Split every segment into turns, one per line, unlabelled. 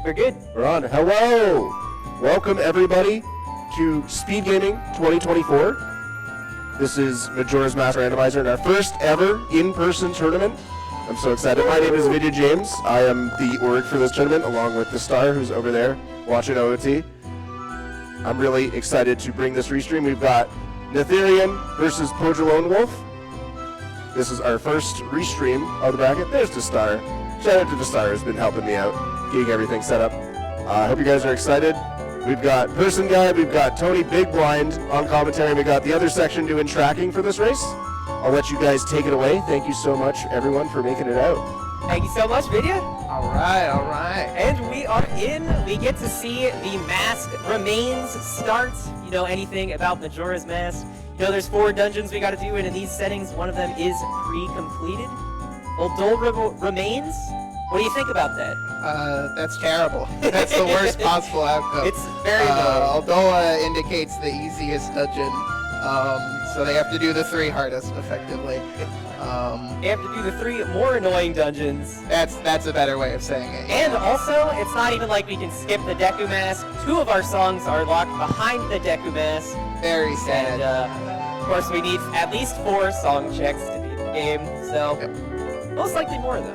We're good.
We're on. Hello! Welcome, everybody, to Speedgaming 2024. This is Majora's Mask Randomizer and our first ever in-person tournament. I'm so excited. My name is Vidya James. I am the org for this tournament, along with the star who's over there watching OOT. I'm really excited to bring this restream. We've got Natharian versus pojolonewolf. This is our first restream of the bracket. There's the star. Shout out to the star who's been helping me out, getting everything set up. I hope you guys are excited. We've got Person Guy, we've got Tony Big Blind on commentary, we got the other section doing tracking for this race. I'll let you guys take it away. Thank you so much, everyone, for making it out.
Thank you so much, Vidya.
All right, all right.
And we are in. We get to see the mask remains start. You know anything about Majora's Mask? You know there's 4 dungeons we got to do, and in these settings, one of them is pre-completed. Oldol remains. What do you think about that?
That's terrible. That's the worst possible outcome.
It's very annoying.
Aldola indicates the easiest dungeon, so they have to do the 3 hardest, effectively.
They have to do the 3 more annoying dungeons.
That's a better way of saying it.
And also, it's not even like we can skip the Deku Mask. 2 of our songs are locked behind the Deku Mask.
Very sad.
And, of course, we need at least 4 song checks to beat the game, so most likely more of them.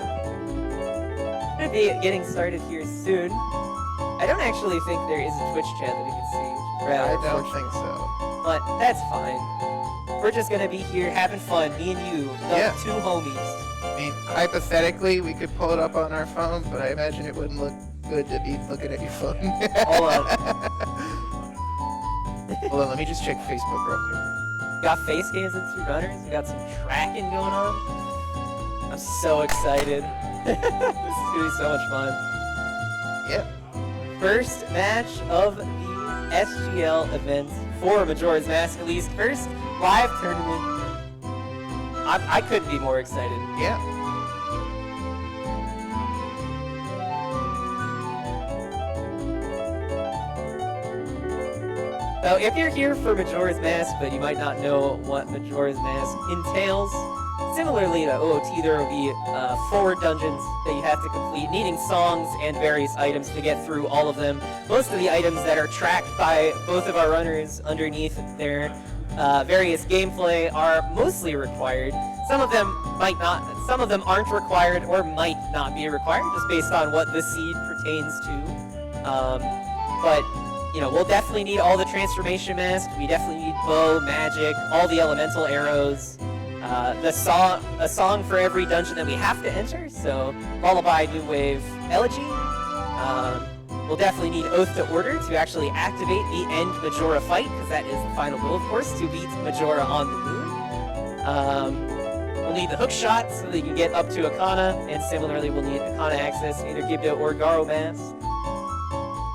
We're going to be getting started here soon. I don't actually think there is a Twitch chat that we can see.
I don't think so.
But that's fine. We're just going to be here having fun, me and you, the 2 homies.
I mean, hypothetically, we could pull it up on our phone, but I imagine it wouldn't look good to be looking at your phone.
Hold on.
Hold on, let me just check Facebook real quick.
We got face cams and 2 runners. We got some tracking going on. I'm so excited. This is gonna be so much fun.
Yep.
First match of the SGL event for Majora's Mask, at least first live tournament. I couldn't be more excited.
Yeah.
So if you're here for Majora's Mask, but you might not know what Majora's Mask entails, similarly to OOT, there will be 4 dungeons that you have to complete, needing songs and various items to get through all of them. Most of the items that are tracked by both of our runners underneath their various gameplay are mostly required. Some of them might not, some of them aren't required or might not be required, just based on what the seed pertains to. But you know, we'll definitely need all the transformation masks. We definitely need bow, magic, all the elemental arrows. A song for every dungeon that we have to enter, so Lullaby, New Wave, Elegy. We'll definitely need Oath to Order to actually activate the end Majora fight, because that is the final goal, of course, to beat Majora on the moon. We'll need the hook shot so that you can get up to Akana, and similarly we'll need Akana access, either Gibdo or Garo Mask.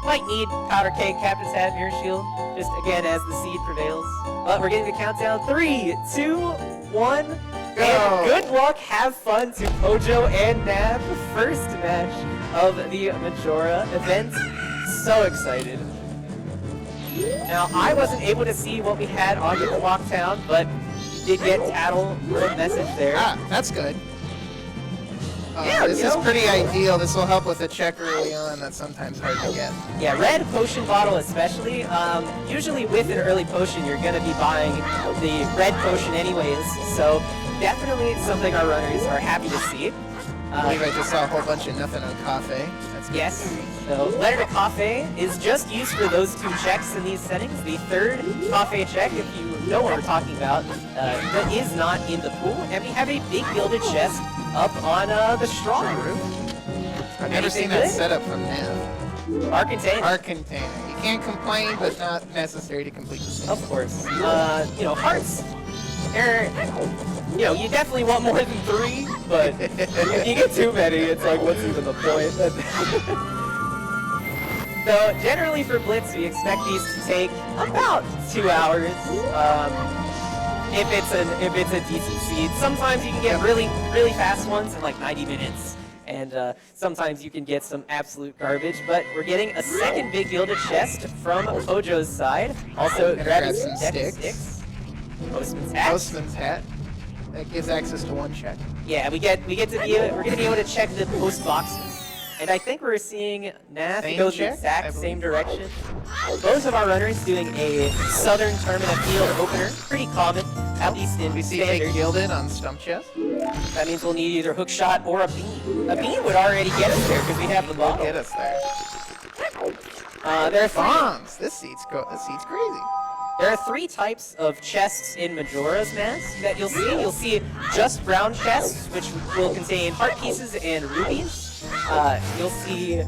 Might need Powder Cake, Captain's Hat, Mirror Shield, just again as the seed prevails. But we're getting the countdown. 3, 2, 1, and good luck, have fun to Pojo and Nath, the first match of the Majora event. So excited. Now, I wasn't able to see what we had on the clock town, but you did get Tattle for a message there.
Ah, that's good.
Yeah,
this is pretty ideal. This will help with a check early on. That's sometimes hard to get.
Yeah, red potion bottle especially. Usually with an early potion, you're going to be buying the red potion anyways. So definitely something our runners are happy to see.
I believe I just saw a whole bunch of nothing on Cafe. That's good.
Yes. So letter to Cafe is just used for those 2 checks in these settings. The 3rd Cafe check, if you know what we're talking about, that is not in the pool. And we have a big gilded chest up on the strong room.
I've never seen that setup from Nath.
Our container.
Our container. You can't complain, but not necessary to complete the set.
Of course. You know, hearts. You know, you definitely want more than 3, but if you get too many, it's like, what's even the point? So, generally for Blitz, we expect these to take about 2 hours. If it's a decent seed. Sometimes you can get really fast ones in like 90 minutes. And sometimes you can get some absolute garbage, but we're getting a second big gilded chest from Pojo's side. Also grabbing some sticks. Postman's hat.
Postman's hat. That gives access to 1 check.
Yeah, we're gonna be able to check the post boxes. And I think we're seeing Nath
Same
go the
check, I
exact
believe.
same direction. Both of our runners doing a Southern Tournament field opener. Pretty common, at least in
We see
standard.
Big Gilded on stump chest.
That means we'll need either hook shot or a beam. A beam would already get us there because we have the bottle.
Get us there.
There are three.
Bombs. This seat's crazy.
There are three types of chests in Majora's Mask that you'll see. You'll see just brown chests, which will contain heart pieces and rubies. You'll see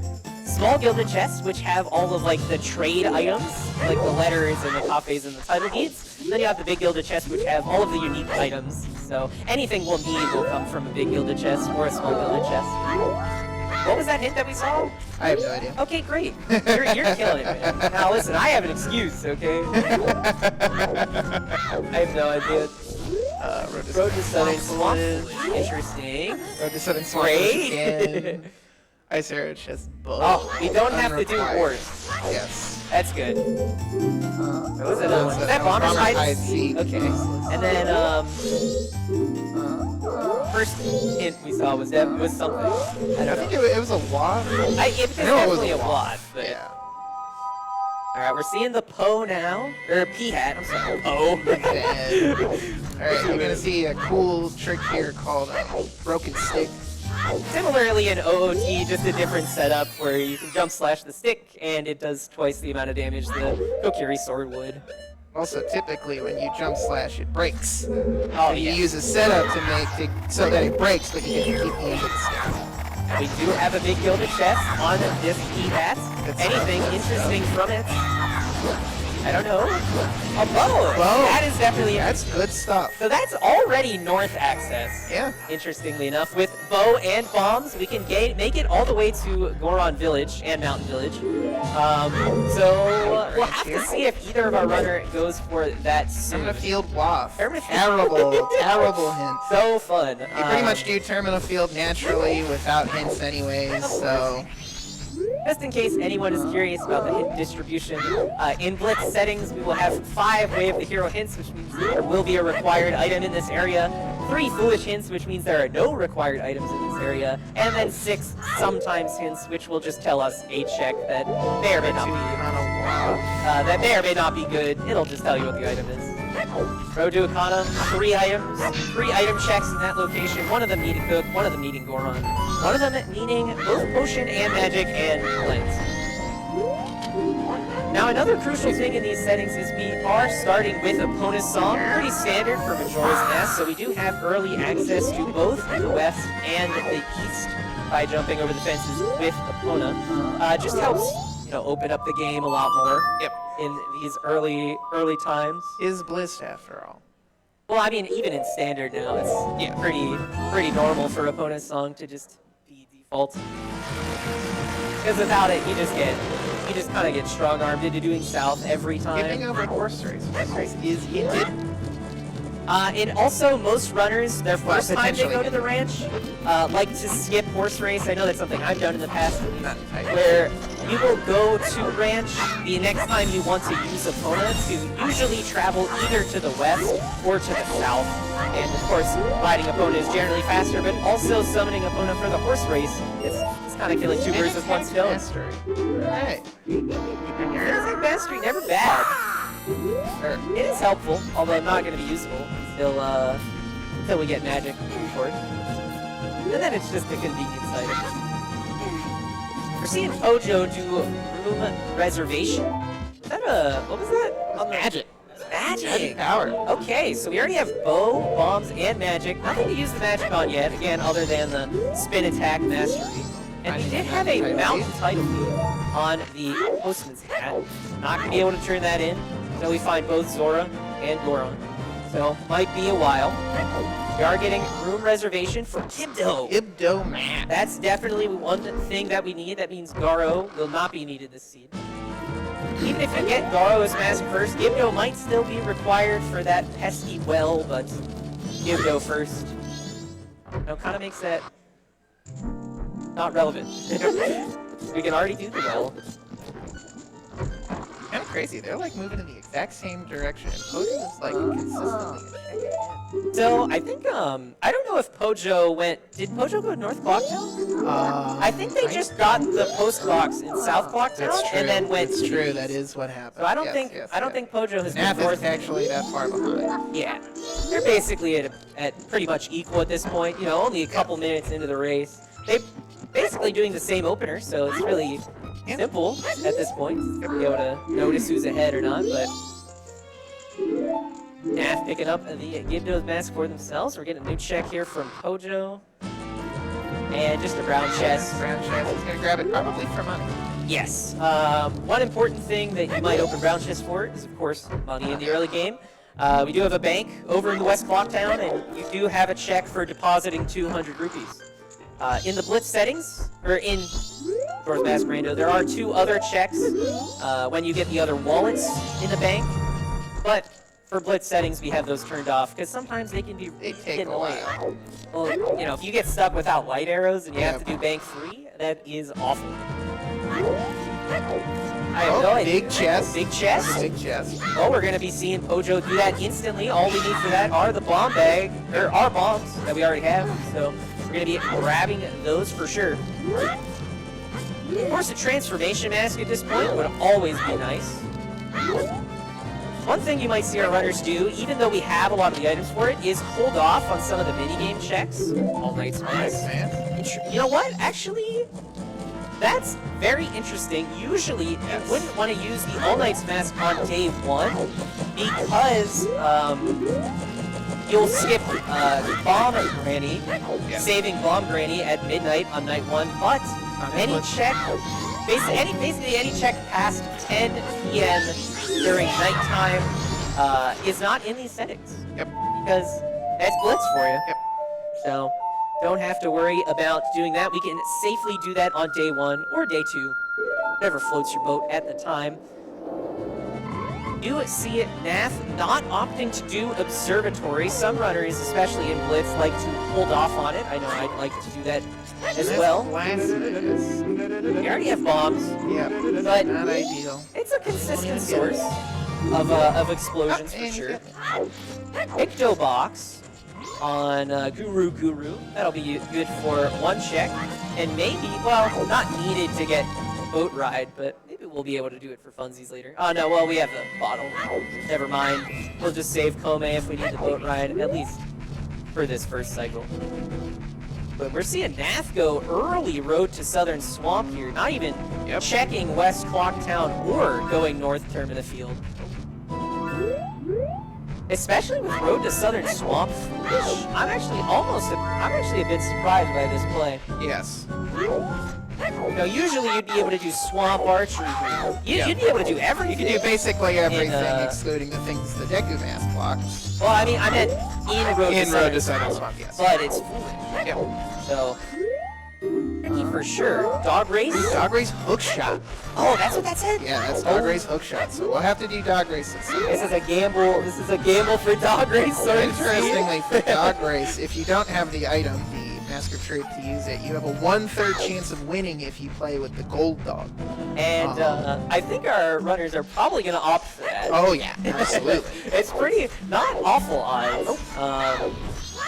small gilded chests, which have all of like the trade items, like the letters and the copies and the title deeds. And then you have the big gilded chests, which have all of the unique items. So anything we'll need will come from a big gilded chest or a small gilded chest. What was that hint that we saw?
I have no idea.
Okay, great. You're killing it, man. Now listen, I have an excuse, okay? I have no idea. Road to Southern Swamp. Interesting.
Road to Southern Swamp
Great.
again. Ice Arrow chest both.
Oh, we don't have to do
Unrequired.
wars.
Yes.
That's good. What was another one? Was that
Bomber's
Bomber's Hide
Hide
Seat?
Seat.
Okay. And then, first hint we saw was that was something. I
I
don't
think
know.
it was a wad.
It was
I know it was
definitely
a
a wad, but...
Yeah.
Alright, we're seeing the Po now. Or P-hat, I'm sorry. Po.
Alright, you're gonna see a cool trick here called Broken Stick.
Similarly in OOT, just a different setup where you can jump slash the stick and it does twice the amount of damage the Kokiri sword would.
Also, typically when you jump slash, it breaks.
Oh,
And you
yeah.
use a setup to make it so that it breaks, but you get to keep the end of the stick.
We do have a big gilded chest on this P-hat.
That's
Anything
right.
interesting from it? I don't know. A bow!
Bow.
That is definitely...
That's good stuff.
So that's already north access.
Yeah.
Interestingly enough, with bow and bombs, we can make it all the way to Goron Village and Mountain Village. So we'll have to see if either of our runner goes for that soon.
Termina Field Waff.
Termina-
Terrible, terrible hint.
So fun.
You pretty much do Terminal Field naturally without hints anyways, so...
Just in case anyone is curious about the hint distribution, in Blitz settings, we will have 5 Way of the Hero hints, which means there will be a required item in this area, 3 Foolish hints, which means there are no required items in this area, and then 6 Sometimes hints, which will just tell us a check that may or may not be that may or may not be good. It'll just tell you what the item is. Road to Akana, 3 items, 3 item checks in that location, one of them needing Cook, one of them needing Goron, one of them needing both Potion and Magic and Lens. Now another crucial thing in these settings is we are starting with Epona's Song, pretty standard for Majora's Mask, so we do have early access to both the west and the east by jumping over the fences with Epona. Just helps, you know, open up the game a lot more.
Yep.
In these early times.
Is Bliss after all.
Well, I mean, even in standard now, it's pretty normal for Epona's Song to just be default. Because without it, you just kind of get strong-armed into doing south every time.
Skipping over horse race. Horse race is hinted.
And also, most runners, their first time they
potentially
go to the ranch, like to skip horse race. I know that's something I've done in the past, at least,
Not entirely.
where you will go to ranch the next time you want to use Epona to usually travel either to the west or to the south. And of course, riding Epona is generally faster, but also summoning Epona for the horse race, it's kind of killing 2 birds with 1 stone.
Mastery. Alright.
Music mastery, never bad. It is helpful, although not going to be useful until we get magic for it. And then it's just a convenience item. We're seeing Pojo do room reservation. Is that what was that? On the
Magic.
Magic.
Power.
Okay, so we already have bow, bombs, and magic. Nothing to use the magic on yet, again, other than the spin attack mastery. And we did have a mountain title lead on the postman's hat. Not gonna be able to turn that in until we find both Zora and Goron. So might be a while. We are getting room reservation for Ibdo.
Ibdo Man.
That's definitely one thing that we need. That means Garo will not be needed this seed. Even if you get Garo's mask first, Ibdo might still be required for that pesky well, but Ibdo first. Now, kind of makes that not relevant. We can already do the well.
Kind of crazy. They're like moving in the exact same direction. And Pojo is like consistently checking in.
So I think I don't know if Pojo went. Did Pojo go to North Clocktown? I think they just got the post box in South Clocktown and then went.
It's
to
true.
the
That
east.
is what happened.
So I don't think Pojo has
Nath
been north.
is actually that far behind.
Yeah, they're basically at pretty much equal at this point. You know, only a couple minutes into the race. They basically doing the same opener, so it's really simple at this point to be able to notice who's ahead or not. But Nath picking up the Gibdo's mask for themselves. We're getting a new check here from Pojo. And just a brown chest.
Brown chest. He's gonna grab it probably for money.
Yes. One important thing that you might open brown chest for is, of course, money in the early game. We do have a bank over in the West Clocktown, and you do have a check for depositing 200 rupees. In the Blitz settings, or in Majora's Mask Rando, there are 2 other checks when you get the other wallets in the bank. But for Blitz settings, we have those turned off because sometimes they can be
They
really
take a
annoying.
while.
Well, you know, if you get stuck without light arrows and you have to do bank 3, that is awful. I have no idea.
Big chest.
Big chest.
Big chest.
Well, we're going to be seeing Pojo do that instantly. All we need for that are the bomb bag. There are bombs that we already have, so we're going to be grabbing those for sure. Of course, a transformation mask at this point would always be nice. One thing you might see our runners do, even though we have a lot of the items for it, is hold off on some of the minigame checks. All Knight's Mask. You know what? Actually, that's very interesting. Usually, you wouldn't want to use the All Knight's Mask on day 1 because you'll skip Bomb Granny, saving Bomb Granny at midnight on night 1, but any check, basically any check past 10 p.m. during nighttime is not in these settings.
Yep.
Because that's Blitz for you.
Yep.
So don't have to worry about doing that. We can safely do that on day 1 or day 2, whatever floats your boat at the time. You see Nath not opting to do Observatory. Some runners, especially in Blitz, like to hold off on it. I know I'd like to do that as well. We already have bombs.
Yeah,
but
not ideal.
it's a consistent source of explosions for sure. Icto box on Guru. That'll be good for 1 check. And maybe, well, not needed to get boat ride, but maybe we'll be able to do it for funsies later. Oh no, well, we have the bottle. Never mind. We'll just save Kome if we need the boat ride, at least for this first cycle. But we're seeing Nath go early road to Southern Swamp here, not even checking West Clocktown or going north turn of the field. Especially with road to Southern Swamp, I'm actually a bit surprised by this play.
Yes.
No, usually you'd be able to do swamp archery. You'd be able to do everything.
You can do basically everything
In,
excluding the things the Deku Mask blocks.
Well, I mean, I meant in road to
Southern Swamp, yes.
But it's foolish.
Yep.
So, tricky for sure. Dog race?
Dog race hook shot.
Oh, that's what that said?
Yeah, that's dog race hook shot. So we'll have to do dog race this season.
This is a gamble. This is a gamble for dog race. So
interestingly, for dog race, if you don't have the item, the Masker trait to use it, you have a 1/3 chance of winning if you play with the gold dog.
And I think our runners are probably going to opt for that.
Oh yeah, absolutely.
It's pretty, not awful odds.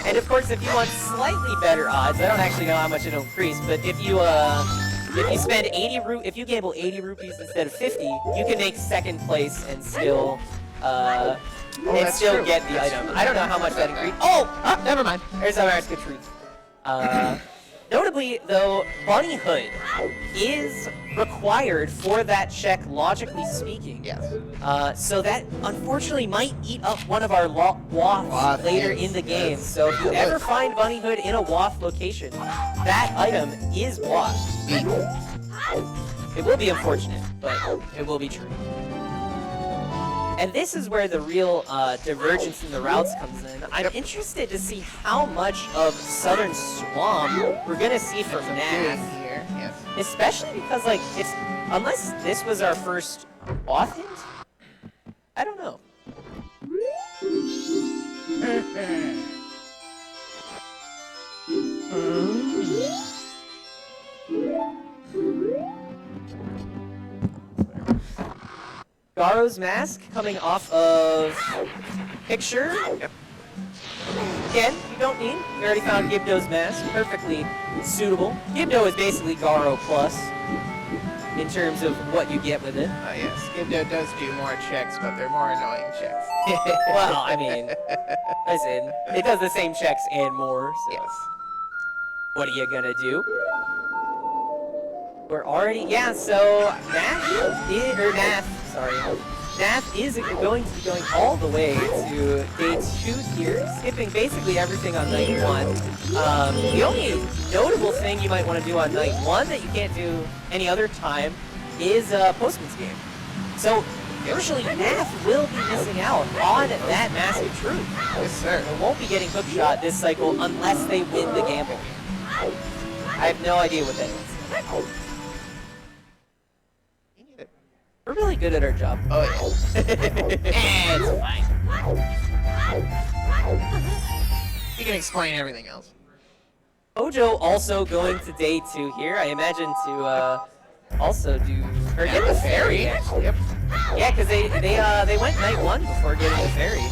And of course, if you want slightly better odds, I don't actually know how much it'll increase, but if you spend if you gamble 80 rupees instead of 50, you can make 2nd place and still get the item. I don't know how much that increases. Oh,
Never mind.
there's our Mask of Truth. Notably, though, Bunny Hood is required for that check, logically speaking.
Yes.
So that, unfortunately, might eat up one of our wafts later in the game.
Yes.
So if you ever find Bunny Hood in a waft location, that item is waft. It will be unfortunate, but it will be true. And this is where the real divergence in the routes comes in. I'm interested to see how much of Southern Swamp we're going to see from Nath.
Here, yes.
Especially because, like, it's... Unless this was our first waft, I don't know. Garo's mask coming off of picture.
Yep.
Again, you don't need. We already found Gibdo's mask. Perfectly suitable. Gibdo is basically Garo plus in terms of what you get with it.
Yes, Gibdo does do more checks, but they're more annoying checks.
Well, I mean, listen, it does the same checks and more, so
Yes.
what are you gonna do? We're already, yeah, so Nath is going to be going all the way to day 2 here, skipping basically everything on night 1. The only notable thing you might want to do on night 1 that you can't do any other time is Postman's game. So, usually Nath will be missing out on that Mask of Truth.
Yes, sir.
They won't be getting hookshot this cycle unless they win the gamble. I have no idea what that is. We're really good at our job.
Oh, yeah.
It's fine.
We can explain everything else.
Pojo also going to day 2 here. I imagine to also do or get the ferry. Actually.
Yep.
Yeah, because they went night 1 before getting the ferry.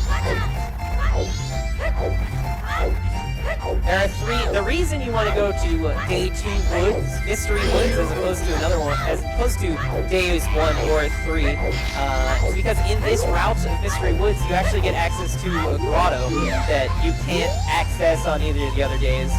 There are 3. The reason you want to go to day 2 woods, Mystery Woods, as opposed to another one, as opposed to days 1 or 3, is because in this route of Mystery Woods, you actually get access to a grotto that you can't access on either of the other days.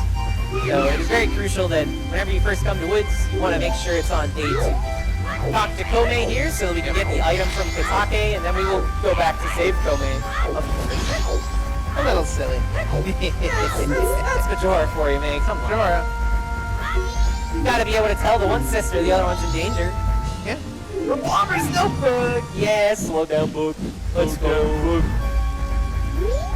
So it is very crucial that whenever you first come to Woods, you want to make sure it's on day 2. Talk to Kome here so we can get the item from Katake, and then we will go back to save Kome. Of course.
A little silly.
That's Majora for you, man. Come on.
Majora.
You gotta be able to tell the one sister the other one's in danger.
Yeah.
Bomber's notebook! Yeah, slow down book. Let's go.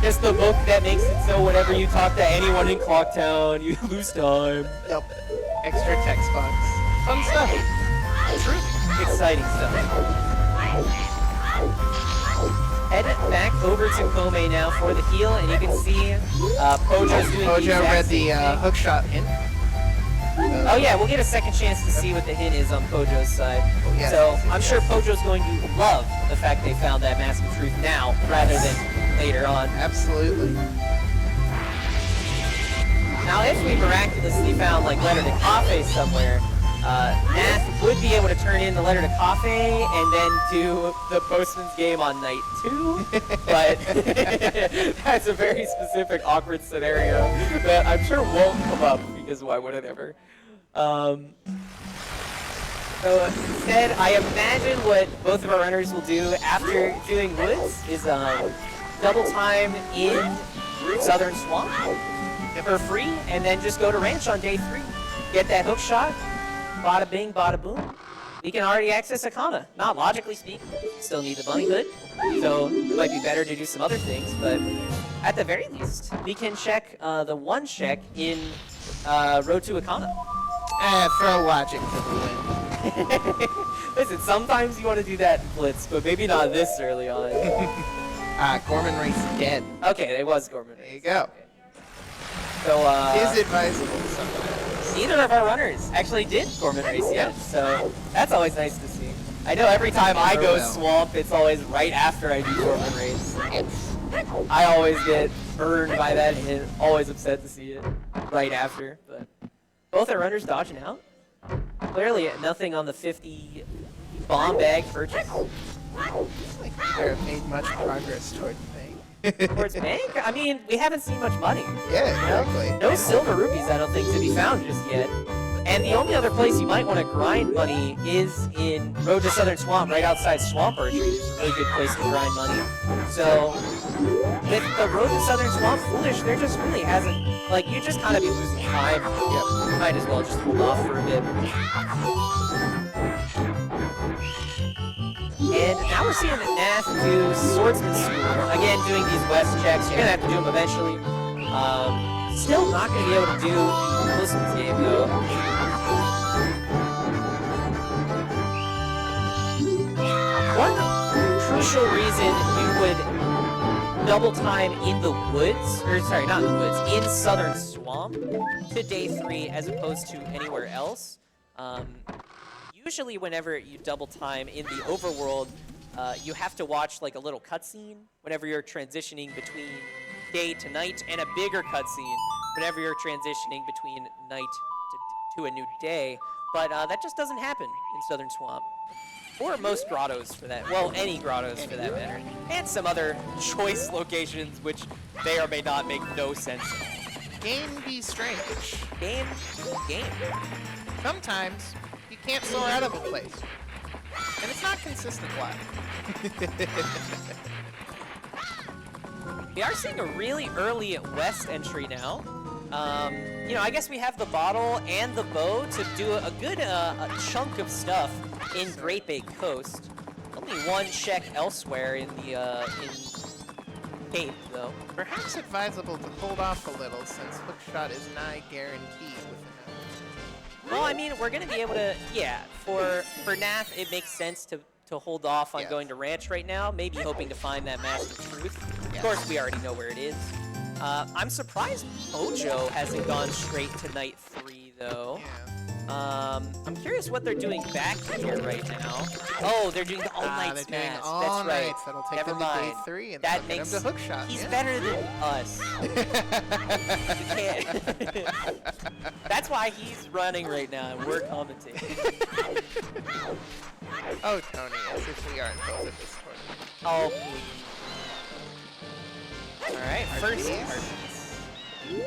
Just the book that makes it so whenever you talk to anyone in Clocktown, you lose time.
Yep. Extra text box. Fun stuff.
True. Exciting stuff. Head back over to Kome now for the heal, and you can see Pojo's doing the
Pojo
exact
read
same
the
thing.
hookshot hint.
Oh yeah, we'll get a second chance to see what the hint is on Pojo's side.
Yes.
So I'm sure Pojo's going to love the fact they found that Mask of Truth now rather than later on.
Absolutely.
Now if we miraculously found like Letter to Cafe somewhere, Nath would be able to turn in the Letter to Cafe and then do the Postman's game on night 2, but that's a very specific awkward scenario that I'm sure won't come up because why would it ever? So instead, I imagine what both of our runners will do after doing Woods is double time in Southern Swamp for free, and then just go to Ranch on day 3. Get that hook shot. Bada bing, bada boom. We can already access Akana. Not logically speaking. Still need the bunny hood. So it might be better to do some other things, but at the very least, we can check the 1 check in Road to Akana.
Throw logic to the wind.
Listen, sometimes you want to do that in Blitz, but maybe not this early on.
Gorman Race dead.
Okay, it was Gorman.
There you go.
So,
Is advisable sometimes.
neither of our runners actually did Gorman Race yet, so that's always nice to see. I know every time I go Swamp, it's always right after I do Gorman Race. I always get burned by that hit, always upset to see it right after, but both our runners dodging out. Clearly nothing on the 50 bomb bag purchase.
Like neither have made much progress toward the bank.
Towards bank? I mean, we haven't seen much money.
Yeah, exactly.
No silver rupees, I don't think, to be found just yet. And the only other place you might want to grind money is in Road to Southern Swamp, right outside Swamp Archery. It's a really good place to grind money. So, with the Road to Southern Swamp Foolish, there just really hasn't, like, you just kind of be losing time. Yep. Might as well just hold off for a bit. And now we're seeing Nath do Swordsman School. Again, doing these West checks. You're going to have to do them eventually. Still not going to be able to do the Postman's game, though. One crucial reason you would double time in the woods, or sorry, not in the woods, in Southern Swamp to day 3 as opposed to anywhere else. Usually whenever you double time in the overworld, you have to watch like a little cutscene whenever you're transitioning between day to night, and a bigger cutscene whenever you're transitioning between night to a new day. But that just doesn't happen in Southern Swamp. Or most grottos for that. Well, any grottos for that matter. And some other choice locations which may or may not make no sense at all.
Game be strange.
Game.
Sometimes you can't soar out of a place. And it's not consistent why.
We are seeing a really early west entry now. You know, I guess we have the bottle and the bow to do a good a chunk of stuff in Great Bay Coast. Only one check elsewhere in the in Cape, though.
Perhaps advisable to hold off a little since hookshot is nigh guaranteed with the
Well, I mean, we're gonna be able to, yeah. For Nath, it makes sense to hold off on going to Ranch right now. Maybe hoping to find that Mask of Truth. Of course, we already know where it is. I'm surprised Pojo hasn't gone straight to night 3, though.
Yeah.
I'm curious what they're doing back here right now. Oh, they're doing the all nights
they're doing
mask.
all
That's right.
nights. That'll take
Never
them to
mind.
day 3, and
That
that'll
makes
get them to hookshot.
He's
yeah.
better than us. You can't. That's why he's running right now, and we're commentating.
Oh, Tony, as if we aren't both at this tournament.
Oh, please. Alright, first
Harpies.
Harpies.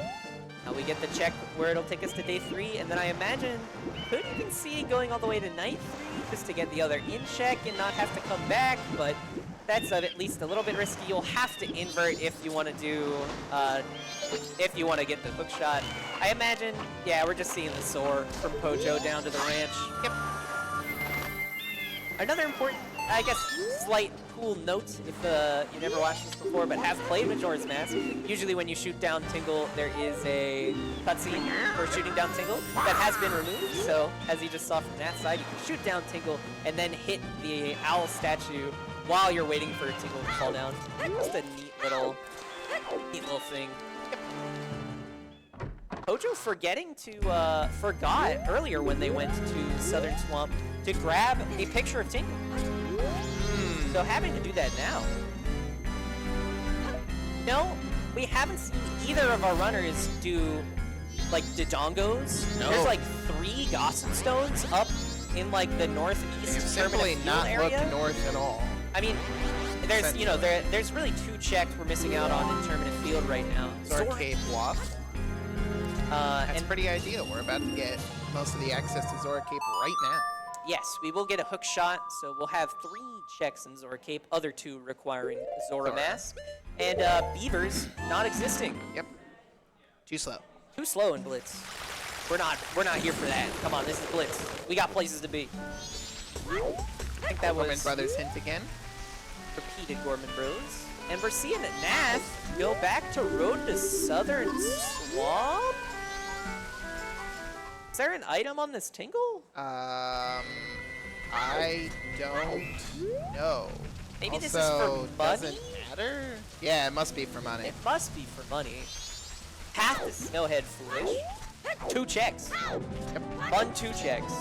Now we get the check where it'll take us to day 3, and then I imagine could even see going all the way to night 3 just to get the other in check and not have to come back, but that's at least a little bit risky. You'll have to invert if you want to do, if you want to get the hook shot. I imagine, yeah, we're just seeing the soar from Pojo down to the ranch. Yep. Another important, I guess, slight cool note, if you never watched this before but have played Majora's Mask, usually when you shoot down Tingle, there is a cutscene for shooting down Tingle that has been removed. So, as you just saw from that side, you can shoot down Tingle and then hit the owl statue while you're waiting for Tingle to fall down. Just a neat little thing. Pojo forgot earlier when they went to Southern Swamp to grab a picture of Tingle. So having to do that now. No, we haven't seen either of our runners do like Dodongos.
No.
There's like 3 Gossip Stones up in like the northeast
They've simply
Terminus
not
Field area.
looked north at all.
I mean, there's there's really 2 checks we're missing out on in Terminus Field right now.
Zora Cape Waft. That's
And
pretty ideal. We're about to get most of the access to Zora Cape right now.
yes, we will get a hook shot, so we'll have 3 checks in Zora Cape, other 2 requiring Zora
Zora.
Mask, and Beavers not existing.
Yep. Too slow.
Too slow in Blitz. We're not here for that. Come on, this is Blitz. We got places to be. I think that
Gorman
was
Brothers hint again.
repeated Gorman Bros. And we're seeing Nath go back to Road to Southern Swamp? Is there an item on this Tingle?
I don't know.
Maybe
also,
this is for money?
Doesn't matter. Yeah, it must be for money.
It must be for money. Path to Snowhead Foolish. 2 checks. Fun 2 checks.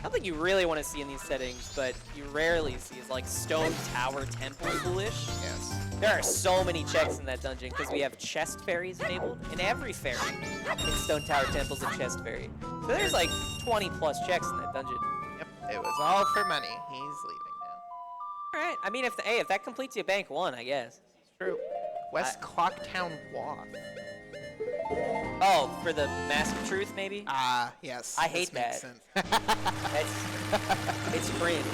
Something you really want to see in these settings, but you rarely see is like Stone Tower Temple Foolish.
Yes.
There are so many checks in that dungeon because we have chest fairies enabled, and every fairy in Stone Tower Temple is a chest fairy. So there's like 20 plus checks in that dungeon.
Yep. It was all for money. He's leaving now.
All right. I mean, if that completes you bank 1, I guess.
True. West Clocktown Waft.
Oh, for the Mask of Truth, maybe?
Ah, yes.
I
this
hate
makes
that.
sense.
It's cringe.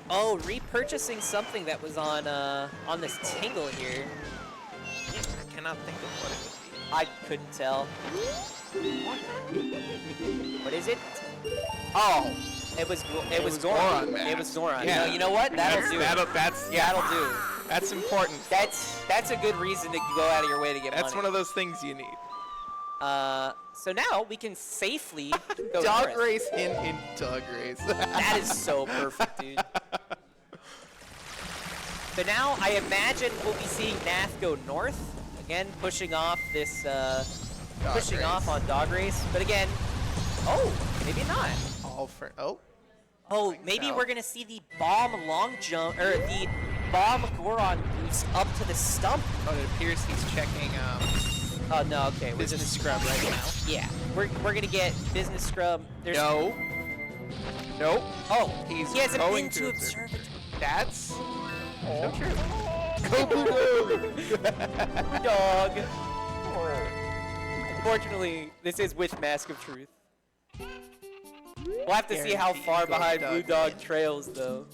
Oh, repurchasing something that was on this Tingle here.
I cannot think of what it would be.
I couldn't tell. What is it? Oh, it was Goron.
Goron
It was Goron.
Yeah.
No, you know what? That'll do. That'll do.
That's important.
That's a good reason to go out of your way to get money.
That's one of those things you need.
So now we can safely go
Dog
north.
race in dog race.
That is so perfect, dude. So now I imagine we'll be seeing Nath go north again, pushing off this,
Dog
pushing
race.
off on Dog Race. But again, oh, maybe not.
All for
Oh,
think
maybe
so.
we're gonna see the bomb long jump, or the bomb Goron boost up to the stump.
Oh, it appears he's checking
Oh no, okay, we're
business
just
scrub right now.
yeah, we're gonna get business scrub. There's
No. Nope.
Oh,
He's
he hasn't
going
been
to
to
observe.
observatory.
That's so true.
Go Blue
Dog. Unfortunately, this is with Mask of Truth. We'll have to see how
Guaranteed
far
Gold
behind
Dog
Blue Dog
win.
trails, though.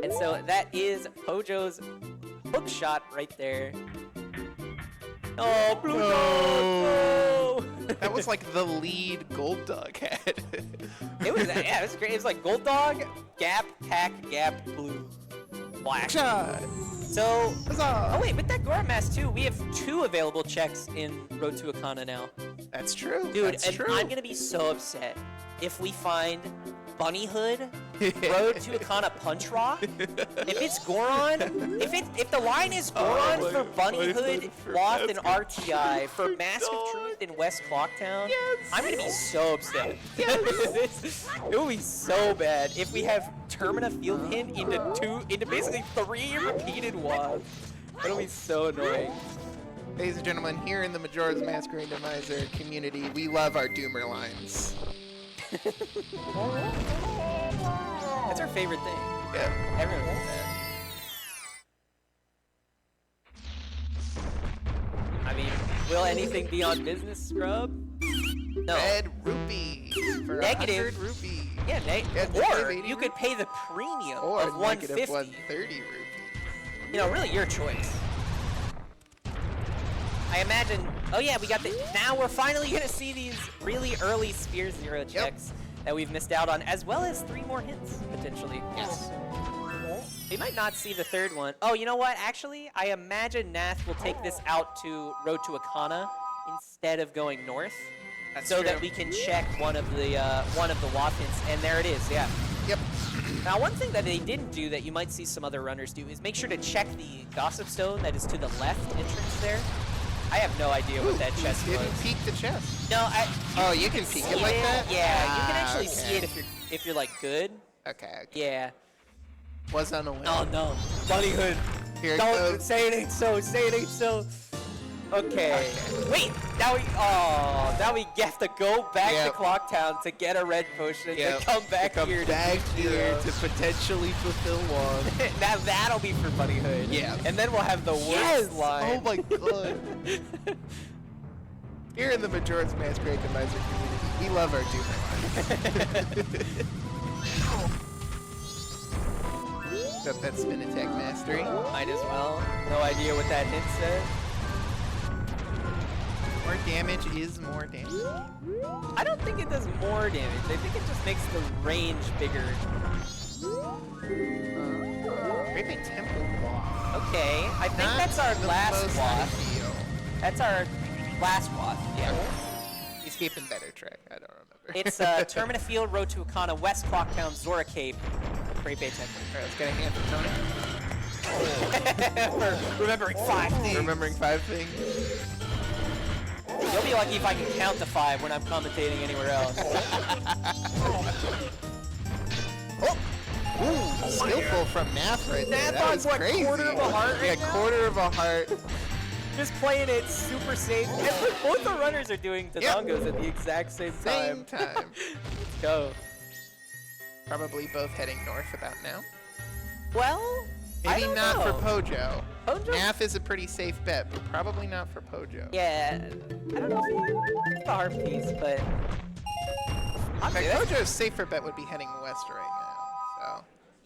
And so that is Pojo's hook shot right there. Oh, Blue Dog! No!
That was like the lead Gold Dog had.
It was, yeah, it was great. It was like Gold Dog, Gap, Pack, Gap, Blue, Black.
Shot.
So,
Huzzah.
oh wait, with that Goron Mask too, we have 2 available checks in Road to Akana now.
That's true.
Dude,
That's
and
true.
I'm gonna be so upset if we find Bunny Hood, Road to Akana Punch Rock. If it's Goron, if the line is Goron
Oh,
for
my
Bunny
God,
Hood,
for
Loth, and
Mask of
RTI
Truth,
for Mask of
no.
Truth in West Clocktown,
Yes.
I'm gonna be so upset. It would be so bad if we have Termina field hint into basically 3 repeated ones. It'll be so annoying.
Ladies and gentlemen, here in the Majora's Mask Randomizer community, we love our Doomer lines.
That's our favorite thing.
Yeah.
Everyone does that. I mean, will anything be on business, Scrub? No.
Red rupee for
Negative.
100 rupee.
Yeah,
Yeah,
or
negative 80
you could pay the premium
Or
of
negative
150.
130 rupee.
You know, really your choice. I imagine. Oh yeah, we got the. Now we're finally gonna see these really early Spear Zero checks that we've missed out on, as well as 3 more hints potentially.
Yes.
We might not see the 3rd one. Oh, you know what? Actually, I imagine Nath will take this out to Road to Akana instead of going north,
That's
so
true.
that we can check one of the WAF hints. And there it is. Yeah.
Yep.
Now, one thing that they didn't do that you might see some other runners do is make sure to check the Gossip Stone that is to the left entrance there. I have no idea what that chest
Didn't
was.
peek the chest.
No,
Oh, you can peek it like that?
Yeah, you can
Ah,
actually see
okay.
it if you're like good.
Okay.
Yeah.
Was unaware.
Oh no, Bunny Hood.
Here it
Don't
goes.
say it ain't so. Say it ain't so. Okay. Wait. Now we have to go back
Yep.
to Clocktown to get a red potion
Yep.
to come back
Come
here
back
to beat
here
Zero.
to potentially fulfill one.
Now that'll be for Bunny Hood.
Yeah.
And then we'll have the worst line.
Oh my god. Here in the Majora's Mask Randomizer community, we love our Doomer lines. Got that spin attack mastery.
Might as well. No idea what that hint said.
More damage is more damage.
I don't think it does more damage. I think it just makes the range bigger.
Maybe Temple Waff.
Okay, I think
Not
that's our
the
last
most
waft.
ideal.
That's our last waft. Yeah.
He's keeping better track. I don't remember.
It's Termina Field, Road to Akana, West Clocktown, Zora Cape, Great Bay Temple.
Alright, let's get a hand from Tony.
For remembering 5 things.
Remembering 5 things.
You'll be lucky if I can count to 5 when I'm commentating anywhere else.
Ooh, skillful from Nath right there.
Nath
That
on
was
what,
crazy.
quarter of a heart right
Yeah,
now?
quarter of a heart.
Just playing it super safe. And look, both the runners are doing Tadangos at the exact same time.
Same time.
Let's go.
Probably both heading north about now.
Well, I
Maybe
don't
not
know.
for Pojo.
Pojo?
Nath is a pretty safe bet, but probably not for Pojo.
Yeah, I don't know if it's a hard piece, but
In fact,
that's-
Pojo's safer bet would be heading west right now. So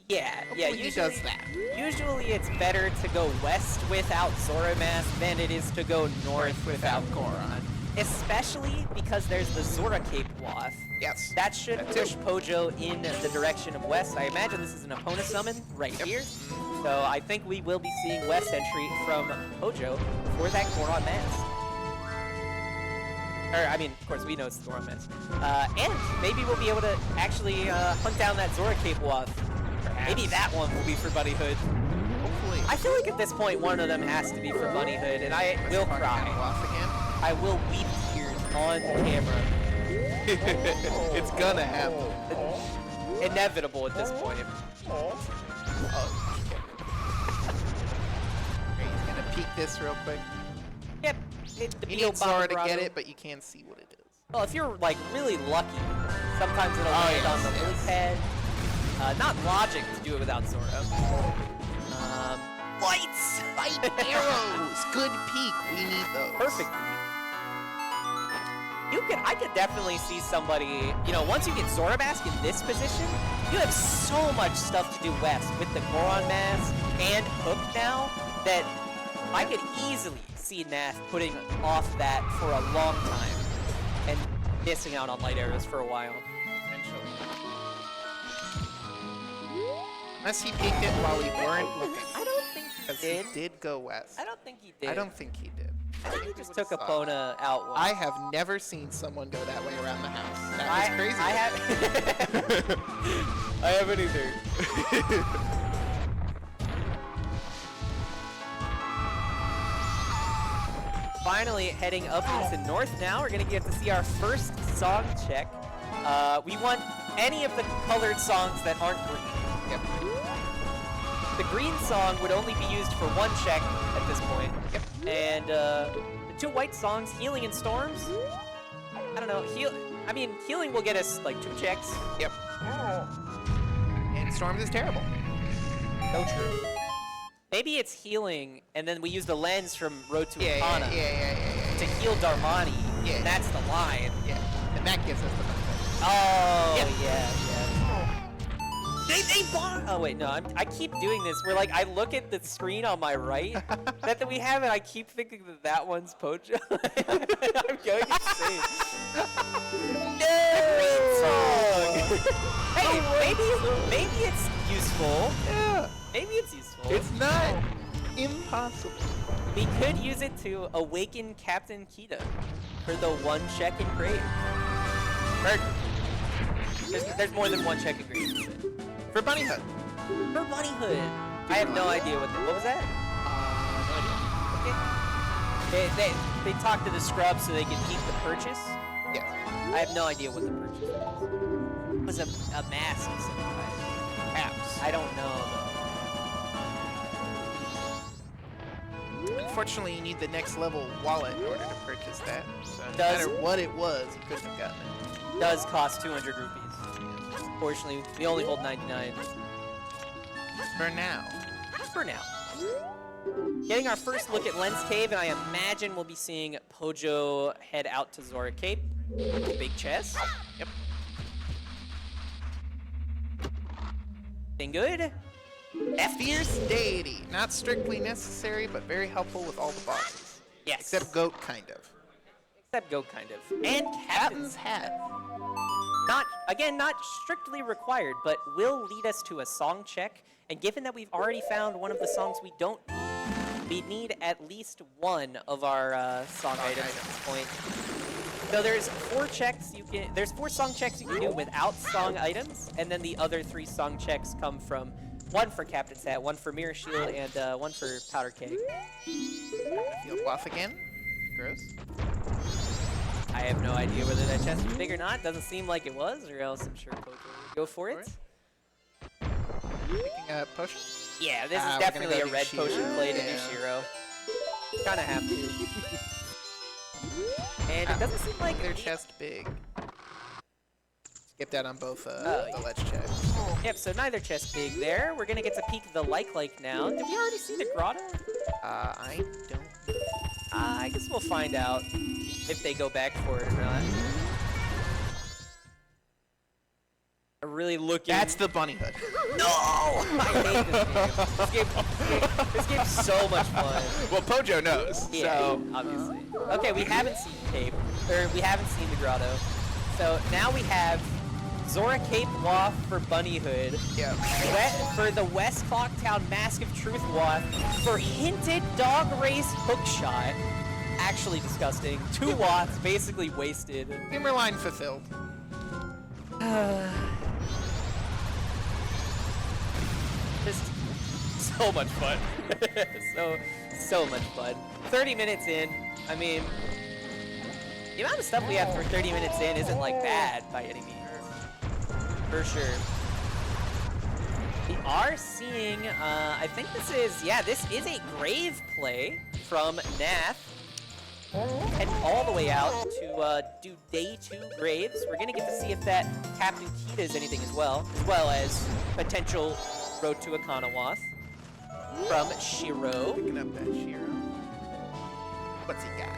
yeah,
hopefully he
usually,
does that.
Usually it's better to go west without Zoromask than it is to go north without Goron. Especially because there's the Zora Cape Waff.
Yes.
That should
That
push
too.
Pojo in the direction of west. I imagine this is an opponent summon right here. So I think we will be seeing west entry from Pojo for that Goron Mask. Or, I mean, of course, we know it's the Goron Mask. And maybe we'll be able to actually hunt down that Zora Cape Waff. Maybe that one will be for Bunny Hood.
Hopefully.
I feel like at this point, one of them has to be for Bunny Hood, and I will cry.
Off again.
I will weep tears on camera.
It's gonna happen.
Inevitable at this point.
Oh, okay. Okay, he's gonna peek this real quick.
Yep. Hit the
You
Beal
need Zora to
Bomb
get
Grotto.
it, but you can't see what it is.
Well, if you're like really lucky, sometimes it'll land
yes,
on the lily
yes.
pad. Not logic to do it without Zora. Lights!
Light arrows! Good peek. We need those.
Perfect. I could definitely see somebody, you know, once you get Zora Mask in this position, you have so much stuff to do west with the Goron Mask and Hook now that I could easily see Nath putting off that for a long time and missing out on light arrows for a while.
Potentially. Unless he peeked it while we weren't looking.
I don't think he
Because
did.
he did go west.
I don't think he did.
I don't think he did.
I think he
we
just
would've
took
saw it.
Epona out once.
I have never seen someone go that way around the house. That was crazy.
I have. I haven't either. Finally, heading up into north now. We're gonna get to see our first song check. We want any of the colored songs that aren't green.
Yep.
The green song would only be used for one check at this point.
Yep.
And the two white songs, Healing and Storms. I don't know. Healing will get us like 2 checks.
Yep. And Storms is terrible.
So true. Maybe it's Healing, and then we use the lens from Road to Epona
Yeah.
to heal Darmani.
Yeah.
That's the line.
Yeah. And that gives us the benefit.
Oh,
Yep.
yeah. They bought. Oh wait, no. I keep doing this. Where like I look at the screen on my right that we have, and I keep thinking that one's Pojo. I'm going insane. No. Hey, maybe it's useful.
Yeah.
Maybe it's useful.
It's not impossible.
We could use it to awaken Captain Kita for the 1 check in grade. There's more than 1 check in grade.
For Bunny Hood.
For Bunny Hood. I have no idea what was that?
No idea.
Okay. They talk to the scrub so they can keep the purchase.
Yes.
I have no idea what the purchase was. It was a mask of some kind.
Perhaps.
I don't know though.
Unfortunately, you need the next level wallet in order to purchase that. So no
Does-
matter what it was, you couldn't have gotten it.
Does cost 200 rupees. Fortunately, we only hold 99.
For now.
For now. Getting our first look at Lens Cave, and I imagine we'll be seeing Pojo head out to Zora Cape. Big chest.
Yep.
Been good?
Fierce Deity. Not strictly necessary, but very helpful with all the bosses.
Yes.
Except Goat, kind of.
Except Go, kind of. And Captain's Hat. Not strictly required, but will lead us to a song check. And given that we've already found one of the songs we don't need, we need at least one of our song items at this point. So there's 4 song checks you can do without song items, and then the other 3 song checks come from 1 for Captain's Hat, 1 for Mirror Shield, and 1 for Powder Keg.
Field Waff again. Gross.
I have no idea whether that chest was big or not. Doesn't seem like it was, or else I'm sure Pojo would go for it.
Picking a potion?
Yeah, this is
we're gonna
definitely
go
a red
Nishiro.
potion played in
Yeah.
Nishiro. Kinda have to. And it doesn't seem like
their chest big. Skip that on both
yeah.
the let's check.
Yep, so neither chest big there. We're gonna get to peek the like now. Did we already see the grotto?
I don't.
I guess we'll find out if they go back for it or not. I'm really looking.
That's the Bunny Hood.
No! I hate this game. This game's so much fun.
Well, Pojo knows.
Yeah,
So
obviously. Okay, we haven't seen Cape, or we haven't seen the grotto. So now we have Zora Cape Waff for Bunny Hood.
yeah.
For the West Clocktown Mask of Truth Waff for Hinted Dog Race Hookshot. Actually disgusting. 2 watts, basically wasted.
Timberline fulfilled.
Just so much fun. so much fun. 30 minutes in. I mean, The amount of stuff we have for 30 minutes in isn't like bad by any means. For sure. We are seeing, I think this is a grave play from Nath. Heading all the way out to do day 2 graves. We're gonna get to see if that Captain Kita is anything as well as potential Road to Akanawath from Shiro.
Picking up that Shiro. What's he got?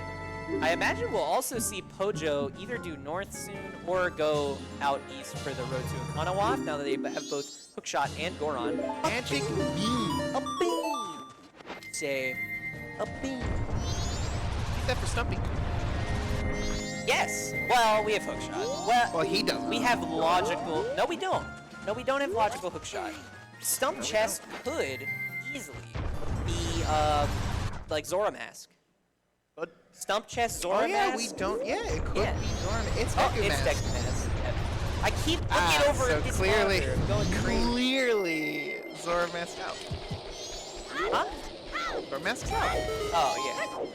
I imagine we'll also see Pojo either do north soon or go out east for the Road to Akanawath now that they have both Hookshot and Goron.
Magic beam.
A beam! Say, a beam.
Use that for stumping.
Yes! Well, we have Hookshot.
Well, he doesn't.
We have logical... No, we don't. No, we don't have logical Hookshot. Stump Chest could easily be, like Zora Mask.
But
Stump Chest, Zora
oh yeah,
Mask?
we don't. Yeah, it could
Yeah.
be Zora. It's
Oh,
Deku
it's
Mask.
Deku Mask. Yep. I keep looking over
so
at this
clearly,
monitor, going crazy.
clearly, Zora Mask out.
Huh?
Zora Mask out.
Oh,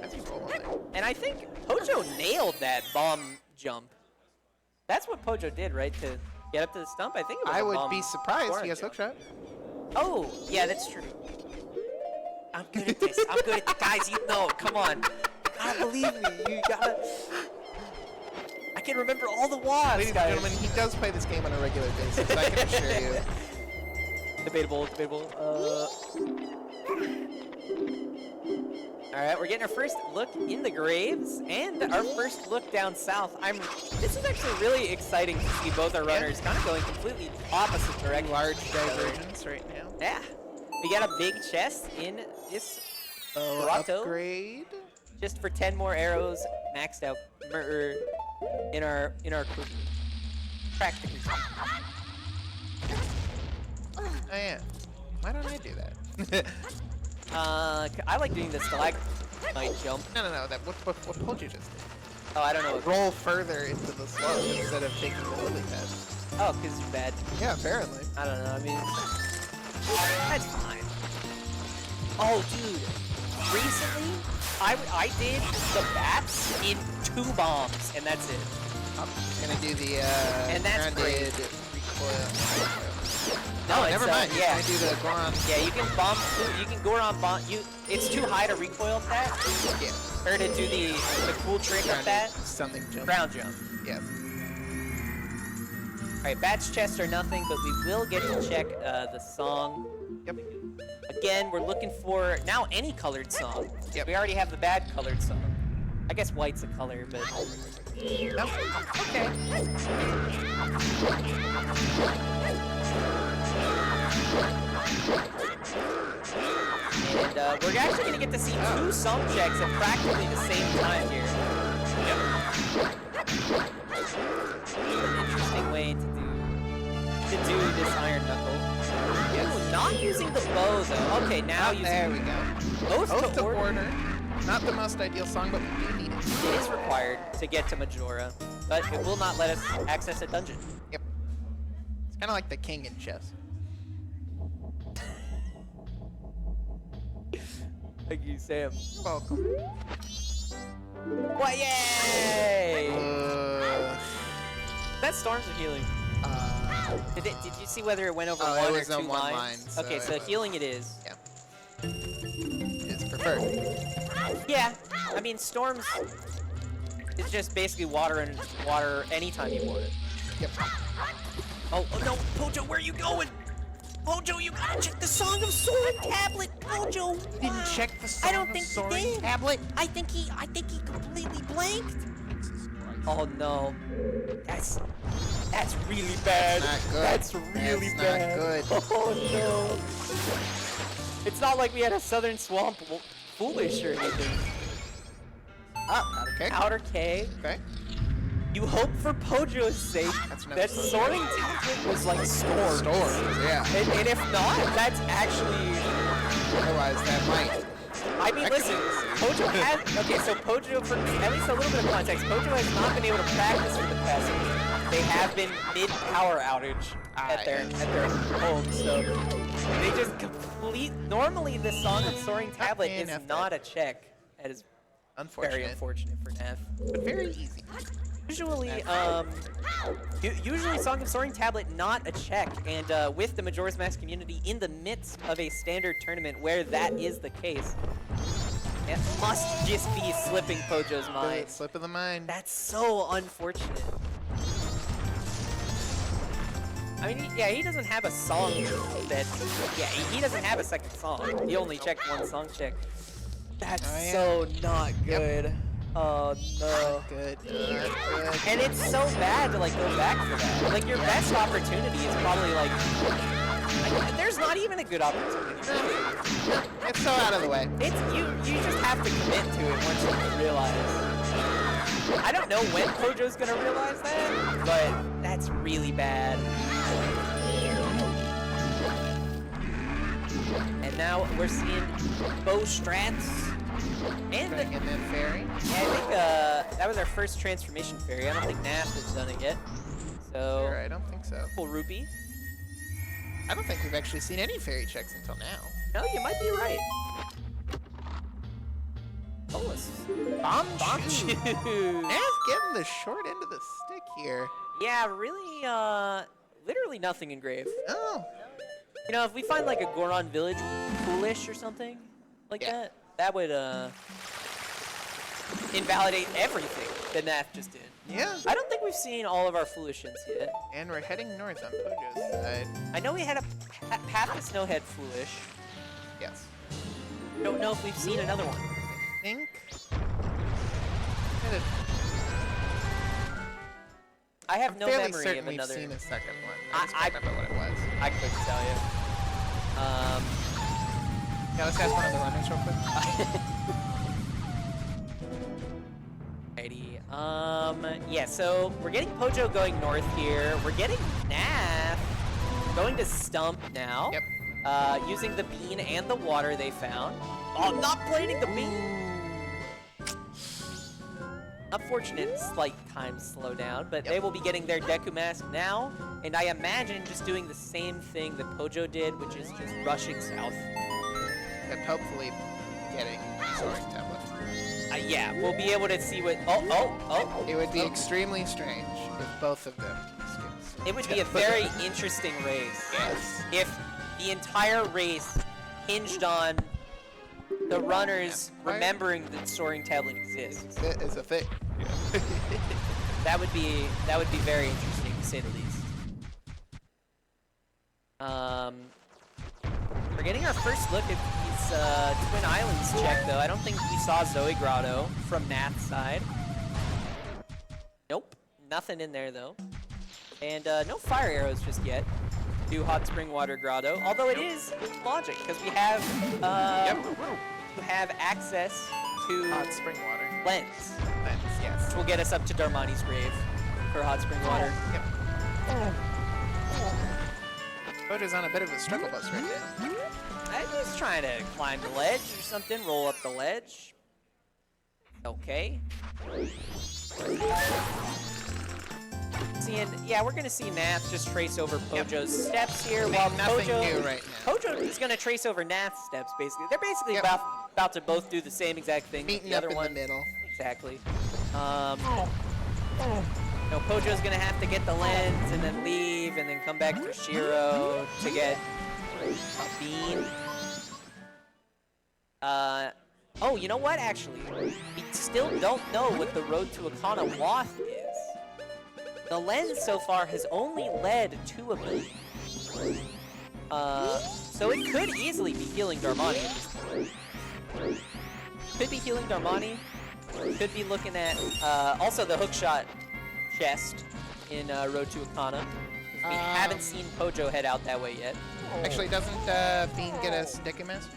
That's people on there.
yeah. And I think Pojo nailed that bomb jump. That's what Pojo did, right? To get up to the stump? I think it was
I
a
would
bomb
be surprised
Goron
he has
jump.
hookshot.
Oh, yeah, that's true. I'm good at this. I'm good at this. Guys, you know, come on. You gotta believe me. You gotta... I can remember all the WASPs,
Ladies and
guys.
gentlemen, he does play this game on a regular basis, I can assure you.
Debatable, debatable. Alright, we're getting our first look in the graves and our first look down south. This is actually really exciting to see both our runners kind of going completely opposite directions.
Large divergence right now.
Yeah. We got a big chest in this grotto.
Upgrade.
Just for 10 more arrows, maxed out in our cookie. Practically.
Oh yeah. Why don't I do that?
I like doing the stalagmite jump.
No. That what Poju just did.
Oh, I don't know.
Roll further into the slope instead of taking the lily pad.
Oh, because you're bad.
Yeah, apparently.
I don't know. I mean, that's fine. Oh, dude. Recently, I did the bats in 2 bombs, and that's it.
I'm gonna do the
And that's
grounded recoil.
No,
never mind.
Yeah.
I do the Goron.
Yeah, you can bomb. You can Goron bomb. It's too high to recoil that,
Yeah.
or to do the cool trick with that.
Something jump.
Ground jump.
Yeah.
All right, batch chests are nothing, but we will get to check the song.
Yep.
Again, we're looking for now any colored song.
Yep.
We already have the bad colored song. I guess white's a color, but
No.
okay. And we're actually going to get to see 2 song checks at practically the same time here. An interesting way to do this Iron Knuckle. Ooh, not using the bow though. Okay, now using
There we go.
Oath to Order.
Not the most ideal song, but we do need it.
It is required to get to Majora, but it will not let us access a dungeon.
Yep. It's kind of like the king in chess.
Thank you, Sam.
Welcome.
What? Yay!
Uh,
That storms are healing. Did you see whether it went over
Oh, it
one or
was
2
on one
lines?
line, so
Okay,
it
so
was-
healing it is.
yeah. It's preferred.
Yeah, I mean storms. It's just basically water and water anytime you want it.
Yep.
Oh no, Pojo, where are you going? Pojo, you gotta check the Song of Sword tablet, Pojo.
Didn't check the song
I don't
of
think he
Soaring
did.
tablet.
I think he completely blanked. Oh no, that's really bad.
Not good.
That's really
That's
bad.
not good.
Oh no. It's not like we had a Southern Swamp Foolish or anything.
Ah, okay.
Outer K.
Okay.
You hope for Pojo's sake
That's not
that
supposed
Soaring Tablet was like Storms.
Yeah.
And if not, that's actually...
Otherwise, that might.
I mean, listen, Pojo has... Okay, so Pojo, for at least a little bit of context, Pojo has not been able to practice for the past week. They have been mid-power outage at their home, so they just complete... Normally, the Song of Soaring Tablet is
enough
not a check, as
Unfortunate.
Very unfortunate for Nath.
But very easy.
Usually, usually Song of Soaring Tablet not a check, and with the Majora's Mask community in the midst of a standard tournament where that is the case, it must just be slipping Pojo's mind.
Slip of the mind.
That's so unfortunate. I mean, yeah, he doesn't have a song that, yeah, he doesn't have a second song. He only checked one song check. That's so not good. Oh no.
Good.
And it's so bad to like go back for that. Like your best opportunity is probably like there's not even a good opportunity.
It's so out of the way.
It's you just have to commit to it once you realize. I don't know when Pojo's gonna realize that, but that's really bad. And now we're seeing bow strats. And
then fairy.
Yeah, I think that was our first transformation fairy. I don't think Nath has done it yet. So
Sure, I don't think so.
Full rupee.
I don't think we've actually seen any fairy checks until now.
No, you might be right. Bolus. Bomb shoe.
Nath getting the short end of the stick here.
Yeah, really, literally nothing engraved.
Oh.
You know, if we find like a Goron village foolish or something like that, that would invalidate everything that Nath just did.
Yeah.
I don't think we've seen all of our foolish hints yet.
And we're heading north on Pojo's side.
I know we had a Path to Snowhead foolish.
Yes.
Don't know if we've seen another one.
I think.
I have no
fairly
memory
certain
of another.
We've seen a second one. I just can't remember what it was.
I couldn't tell you.
Yeah, let's ask one of the runners real quick.
Alrighty. Yeah, so we're getting Pojo going north here. We're getting Nath going to Stump now.
Yep.
Using the bean and the water they found. Oh, not plating the bean! Unfortunate slight time slowdown, but they will be getting their Deku Mask now, and I imagine just doing the same thing that Pojo did, which is just rushing south.
And hopefully getting Soaring Tablet.
Yeah, we'll be able to see what. Oh!
It would be extremely strange if both of them skipped.
It would be a very interesting race.
Yes.
If the entire race hinged on the runners remembering that Soaring Tablet exists.
It is a thing.
That would be very interesting to say the least. We're getting our first look at these Twin Islands check though. I don't think we saw Zoe Grotto from Nath's side. Nope, nothing in there though. And no fire arrows just yet. Do Hot Spring Water Grotto, although it is logic because we have access to
Hot Spring Water.
Lens.
Lens, yes.
Which will get us up to Darmani's grave for Hot Spring Water.
Yep. Pojo's on a bit of a struggle bus right now.
I'm just trying to climb the ledge or something, roll up the ledge. Okay. Yeah, we're gonna see Nath just trace over Pojo's steps here, while
nothing new right now.
Pojo is gonna trace over Nath's steps. Basically, they're basically about to both do the same exact thing.
Meeting
the
up
other
in
one,
the middle.
exactly. No, Pojo's gonna have to get the lens and then leave, and then come back for Shiro to get a bean. Oh, you know what? Actually, we still don't know what the road to Akana Wath is. The lens so far has only led to a bean. So it could easily be healing Darmani at this point. Could be healing Darmani. Could be looking at also the hookshot chest in Road to Akana. We haven't seen Pojo head out that way yet.
Actually, doesn't Bean get a Deku Mask?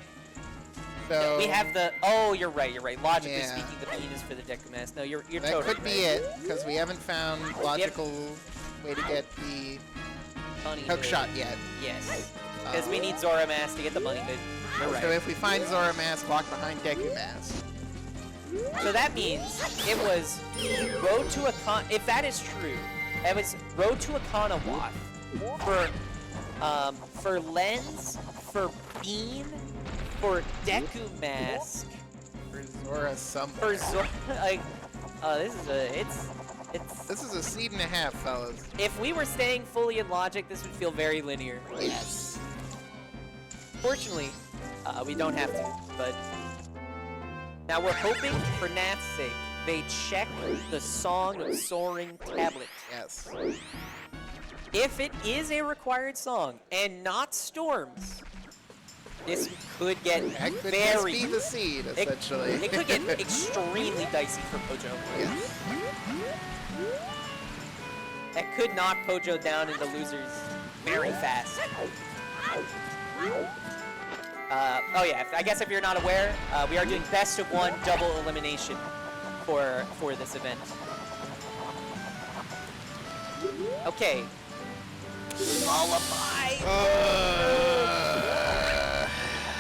So
we have the. Oh, you're right. Logically speaking, the bean is for the Deku Mask. No, you're totally right.
That could be it, because we haven't found logical way to get the hookshot yet.
Yes, because we need Zora Mask to get the money. But you're right.
So if we find Zora Mask locked behind Deku Mask.
So that means it was Road to Akana. If that is true, that was Road to Akana Wath for Lens, for Bean, for Deku Mask, for
for Zora somewhere.
For Zora, like,
This is a seed and a half, fellas.
If we were staying fully in logic, this would feel very linear.
Yes.
Fortunately, we don't have to, but now we're hoping, for Nath's sake, they check the Song of Soaring tablet.
Yes.
If it is a required song and not Storms, this could get
That could
very...
just be the seed, essentially.
It could get extremely dicey for Pojo.
Yes.
That could knock Pojo down into losers very fast. Oh yeah, I guess if you're not aware, we are doing best of one double elimination for this event. Okay. Lullaby!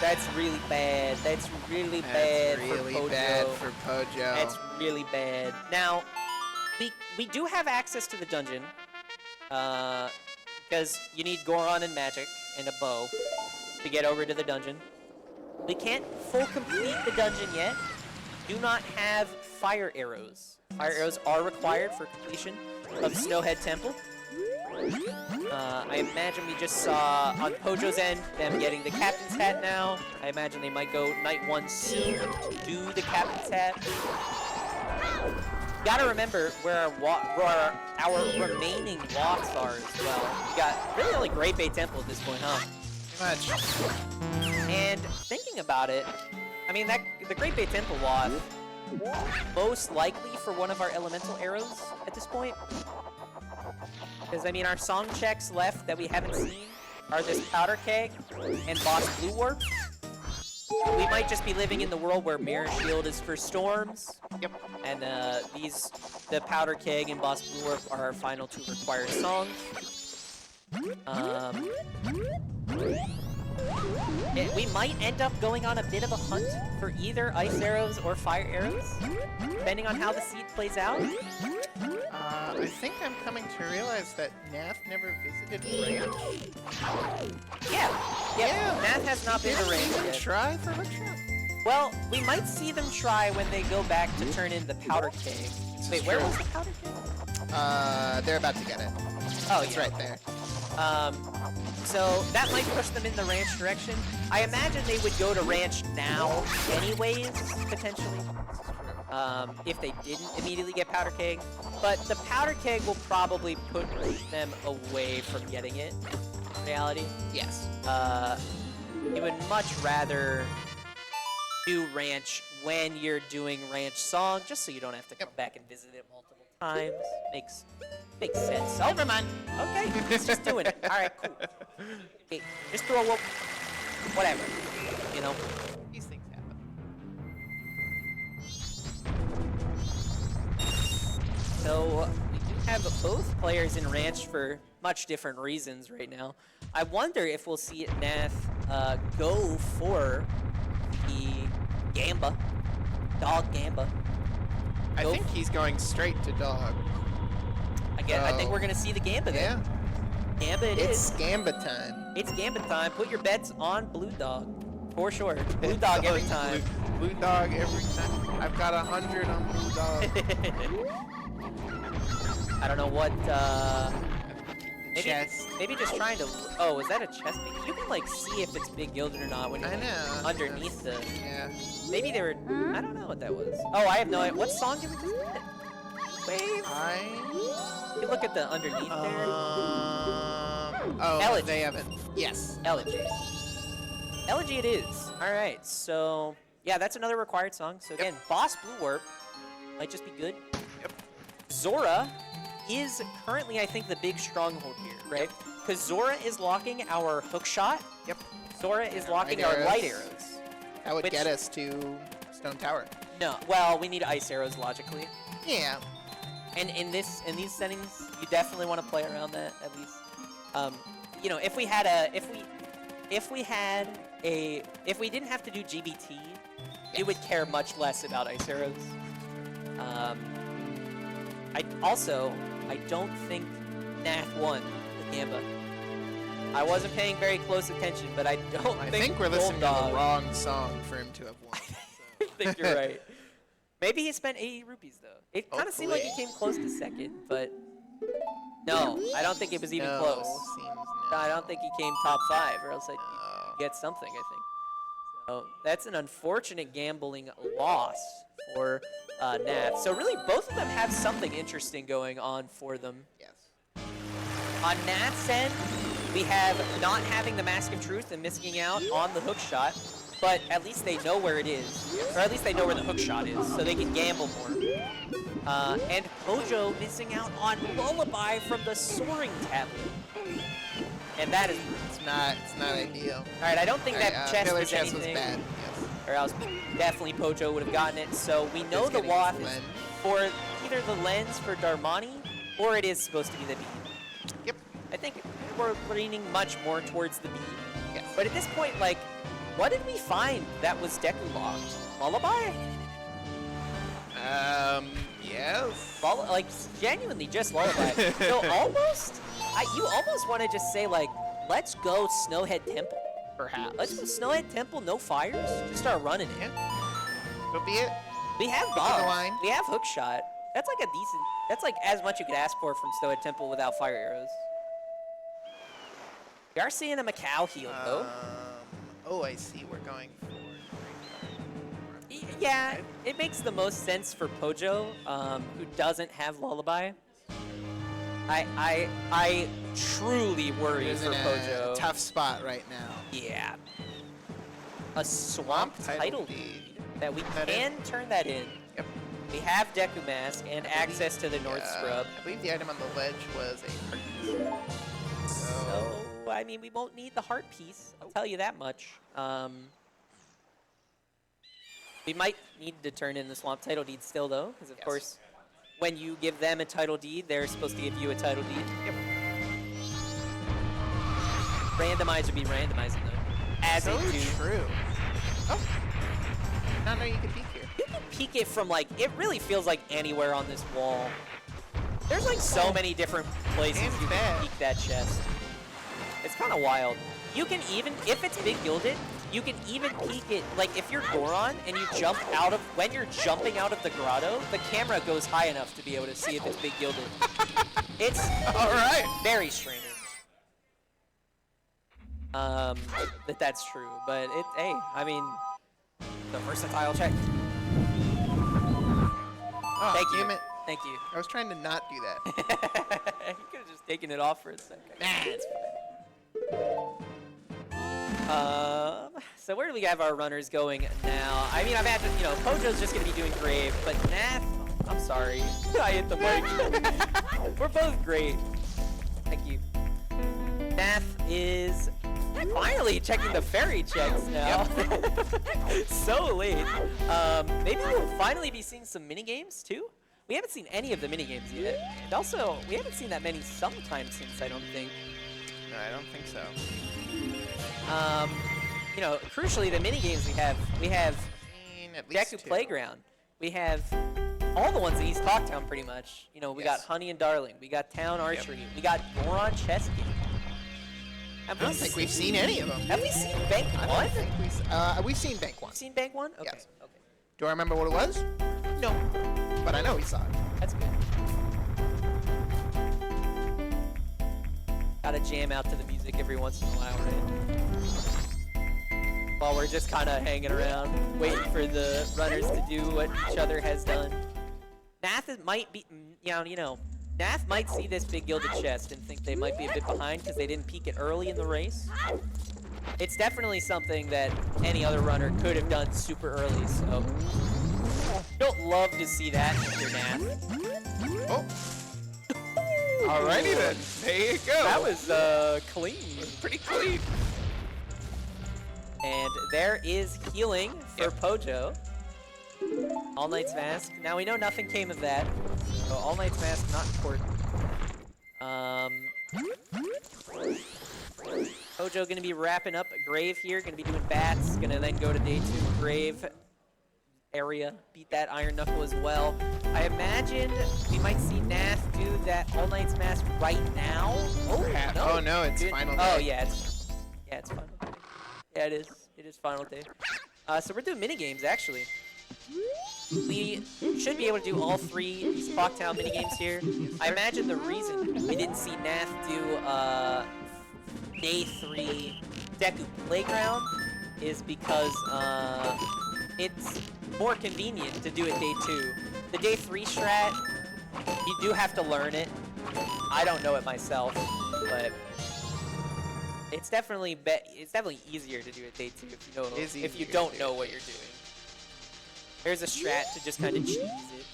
That's really bad. That's really bad for Pojo.
bad for Pojo.
That's really bad. Now, we do have access to the dungeon, because you need Goron and magic and a bow to get over to the dungeon. We can't full complete the dungeon yet. Do not have fire arrows. Fire arrows are required for completion of Snowhead Temple. I imagine we just saw on Pojo's end them getting the captain's hat now. I imagine they might go night 1 soon to do the captain's hat. Gotta remember where our remaining walks are as well. We got really only Great Bay Temple at this point, huh?
Pretty much.
And thinking about it, I mean, the Great Bay Temple walk, most likely for one of our elemental arrows at this point. Because, I mean, our song checks left that we haven't seen are this Powder Keg and Boss Blue Warp. We might just be living in the world where Mirror Shield is for Storms.
Yep.
And the Powder Keg and Boss Blue Warp are our final 2 required songs. We might end up going on a bit of a hunt for either ice arrows or fire arrows, depending on how the seed plays out.
I think I'm coming to realize that Nath never visited Ranch.
Yeah. Nath has not been to Ranch
Didn't
yet.
try for Hookshot?
Well, we might see them try when they go back to turn in the Powder Keg. Wait, where was the Powder Keg?
They're about to get it.
Oh,
It's
yeah.
right there.
So that might push them in the Ranch direction. I imagine they would go to Ranch now anyways, potentially. If they didn't immediately get Powder Keg. But the Powder Keg will probably push them away from getting it, in reality.
Yes.
You would much rather do Ranch when you're doing Ranch song, just so you don't have to come back and visit it multiple times. Makes sense. Oh, never mind. Okay, it's just doing it. All right, cool. Okay, just throw a whatever, you know.
These things happen.
So we do have both players in Ranch for much different reasons right now. I wonder if we'll see Nath go for the Gamba, Dog Gamba.
I think he's going straight to Dog.
I think we're gonna see the Gamba then.
Yeah.
Gamba
It's
is.
Gamba time.
It's Gamba time. Put your bets on Blue Dog, for sure. Blue Dog every time.
Blue Dog every time. I've got 100 on Blue Dog.
I don't know what.
Chest.
Maybe just trying to. Oh, is that a chest? You can like see if it's big gilded or not when you're
I know.
underneath the.
Yeah.
Maybe they were. I don't know what that was. Oh, I have no idea. What song did we just get? Wave. You look at the underneath there.
Oh,
Elegy.
they haven't. Yes.
Elegy. Elegy it is. All right. So yeah, that's another required song. So again, Boss Blue Warp might just be good.
Yep.
Zora is currently, I think, the big stronghold here, right? Because Zora is locking our hook shot.
Yep.
Zora is locking
light
our light
arrows.
arrows.
That would
Which-
get us to Stone Tower.
No, well, we need ice arrows logically.
Yeah.
And in these settings, you definitely want to play around that at least. You know, if we didn't have to do GBT, we would care much less about ice arrows. I don't think Nath won the Gamba. I wasn't paying very close attention, but I don't
I
think
think we're listening to
Bulldog.
the wrong song for him to have won.
I think you're right. Maybe he spent 80 rupees, though. It kind of seemed like he came close to second, but no, I don't think it was even close. No, I don't think he came top 5, or else I'd get something, I think. So that's an unfortunate gambling loss for Nath. So really, both of them have something interesting going on for them.
Yes.
On Nath's end, we have not having the Mask of Truth and missing out on the hook shot, but at least they know where it is, or at least they know where the hook shot is, so they can gamble more. And Pojo missing out on Lullaby from the soaring tablet, and that is
it's not ideal.
All right. I don't think that chest was
chest
anything,
was bad. Yes.
or else definitely Pojo would have gotten it. So we know the WAF is for either the lens for Darmani, or it is supposed to be the bead.
Yep.
I think we're leaning much more towards the bead.
Yes.
But at this point, like, what did we find that was Deku locked? Lullaby?
Yes.
Like, genuinely just Lullaby. So almost, you almost want to just say, like, let's go Snowhead Temple, perhaps. Let's go Snowhead Temple, no fires, just start running it.
Could be it.
We have
the
bombs.
line.
We have hook shot. That's like a decent, that's like as much you could ask for from Snowhead Temple without fire arrows. We are seeing a Macau heal, though.
Oh, I see. We're going for...
Yeah, it makes the most sense for Pojo, who doesn't have Lullaby. I truly worry
He's
for
in
Pojo.
a tough spot right now.
Yeah. A swamp title deed that we can turn that in.
Yep.
We have Deku Mask and access to the North Scrub.
I believe the item on the ledge was a heart piece.
So, I mean, we won't need the heart piece. I'll tell you that much. We might need to turn in the swamp title deed still, though, because of course, when you give them a title deed, they're supposed to give you a title deed.
Yep.
Randomizer be randomizing though, as
So
they do.
true. Oh, I know you can peek here.
You can peek it from like, it really feels like anywhere on this wall. There's like so many different places you can peek that chest. It's kind of wild. You can even, if it's big gilded, you can even peek it, like if you're Goron and you jump out of, when you're jumping out of the grotto, the camera goes high enough to be able to see if it's big gilded. It's very strange. That's true, but hey, I mean, the versatile check.
Oh,
Thank you.
damn it.
Thank you.
I was trying to not do that.
You could have just taken it off for a second.
Nah, it's
So where do we have our runners going now? I mean, I've had to, you know, Pojo's just going to be doing Grave, but Nath, I'm sorry. I hit the mic. We're both great. Thank you. Nath is finally checking the fairy checks now. So late. Maybe we'll finally be seeing some mini-games, too? We haven't seen any of the mini-games yet. And also, we haven't seen that many sometime since, I don't think.
No, I don't think so.
You know, crucially, the mini games we have
At least
Deku
two.
Playground. We have all the ones in East Talktown, pretty much. You know, we got Honey and Darling. We got Town Archery. We got Goron Chess Game.
I don't think we've seen any of them.
Have we seen Bank
I
1?
don't think we've seen Bank 1.
Seen Bank 1? Okay.
Yes.
Okay.
Do I remember what it was? No. But I know we saw it.
That's good. Gotta jam out to the music every once in a while, right? While we're just kind of hanging around, waiting for the runners to do what each other has done. Nath might be, you know, Nath might see this big gilded chest and think they might be a bit behind because they didn't peek it early in the race. It's definitely something that any other runner could have done super early, so don't love to see that if you're Nath.
Oh. Alrighty then. There you go.
That was clean.
Pretty clean.
And there is healing for Pojo. All Knight's Mask. Now we know nothing came of that. So All Knight's Mask not important. Pojo gonna be wrapping up a Grave here. Gonna be doing bats. Gonna then go to day 2 Grave area. Beat that Iron Knuckle as well. I imagine we might see Nath do that All Knight's Mask right now. Oh no!
Oh no, it's final day.
Oh yeah, it's final day. Yeah, it is. It is final day. So we're doing mini games actually. we should be able to do all 3 of these Clocktown minigames here. I imagine the reason we didn't see Nath do Day 3 Deku Playground is because it's more convenient to do it Day 2. The Day 3 strat, you do have to learn it. I don't know it myself, but it's definitely easier to do it Day 2 if you don't know what you're doing. There's a strat to just kind of cheese it.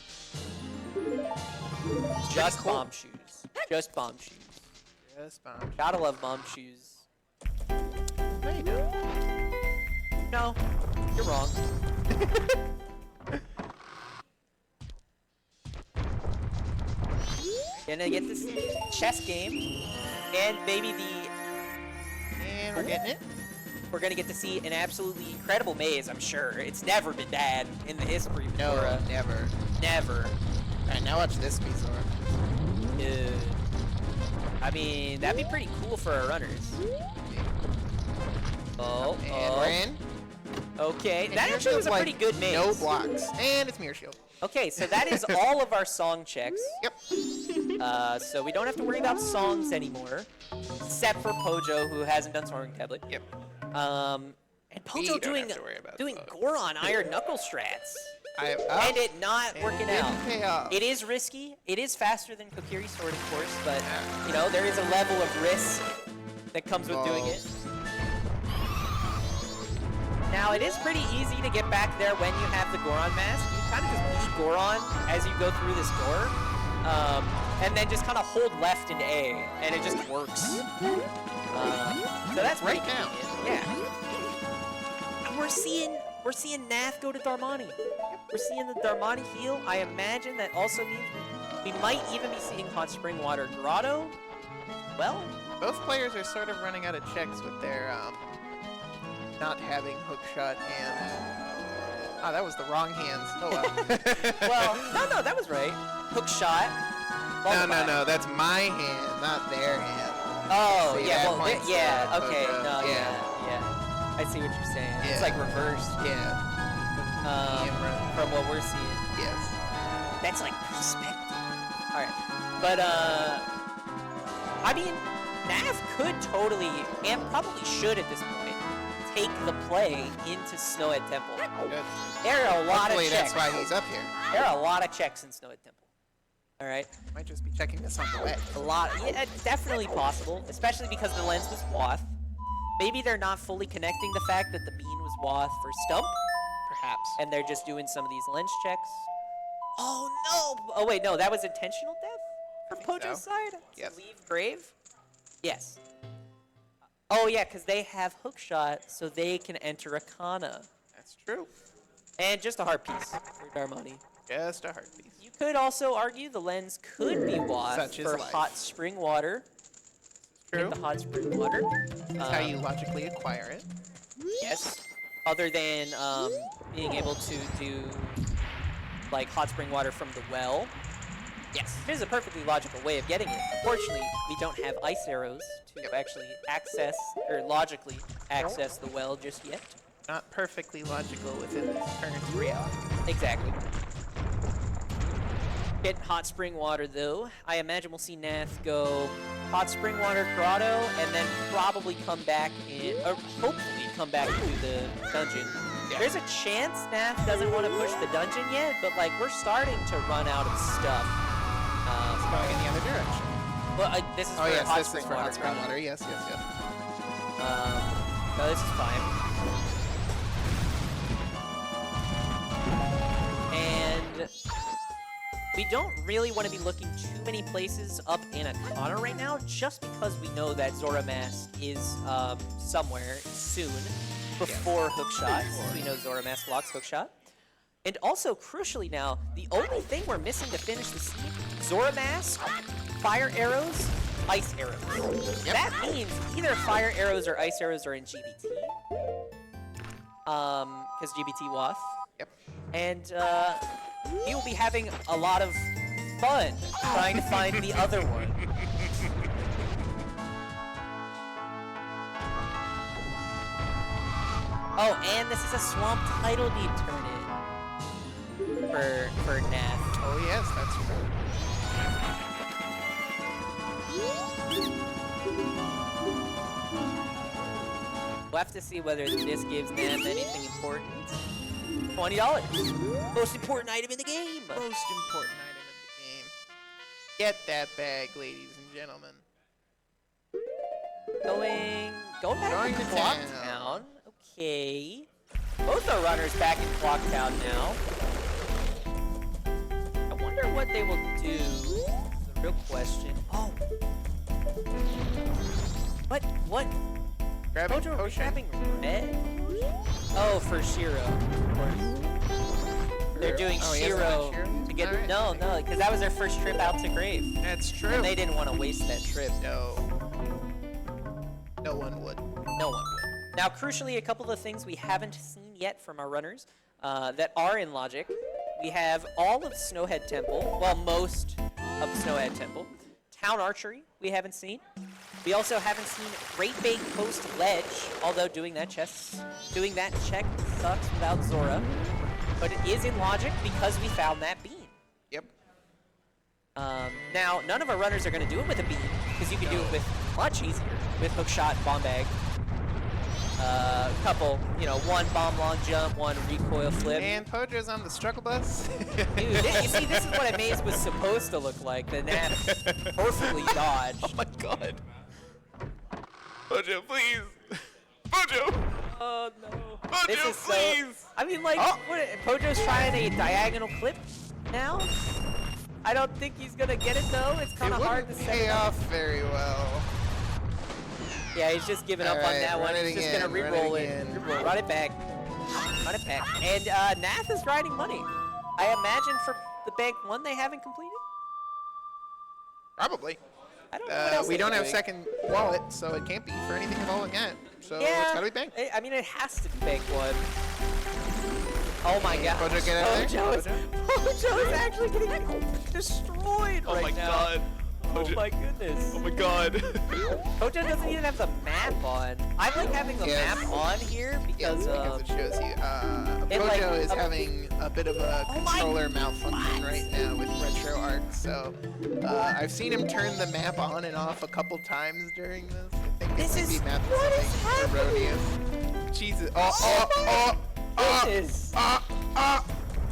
Just bomb shoes. Just bomb shoes.
Just bomb.
Gotta love bomb shoes.
No, you don't.
No, you're wrong. Gonna get this chess game, and maybe
And we're getting it.
we're gonna get to see an absolutely incredible maze. I'm sure it's never been bad in the history of
No,
Majora.
never.
Never.
Alright, now watch this piece, Zora.
I mean, that'd be pretty cool for our runners. Oh,
And we're in.
Okay,
And
that
mirror
actually was a
shield's
pretty good maze.
No blocks. And it's mirror shield.
Okay, so that is all of our song checks.
Yep.
So we don't have to worry about songs anymore, except for Pojo, who hasn't done Soaring Tablet.
Yep.
And
We
Pojo
don't
doing
have to worry about songs.
Goron Iron Knuckle strats, and it not
And
working
didn't
out.
pay off.
It is risky. It is faster than Kokiri's sword, of course, but you know there is a level of risk that comes with doing it. Now, it is pretty easy to get back there when you have the Goron mask. You kind of just beat Goron as you go through this door, and then just kind of hold left into A, and it just works. So that's
Right
pretty
now.
convenient. Yeah. And we're seeing Nath go to Darmani. We're seeing the Darmani heal. I imagine that also means we might even be seeing Hot Spring Water Grotto. Well,
Both players are sort of running out of checks with their not having hookshot and that was the wrong hands. Oh well.
well, no, that was right. Hook shot.
No, that's my hand, not their hand.
Oh,
See,
yeah,
that
well,
points
yeah,
to
okay,
Pojo.
no,
Yeah.
yeah. I see what you're saying.
Yeah.
It's like reversed
Yeah.
from what we're seeing.
Yes.
That's like perspective. Alright. But, I mean, Nath could totally, and probably should at this point, take the play into Snowhead Temple.
Good.
There are a lot
Hopefully
of checks.
that's why he's up here.
There are a lot of checks in Snowhead Temple. Alright?
Might just be checking this on the way.
A lot. Yeah, it's definitely possible, especially because the lens was Wath. Maybe they're not fully connecting the fact that the bean was Wath for Stump,
Perhaps.
and they're just doing some of these lens checks. Oh no! Oh wait, no, that was intentional death from
think
Pojo's
so.
side?
Yes.
To leave grave? Yes. Oh yeah, because they have hookshot, so they can enter Arcana.
That's true.
And just a heart piece for Darmani.
Just a heart piece.
You could also argue the lens could be Wath
Such is
for
life.
hot spring water.
True.
The hot spring water.
That's how you logically acquire it.
Yes. Other than being able to do like hot spring water from the well. Yes. There's a perfectly logical way of getting it. Unfortunately, we don't have ice arrows to actually access or logically access the well just yet.
Not perfectly logical within this current reality.
Exactly. Get hot spring water though. I imagine we'll see Nath go hot spring water grotto and then probably come back in, or hopefully come back into the dungeon.
Yeah.
There's a chance Nath doesn't want to push the dungeon yet, but like we're starting to run out of stuff.
Going in the other direction.
Well, this is
Oh
for
yes,
hot
this
spring
is for
water.
hot spring water. Yes.
No, this is fine. And we don't really want to be looking too many places up in Arcana right now, just because we know that Zora Mask is somewhere soon before Hookshot, since we know Zora Mask blocks Hookshot. And also, crucially now, the only thing we're missing to finish the scene, Zora Mask, fire arrows, ice arrows.
Yep.
That means either fire arrows or ice arrows are in GBT. Because GBT Wath.
Yep.
And we will be having a lot of fun trying to find the other one. Oh, and this is a Swamp Tidal Deep turn-in. for Nath.
Oh yes, that's true.
We'll have to see whether this gives Nath anything important. $20. Most important item in the game.
Most important item in the game. Get that bag, ladies and gentlemen.
Going back to Clocktown. Okay. Both are runners back in Clocktown now. I wonder what they will do. Is the real question. Oh. What?
Grabbing
Pojo
potion.
grabbing red? Oh, for Shiro, of course. They're doing
Oh, he hasn't
Shiro
done Shiro?
to get
Alright.
no, because that was their first trip out to Grave.
That's true.
And they didn't want to waste that trip.
No. No one would.
No one would. Now, crucially, a couple of things we haven't seen yet from our runners that are in Logic. We have all of Snowhead Temple, well, most of Snowhead Temple. Town Archery, we haven't seen. We also haven't seen Great Bay Coast Ledge, although doing that check sucks without Zora. But it is in Logic because we found that beam.
Yep.
Now, none of our runners are going to do it with a beam, because you can do it with much easier, with hookshot, bomb bag. Couple, one bomb long jump, one recoil flip.
And Pojo's on the struggle bus.
Dude, you see, this is what a maze was supposed to look like. The Nath perfectly dodged.
Oh my god. Pojo, please. Pojo.
Oh no.
Pojo,
This is
please.
I mean, like,
Oh.
Pojo's trying a diagonal clip now. I don't think he's gonna get it though. It's kind of hard to
wouldn't
say.
pay off very well.
Yeah, he's just giving up on
Alright,
that one.
run it
He's just
again,
gonna
run it
re-roll it.
again.
Re-roll. Run it back. Run it back. And Nath is riding money. I imagine for the bank one they haven't completed.
Probably.
I don't know what else
We
they're
don't have
doing.
second wallet, so it can't be for anything involving that. So
Yeah,
it's gotta be bank.
I mean, it has to be bank one. Oh my god.
Pojo, get out there.
Pojo is actually getting destroyed
Oh
right
my
now.
god.
Oh
Pojo.
my goodness.
Oh my god.
Pojo doesn't even have the map on. I like having the
Yes.
map on here because,
because it shows you.
it, like,
Pojo is having a bit of a
Oh my-
controller malfunction right now with RetroArch, so I've seen him turn the map on and off a couple times during this. I think
This
it might
is-
be map
what is
something erroneous. Jesus. Oh,
goodness.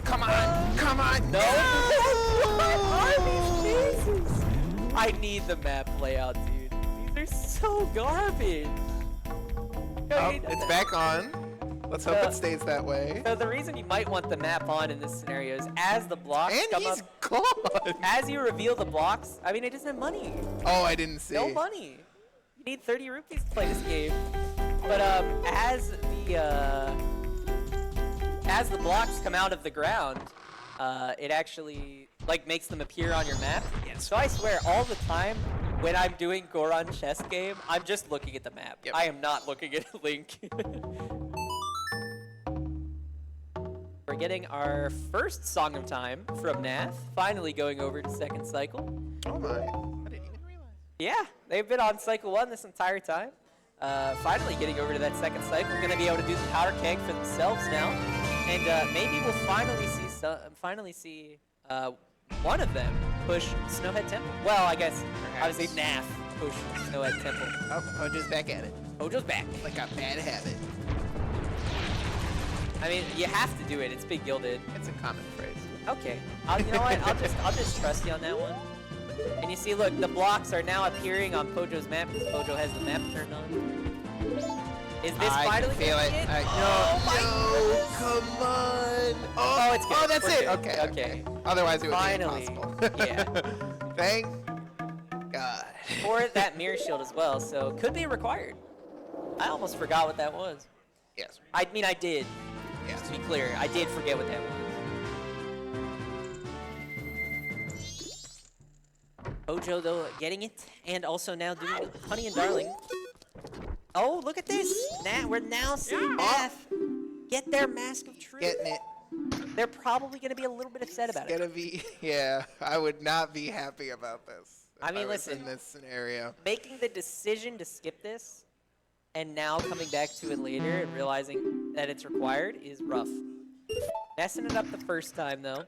come on, come on.
No. What are these mazes? I need the map layout, dude. These are so garbage.
Oh, it's back on. Let's hope it stays that way.
So the reason you might want the map on in this scenario is as the blocks
And
come
he's
up,
gone.
as you reveal the blocks, I mean, it doesn't have money.
Oh, I didn't see.
No money. You need 30 rupees to play this game. But as the blocks come out of the ground, it actually makes them appear on your map.
Yes.
So I swear, all the time when I'm doing Goron chess game, I'm just looking at the map.
Yep.
I am not looking at a link. We're getting our first Song of Time from Nath, finally going over to second cycle.
Oh my. I didn't even realize.
Yeah, they've been on cycle 1 this entire time. Finally getting over to that second cycle. Going to be able to do the powder keg for themselves now. And maybe we'll finally see one of them push Snowhead Temple. Well, I guess obviously Nath push Snowhead Temple.
Oh, Pojo's back at it.
Pojo's back.
Like a bad habit.
I mean, you have to do it. It's big gilded.
It's a common phrase.
Okay. You know what? I'll just trust you on that one. And you see, look, the blocks are now appearing on Pojo's map because Pojo has the map turned on. Is this
I
finally
can feel
gonna
it.
be
No,
my
come on.
Oh, it's good.
Oh, that's
We're
it.
good.
Okay,
Okay.
Otherwise, it would
Finally.
be impossible.
Yeah.
Thank God.
For that mirror shield as well, so could be required. I almost forgot what that was.
Yes.
I mean, I did.
Yes.
To be clear, I did forget what that was. Pojo, though, getting it, and also now doing Honey and Darling. Oh, look at this! We're now seeing Nath get their Mask of Truth.
Getting it.
They're probably going to be a little bit upset about it.
Gonna be. Yeah. I would not be happy about this.
I mean,
if was
listen.
in this scenario.
Making the decision to skip this, and now coming back to it later and realizing that it's required is rough. Messing it up the first time, though.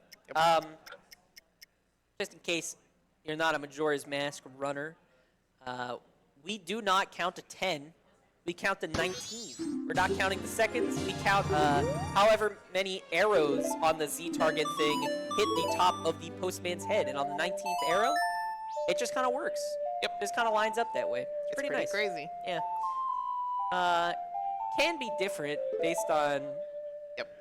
Just in case you're not a Majora's Mask runner, we do not count to 10. We count to 19. We're not counting the seconds. We count however many arrows on the Z target thing hit the top of the postman's head. And on the 19th arrow, it just kind of works. Yep, just kind of lines up that way. It's pretty nice.
Crazy.
Yeah. Can be different based on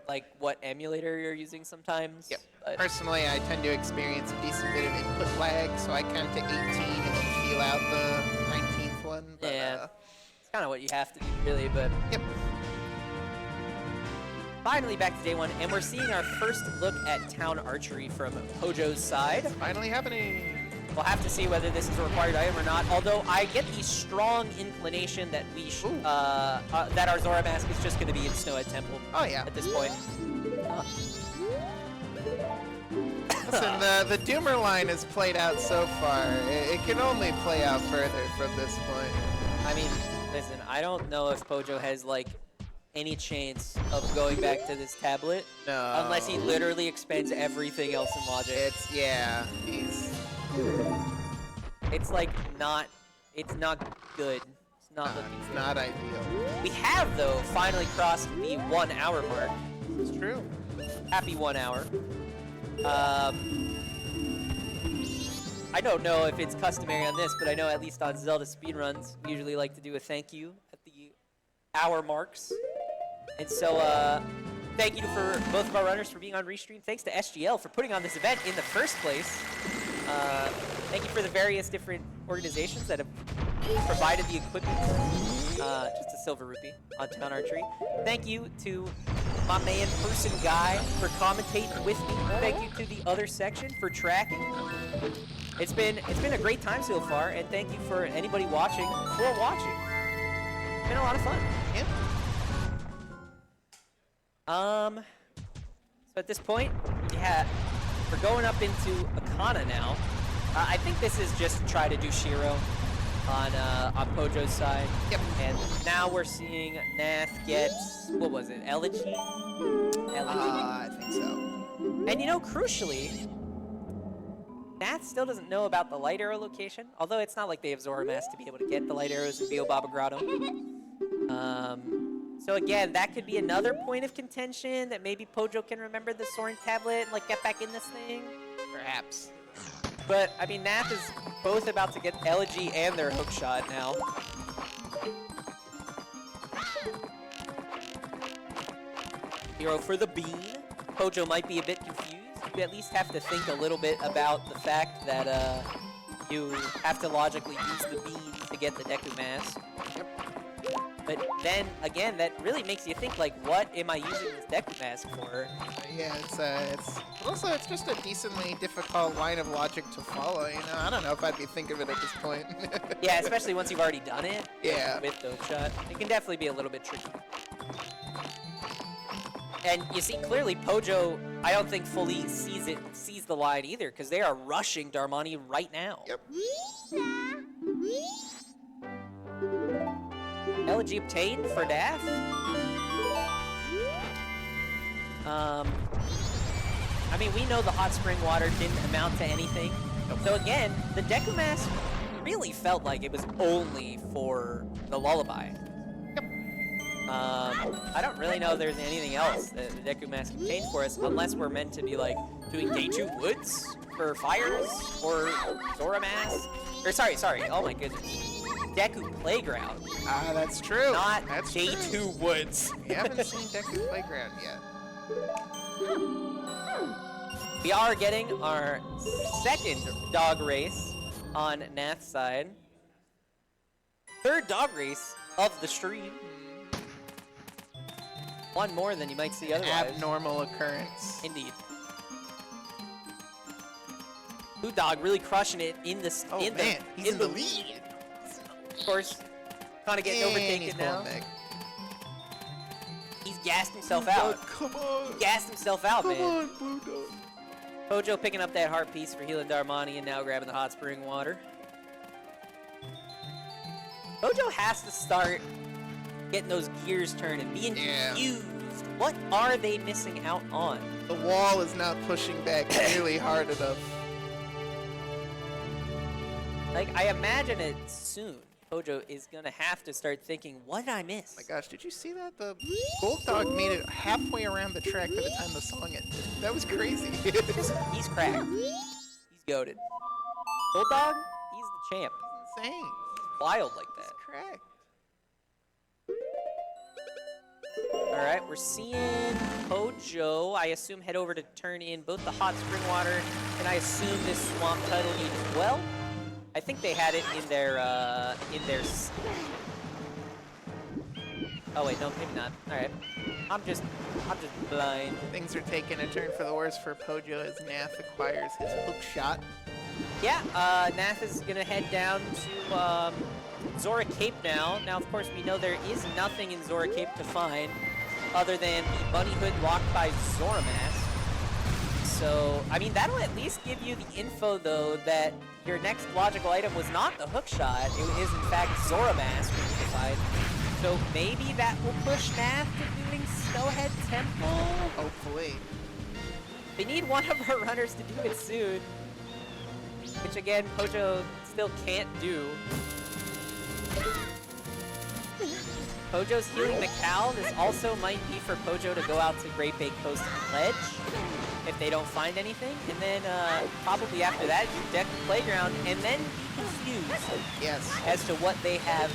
like what emulator you're using sometimes.
Yep.
But
Personally, I tend to experience a decent bit of input lag, so I count to 18 and then feel out the 19th one. But,
yeah. It's kind of what you have to do, really, but...
Yep.
Finally back to day one, and we're seeing our first look at town archery from Pojo's side.
Finally happening.
We'll have to see whether this is a required item or not, although I get the strong inclination that we that our Zora Mask is just going to be in Snowhead Temple at this point.
Listen, the Doomer line is played out so far. It can only play out further from this point.
I mean, listen, I don't know if Pojo has, like, any chance of going back to this tablet.
No.
Unless he literally expends everything else in logic. It's like it's not good. It's not looking good.
It's not ideal.
We have, though, finally crossed the 1 hour mark.
It's true.
Happy 1 hour. I don't know if it's customary on this, but I know at least on Zelda speedruns, we usually like to do a thank you at the hour marks. And so, thank you for both of our runners for being on Restream. Thanks to SGL for putting on this event in the first place. Thank you for the various different organizations that have provided the equipment. Just a silver rupee on Town Archery. Thank you to my man Person Guy for commentating with me. Thank you to the other section for tracking. It's been a great time so far, and thank you for anybody watching for watching. It's been a lot of fun.
Yeah.
So at this point, we're going up into Akana now. I think this is just to try to do Shiro on Pojo's side.
Yep.
And now we're seeing Nath get, what was it, Elegy?
I think so.
And you know, crucially, Nath still doesn't know about the light arrow location, although it's not like they have Zora Mask to be able to get the light arrows in Biobaba Grotto. So again, that could be another point of contention, that maybe Pojo can remember the Soaring Tablet and like get back in this thing.
Perhaps.
But, I mean, Nath is both about to get Elegy and their hookshot now. Hero for the bean. Pojo might be a bit confused. You at least have to think a little bit about the fact that you have to logically use the bean to get the Deku Mask. But then, again, that really makes you think, like, what am I using this Deku Mask for?
Yeah, it's just a decently difficult line of logic to follow, you know? I don't know if I'd be thinking of it at this point.
Yeah, especially once you've already done it.
Yeah.
With the hookshot. It can definitely be a little bit tricky. And you see, clearly, Pojo, I don't think fully sees the line either, because they are rushing Darmani right now.
Yep.
Elegy obtained for Nath. I mean, we know the hot spring water didn't amount to anything. So again, the Deku Mask really felt like it was only for the lullaby. I don't really know if there's anything else that the Deku Mask obtained for us, unless we're meant to be like doing Deju Woods for fires or Zora Mask. Or sorry. Oh my goodness. Deku Playground.
Ah, that's true.
Not
that's
J2
true.
Woods.
We haven't seen Deku Playground yet.
We are getting our second dog race on Nath's side. Third dog race of the stream. One more than you might see otherwise.
Abnormal occurrence.
Indeed. Blue Dog really crushing it in the
he's in the lead.
Of course, kind of getting overtaken now.
Back.
He's gassed himself out.
Come on.
He gassed himself out, man.
Come on, Blue Dog.
Pojo picking up that heart piece for healing Darmani and now grabbing the hot spring water. Pojo has to start getting those gears turning, being confused What are they missing out on?
The wall is not pushing back nearly hard enough.
Like, I imagine it soon. Pojo is gonna have to start thinking, what did I miss?
Oh my gosh, did you see that? The Gold Dog made it halfway around the track by the time the song ended. That was crazy.
He's cracked. He's goated. Bulldog, he's the champ.
Insane.
Wild like that.
He's cracked.
Alright, we're seeing Pojo, I assume, head over to turn in both the hot spring water, and I assume this swamp tidal need as well. I think they had it in their, oh wait, no, maybe not. Alright. I'm just blind.
Things are taking a turn for the worse for Pojo as Nath acquires his hook shot.
Yeah, Nath is gonna head down to, Zora Cape now. Now, of course, we know there is nothing in Zora Cape to find other than the bunny hood locked by Zora Mask. So, I mean, that'll at least give you the info, though, that your next logical item was not the hook shot. It is, in fact, Zora Mask, which you find. So maybe that will push Nath to doing Snowhead Temple?
Hopefully.
They need one of our runners to do it soon. Which, again, Pojo still can't do. Pojo's healing Macau. This also might be for Pojo to go out to Great Bay Coast Ledge if they don't find anything. And then probably after that, you deck the playground and then be confused
Yes.
as to what they have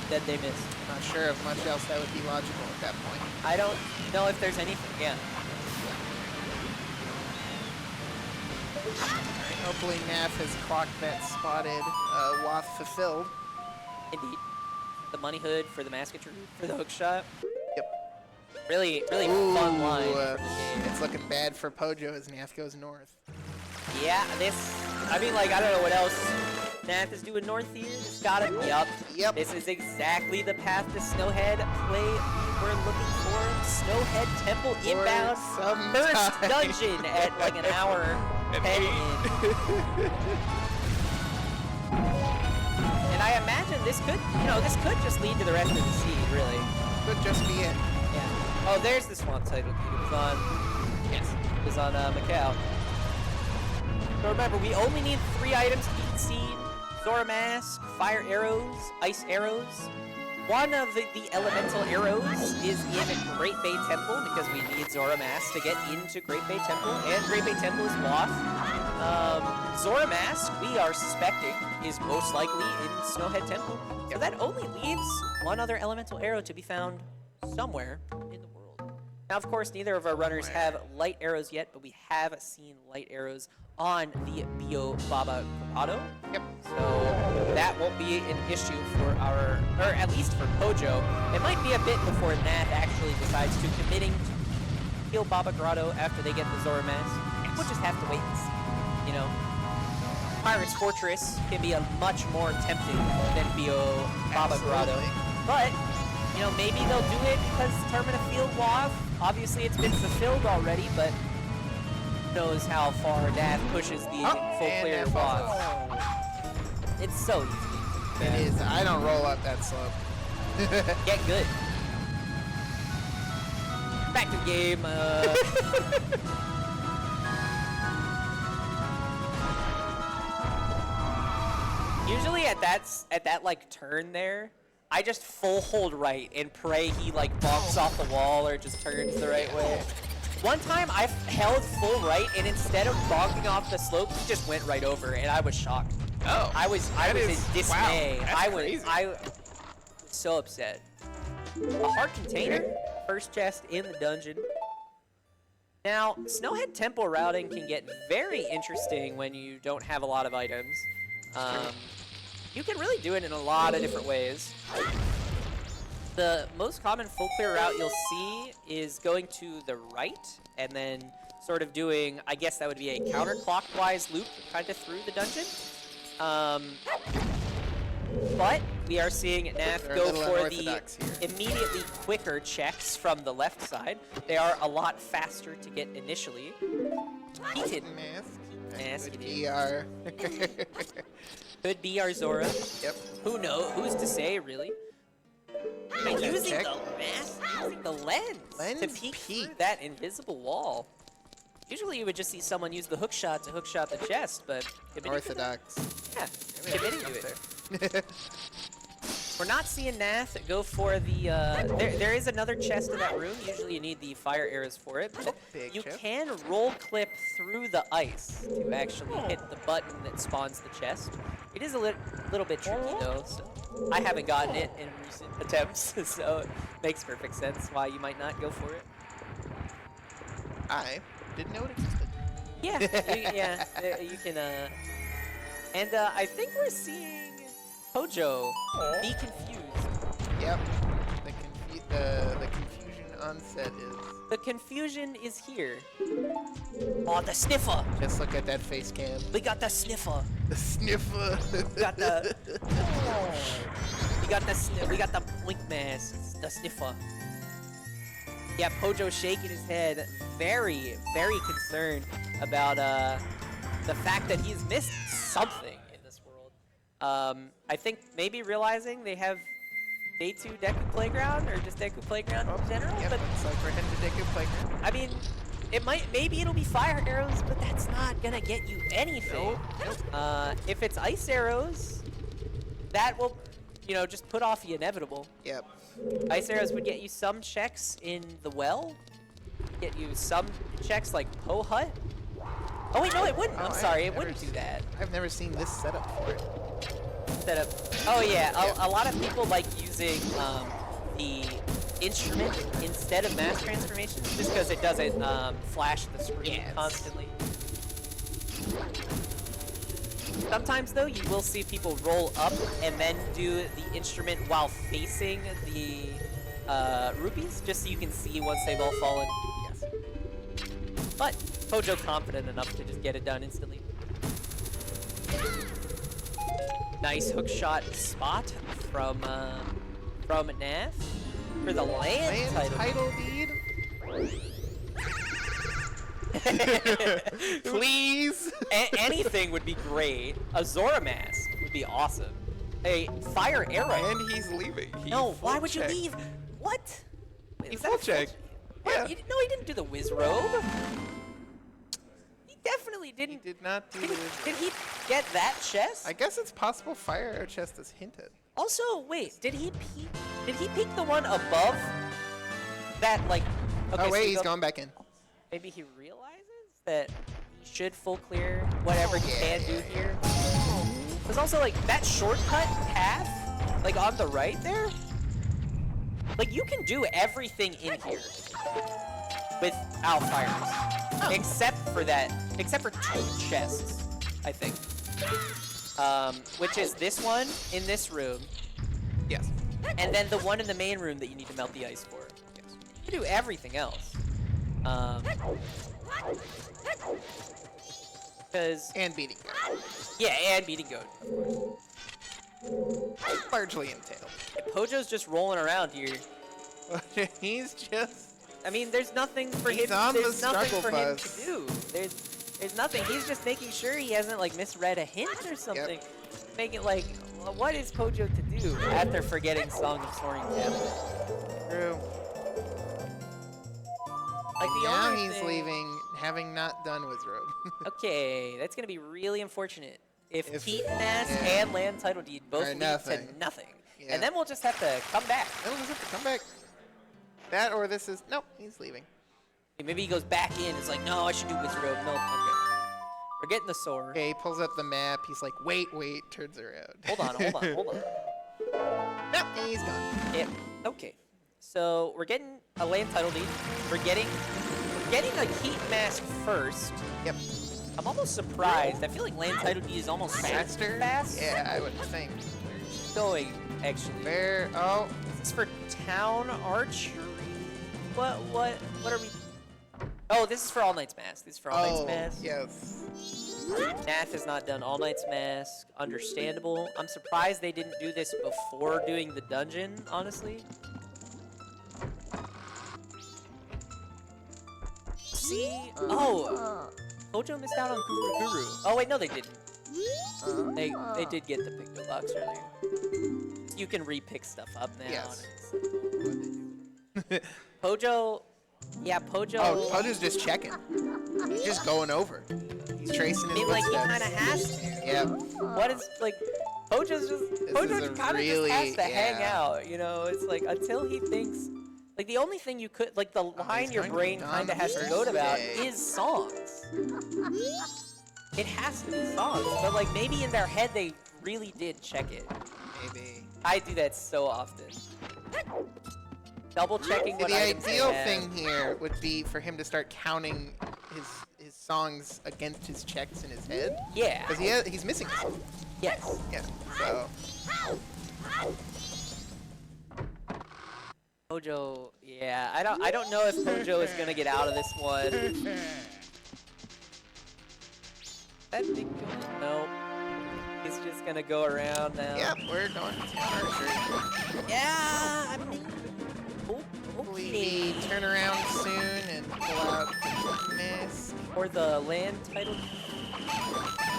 that they missed.
Not sure of much else that would be logical at that point.
I don't know if there's anything, yeah.
Alright, hopefully Nath has clocked that spotted wath fulfilled.
Indeed. The money hood for the mascotry for the hook shot.
Yep.
Really
Ooh,
fun line. From the game.
It's looking bad for Pojo as Nath goes north.
Yeah, I mean, like, I don't know what else Nath is doing north here. It's gotta be up.
Yep.
This is exactly the path to Snowhead play we're looking for. Snowhead Temple inbound. First dungeon at like an hour head in. And I imagine this could just lead to the rest of the seed, really.
Could just be it.
Yeah. Oh, there's the swamp title. It was on. Yes. It was on Macau. So remember, we only need 3 items to beat seed: Zora Mask, fire arrows, ice arrows. One of the elemental arrows is in Great Bay Temple because we need Zora Mask to get into Great Bay Temple, and Great Bay Temple is lost. Zora Mask, we are suspecting, is most likely in Snowhead Temple. So that only leaves one other elemental arrow to be found somewhere in the world. Now, of course, neither of our runners have light arrows yet, but we have seen light arrows on the Bio Baba Grotto.
Yep.
So that won't be an issue for or at least for Pojo. It might be a bit before Nath actually decides to committing to heal Baba Grotto after they get the Zora Mask. We'll just have to wait and see. You know, Pirate's Fortress can be a much more tempting than Bio Baba Grotto. But, you know, maybe they'll do it because Termina Field Wav. Obviously, it's been fulfilled already, but who knows how far Nath pushes the full clear Wav. It's so easy.
It is. I don't roll up that slope.
Get good. Back to the game. Usually at that like turn there, I just full hold right and pray he like bonks off the wall or just turns the right way. One time I held full right and instead of bonking off the slope, he just went right over and I was shocked.
Oh.
I was in dismay.
Wow,
I was so upset. A heart container, first chest in the dungeon. Now, Snowhead Temple routing can get very interesting when you don't have a lot of items. You can really do it in a lot of different ways. The most common full clear route you'll see is going to the right and then sort of doing, I guess that would be a counterclockwise loop kind of through the dungeon. But we are seeing Nath go for the immediately quicker checks from the left side. They are a lot faster to get initially. Heated. Mask.
Could be our...
Could be our Zora.
Yep.
Who knows? Who's to say, really?
make that
using
check.
the mask, using the lens to peek through that invisible wall. Usually you would just see someone use the hook shot to hook shot the chest, but
Orthodox.
Yeah, committing to it. We're not seeing Nath go for the, there is another chest in that room. Usually you need the fire arrows for it, but
Big
you
chip.
can roll clip through the ice to actually hit the button that spawns the chest. It is a little bit tricky though, so I haven't gotten it in recent attempts, so it makes perfect sense why you might not go for it.
I didn't know it existed.
Yeah, you can, and I think we're seeing Pojo be confused.
Yep. The confusion on set is.
The confusion is here. Oh, the sniffer!
Just look at that face cam.
We got the sniffer.
The sniffer.
We got the. We got the blink mask. The sniffer. Yeah, Pojo shaking his head, very, very concerned about the fact that he's missed something in this world. I think maybe realizing they have Day 2 Deku Playground, or just Deku Playground in general,
Yep,
but
it's like we're heading to Deku Playground.
I mean, maybe it'll be fire arrows, but that's not gonna get you anything. If it's ice arrows, that will, you know, just put off the inevitable.
Yep.
Ice arrows would get you some checks in the well, get you some checks like Po Hut. Oh wait, no, it wouldn't. I'm sorry, it wouldn't do that.
I've never seen this setup for it.
Setup. Oh yeah, a lot of people like using the instrument instead of mass transformations, just because it doesn't flash the screen constantly. Sometimes though, you will see people roll up and then do the instrument while facing the rupees, just so you can see once they've all fallen. Yes. But Pojo confident enough to just get it done instantly. Nice hook shot spot from Nath for the land title
deed.
Please. Anything would be great. A Zora mask would be awesome. A fire arrow.
And he's leaving.
No, why would you leave? What?
He full check.
Yeah. No, he didn't do the whiz robe. He definitely didn't.
He did not do this.
Did he get that chest?
I guess it's possible fire arrow chest is hinted.
Also, wait, did he peek the one above that, like... Okay,
Oh wait,
so
he's going back in.
Maybe he realizes that he should full clear whatever he can do here. There's also, like, that shortcut path, like, on the right there. Like, you can do everything in here without fires. Except for two chests, I think. Which is this one in this room.
Yes.
And then the one in the main room that you need to melt the ice for. Yes. You can do everything else.
And beating goat.
Yeah, and beating goat, of course.
Largely entailed.
Pojo's just rolling around here.
He's just...
I mean, there's nothing for him. There's nothing for him to do. There's nothing. He's just making sure he hasn't like misread a hint or something.
Yep.
Making like, what is Pojo to do after forgetting Song of Soaring Temple?
True.
Like the
now
only
he's
thing...
leaving, having not done with robe.
Okay, that's gonna be really unfortunate if Heat Mask and Land Title Deed both lead to nothing.
Yeah.
And then we'll just have to come back.
We'll just have to come back. That or this is... Nope, he's leaving.
Maybe he goes back in. It's like, no, I should do Wizard Robe. No, okay. We're getting the sword.
Okay, he pulls up the map. He's like, wait, turns around.
Hold on.
Nope, he's gone.
Yep. Okay. So we're getting a land title deed. We're getting a Heat Mask first.
Yep.
I'm almost surprised. I feel like land title deed is almost
Faster?
fast.
Yeah, I would think.
Going, actually.
Where? Oh.
This is for town archery. What are we? Oh, this is for All Knight's Mask. This is for All Knight's Mask.
Yes.
Nath has not done All Knight's Mask. Understandable. I'm surprised they didn't do this before doing the dungeon, honestly. See? Oh! Pojo missed out on Guru. Oh, wait, no, they didn't. They did get the Picto Box earlier. you can re-pick stuff up now.
Yes.
Pojo, yeah, Pojo.
Oh, Pojo's just checking. He's just going over. He's tracing
I
his
mean, like, he
footsteps.
kind of has to.
Yeah.
What is, like, Pojo kind of
really-
just has to hang
yeah.
out, you know? It's like, until he thinks, like, the only thing you could, like, the line your
going to
brain
dawn
kind of
the
has to
first
go about
day.
is songs. It has to be songs, but, like, maybe in their head they really did check it.
Maybe.
I do that so often. Double checking what
The
items they
ideal
have.
thing here would be for him to start counting his songs against his checks in his head.
Yeah.
Because he's missing a song.
Yes.
Yeah. So.
Pojo, yeah, I don't know if Pojo is gonna get out of this one. That big guy? Nope. He's just gonna go around now.
Yep, we're going to archery.
Yeah, I mean,
Hopefully
okay.
we turn around soon and pull out Miss.
Or the land title.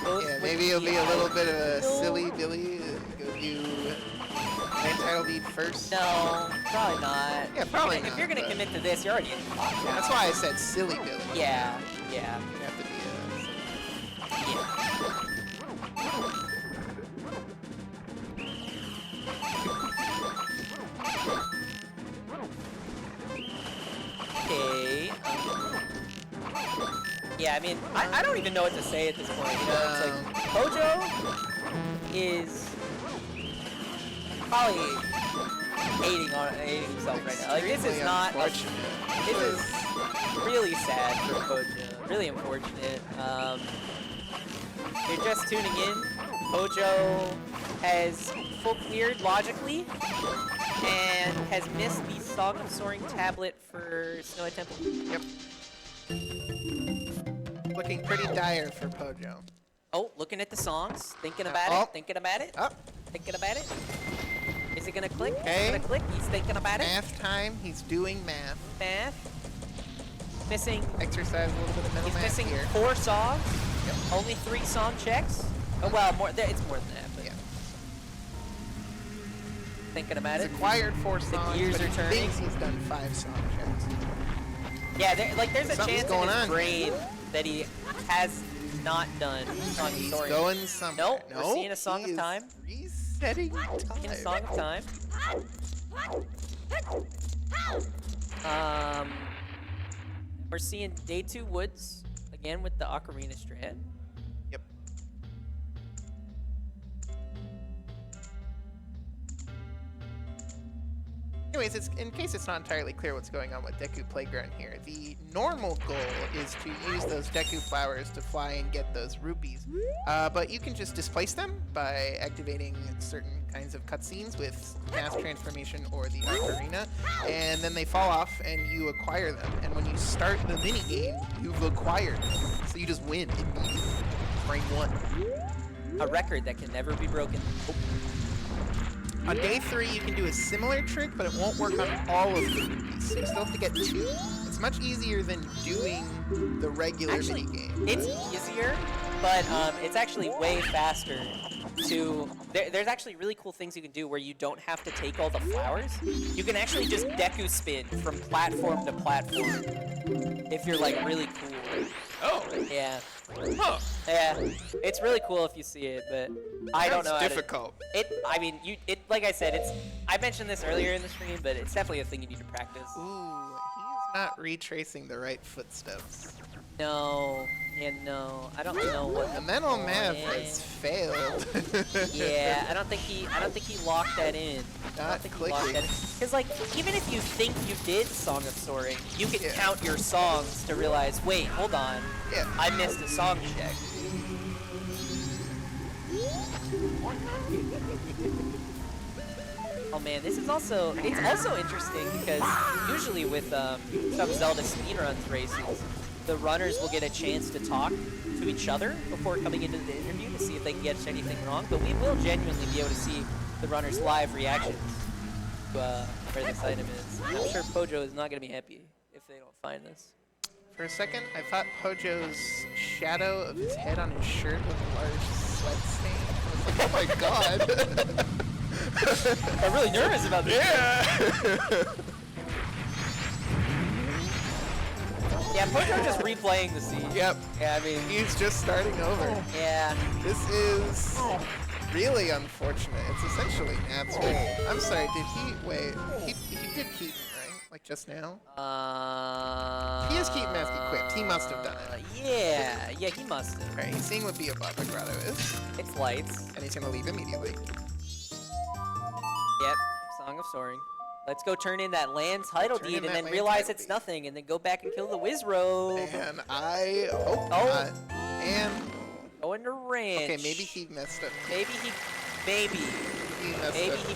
Both
Yeah,
with
maybe it'll
the
be a little bit of a
ideal-
silly Billy. Go do land title deed first.
No, probably not.
Yeah, probably
If
not,
you're gonna
but-
commit to this, you're already in the lockdown.
That's why I said silly Billy.
Yeah, yeah,
You have to be
yeah. Okay. Yeah, I mean, I don't even know what to say at this point. You know, it's like Pojo is probably hating himself right now. Like, this is
extremely
not.
unfortunate.
This is really sad for Pojo. Really unfortunate. If you're just tuning in, Pojo has full cleared logically and has missed the Song of Soaring tablet for Snowy Temple.
Yep. Looking pretty dire for Pojo.
Oh, looking at the songs, thinking about
oh.
it, thinking about it,
Up.
thinking about it. Is it gonna click?
Okay.
It's gonna click. He's thinking about it.
Math time. He's doing math.
Math. Missing.
Exercise a little bit of mental
He's
math
missing
here.
4 songs.
Yep.
Only 3 song checks. Oh well, more. It's more than that. But
Yeah.
thinking about
He's
it.
acquired 4 songs,
gears
but
are
he
turning.
thinks he's done 5 song checks.
Yeah, there's a
Something's
chance in
going
his
on.
brain that he has not done Song of
He's
Soaring.
going somewhere.
Nope, we're seeing a Song
he
of
is
Time.
Resetting
In a
time.
Song of Time. We're seeing Day 2 Woods again with the Ocarina Strat.
Yep. Anyways, in case it's not entirely clear what's going on with Deku Playground here, the normal goal is to use those Deku flowers to fly and get those rupees. But you can just displace them by activating certain kinds of cutscenes with Mass Transformation or the Ocarina, and then they fall off and you acquire them. And when you start the minigame, you've acquired them. So you just win immediately. Frame 1.
A record that can never be broken. Oh.
On day 3, you can do a similar trick, but it won't work on all of the rupees. So you still have to get 2. It's much easier than doing the regular minigame.
It's easier, but it's actually way faster to... There's actually really cool things you can do where you don't have to take all the flowers. You can actually just Deku spin from platform to platform if you're, like, really cool.
Oh!
Yeah.
Huh.
Yeah. It's really cool if you see it, but I don't know how to...
difficult.
I mean, like I said, I mentioned this earlier in the stream, but it's definitely a thing you need to practice.
Ooh, he's not retracing the right footsteps.
No. Yeah, no. I don't know what
The mental
going
math
in.
has failed.
Yeah, I don't think he locked that in.
Not clicking.
Because, like, even if you think you did Song of Soaring, you can
Yeah.
count your songs to realize, wait, hold on,
Yeah.
I missed a song check. Oh man, it's also interesting because usually with some Zelda speedruns races, the runners will get a chance to talk to each other before coming into the interview to see if they can get anything wrong, but we will genuinely be able to see the runners' live reactions to where this item is. I'm sure Pojo is not going to be happy if they don't find this.
For a second, I thought Pojo's shadow of his head on his shirt was a large sweat stain. I was like, oh my god!
I'm really nervous about this.
Yeah.
Yeah, Pojo just replaying the scene.
Yep.
Yeah, I mean,
He's just starting over.
yeah.
This is really unfortunate. It's essentially Nath's way. I'm sorry, did he... Wait, he did Keaton, right? Like just now? He has Keaton mask equipped. He must have done it.
Yeah, he must have.
Alright, he's seeing what Beobaba Grotto is.
It's lights.
And he's gonna leave immediately.
Yep, Song of Soaring. Let's go turn in that land title
Turn
deed
in
and
that
then
land
realize
title
it's
deed.
nothing and then go back and kill the Wizrobe.
And I hope
Oh.
not. And...
Going to ranch.
Okay, maybe he messed up.
Maybe he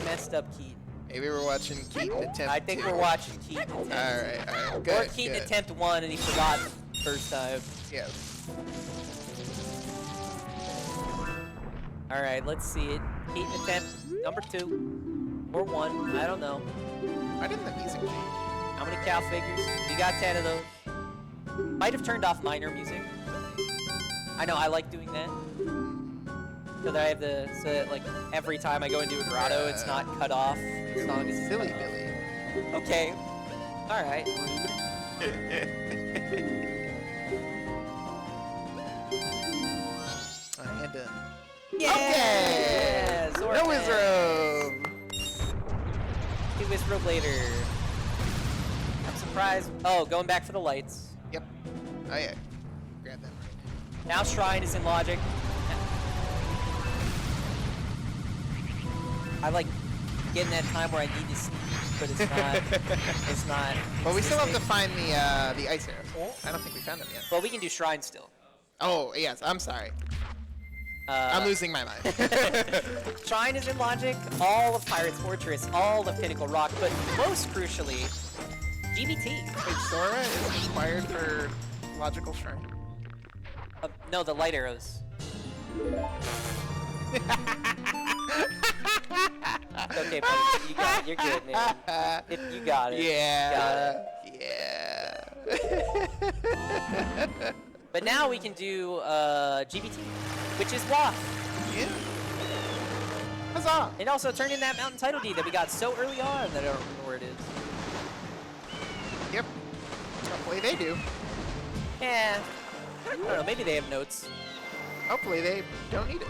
messed up Keaton.
Maybe we're watching Keaton attempt
I think
2.
we're watching Keaton attempt.
Alright, good.
Or Keaton
good.
attempt 1 and he forgot first time.
Yes.
Alright, let's see it. Keaton attempt number 2. Or 1. I don't know.
Why didn't the music change?
How many cow figures? We got 10 of those. Might have turned off minor music. I know, I like doing that. So that I have so that like every time I go into a grotto, it's not cut off. The song is
Silly
cut off.
Billy.
Okay. Alright.
And
Yeah!
Okay!
Zora
No
Man.
Wizrobe!
See Wizrobe later. I'm surprised. Oh, going back for the lights.
Yep. Oh yeah. Grab them.
Now Shrine is in logic. I like getting that time where I need to sneak, but it's not. It's not.
Well, we still have to
existing.
find the ice arrows. I don't think we found them yet.
Well, we can do Shrine still.
Oh, yes. I'm sorry. I'm losing my mind.
Shrine is in logic, all of Pirate's Fortress, all of Pinnacle Rock, but most crucially, GBT.
Wait, Sora is required for logical shrine.
No, the light arrows. Okay, buddy, you're good, man. You got it.
Yeah.
You got
Yeah.
it. But now we can do GBT, which is WAF.
Yeah. Huzzah!
And also turn in that mountain title deed that we got so early on that I don't remember where it is.
Yep. Hopefully they do.
Yeah. I don't know, maybe they have notes.
Hopefully they don't need it.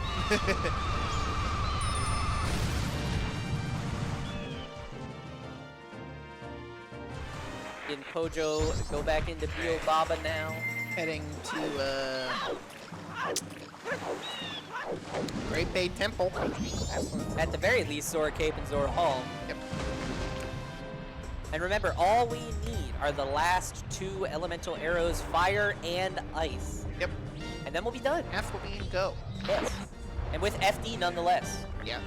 In Pojo, go back into Beobaba now.
Heading to Great Bay Temple.
At the very least, Zora Cape and Zora Hall.
Yep.
And remember, all we need are the last 2 elemental arrows, fire and ice.
Yep.
And then we'll be done.
Half will be in go.
Yes. And with FD nonetheless.
Yeah.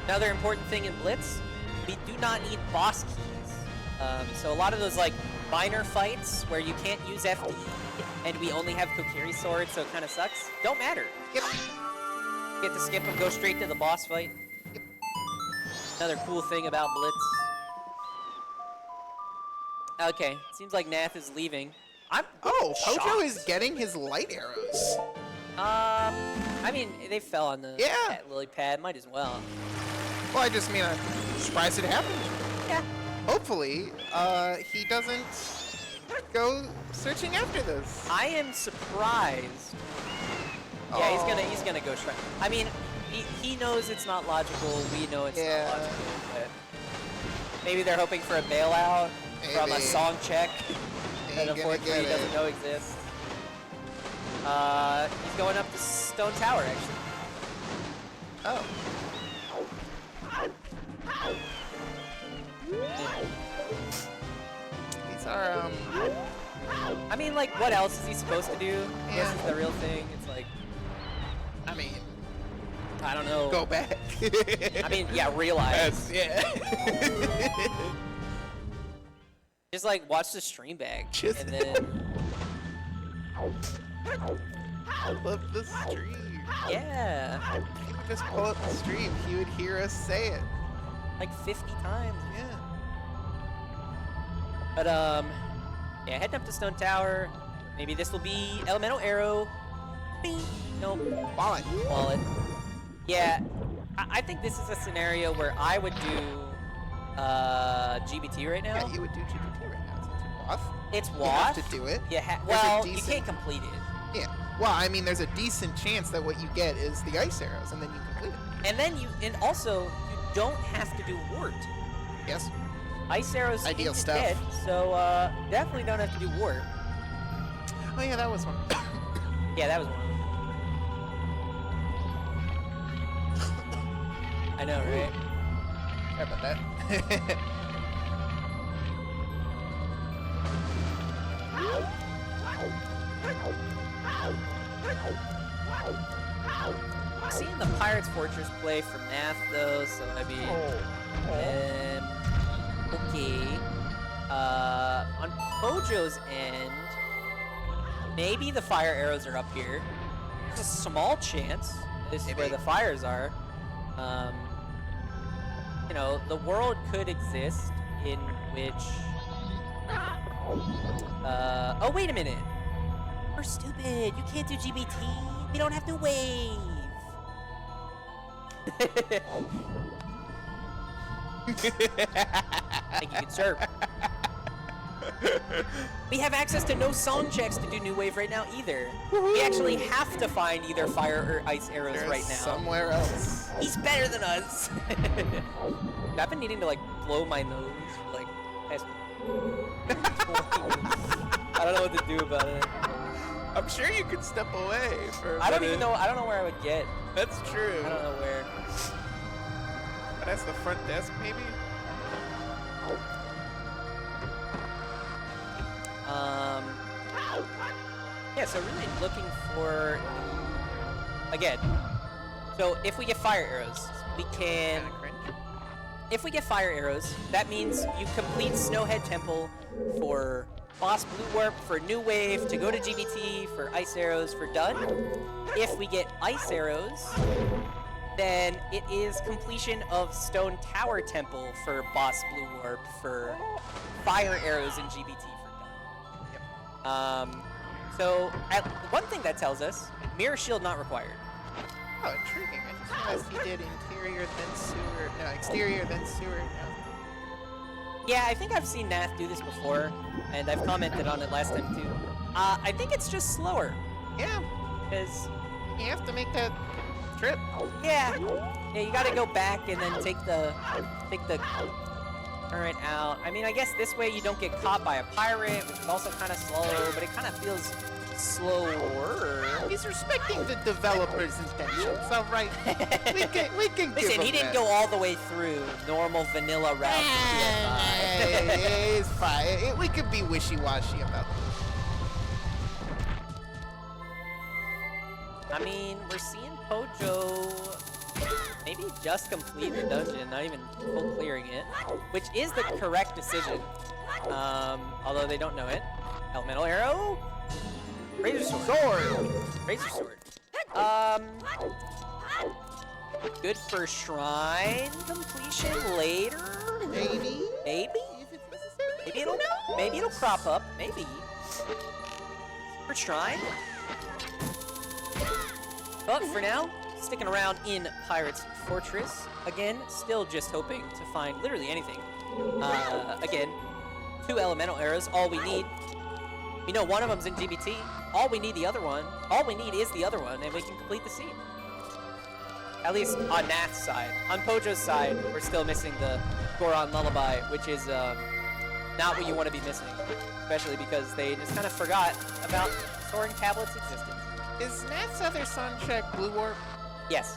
Another important thing in Blitz, we do not need boss keys. So a lot of those like minor fights where you can't use FD and we only have Kokiri swords, so it kind of sucks, don't matter.
Yep.
Get to skip and go straight to the boss fight.
Yep.
Another cool thing about Blitz. Okay, seems like Nath is leaving.
Oh, Pojo
shocked.
is getting his light arrows.
I mean, they fell on the lily pad, might as well.
Well, I just mean, I'm surprised it happened.
Yeah.
Hopefully, he doesn't go searching after this.
I am surprised. Yeah, he's gonna go try. I mean, he knows it's not logical. We know it's not logical. But maybe they're hoping for a bailout from a song check that unfortunately he doesn't know exists. He's going up to Stone Tower actually.
Oh. These are
I mean, like, what else is he supposed to do?
Yeah.
This is the real thing. It's like,
I mean,
I don't know.
go back.
I mean, yeah, realize.
Yeah.
Just like watch the stream back,
Just-
and then
I love the stream.
yeah,
He would just pull up the stream. He would hear us say it.
like 50 times.
Yeah.
But yeah, heading up to Stone Tower. Maybe this will be Elemental Arrow. Bing. Nope.
Wallet.
Wallet. Yeah, I think this is a scenario where I would do GBT right now.
Yeah, you would do GBT right now since you're WAF.
It's
You
WAF.
have to do it.
Well, you
decent-
can't complete it.
Yeah. Well, I mean, there's a decent chance that what you get is the ice arrows, and then you complete it.
And then and also, you don't have to do wart.
Yes.
Ice arrows
Ideal
into
stuff.
dead, so definitely don't have to do wart.
Oh yeah, that was one.
Yeah, that was one of them. I know, right?
Sorry about that.
I'm seeing the Pirates Fortress play from Nath though, so I mean, okay. On Pojo's end, maybe the fire arrows are up here. There's a small chance this is where
Maybe.
the fires are. You know, the world could exist in which. Oh wait a minute. We're stupid. You can't do GBT. We don't have to wave. Thank you, good sir. We have access to no song checks to do New Wave right now either. We actually have to find either fire or ice arrows
There's
right now.
somewhere else.
He's better than us. I've been needing to like blow my nose for like past 20 minutes. I don't know what to do about it.
I'm sure you could step away for.
I don't even know. I don't know where I would get.
That's true.
I don't know where.
But that's the front desk, maybe.
Yeah, so really looking for, again, so if we get fire arrows, we can,
Kinda cringe.
if we get fire arrows, that means you complete Snowhead Temple for Boss Blue Warp, for New Wave, to go to GBT, for Ice Arrows, for Done. If we get Ice Arrows, then it is completion of Stone Tower Temple for Boss Blue Warp, for Fire Arrows in GBT for Done. So, one thing that tells us, Mirror Shield not required.
Oh, intriguing. I just realized he did interior, then sewer. No, exterior, then sewer. No.
Yeah, I think I've seen Nath do this before, and I've commented on it last time too. I think it's just slower,
Yeah,
because,
you have to make that trip.
yeah, you gotta go back and then take the current out. I mean, I guess this way you don't get caught by a pirate, which is also kind of slow, but it kind of feels slower.
He's respecting the developer's intentions, all right? we can give
Listen,
him
he didn't
that.
go all the way through normal vanilla route. to PS5.
It's fine. We could be wishy-washy about this.
I mean, we're seeing Pojo maybe just complete the dungeon, not even full clearing it, which is the correct decision. Although they don't know it. Elemental arrow, razor sword, razor sword. Good for shrine completion later.
Maybe?
Maybe.
If it's necessary.
Maybe it'll crop up. Maybe. For shrine. But for now, sticking around in Pirate's Fortress. Again, still just hoping to find literally anything. Again, 2 elemental arrows, all we need. We know one of them's in GBT. All we need is the other one, and we can complete the scene. At least on Nath's side. On Pojo's side, we're still missing the Goron Lullaby, which is not what you want to be missing. Especially because they just kind of forgot about Soaring Tablet's existence.
Is Nath's other song check Blue Warp?
Yes.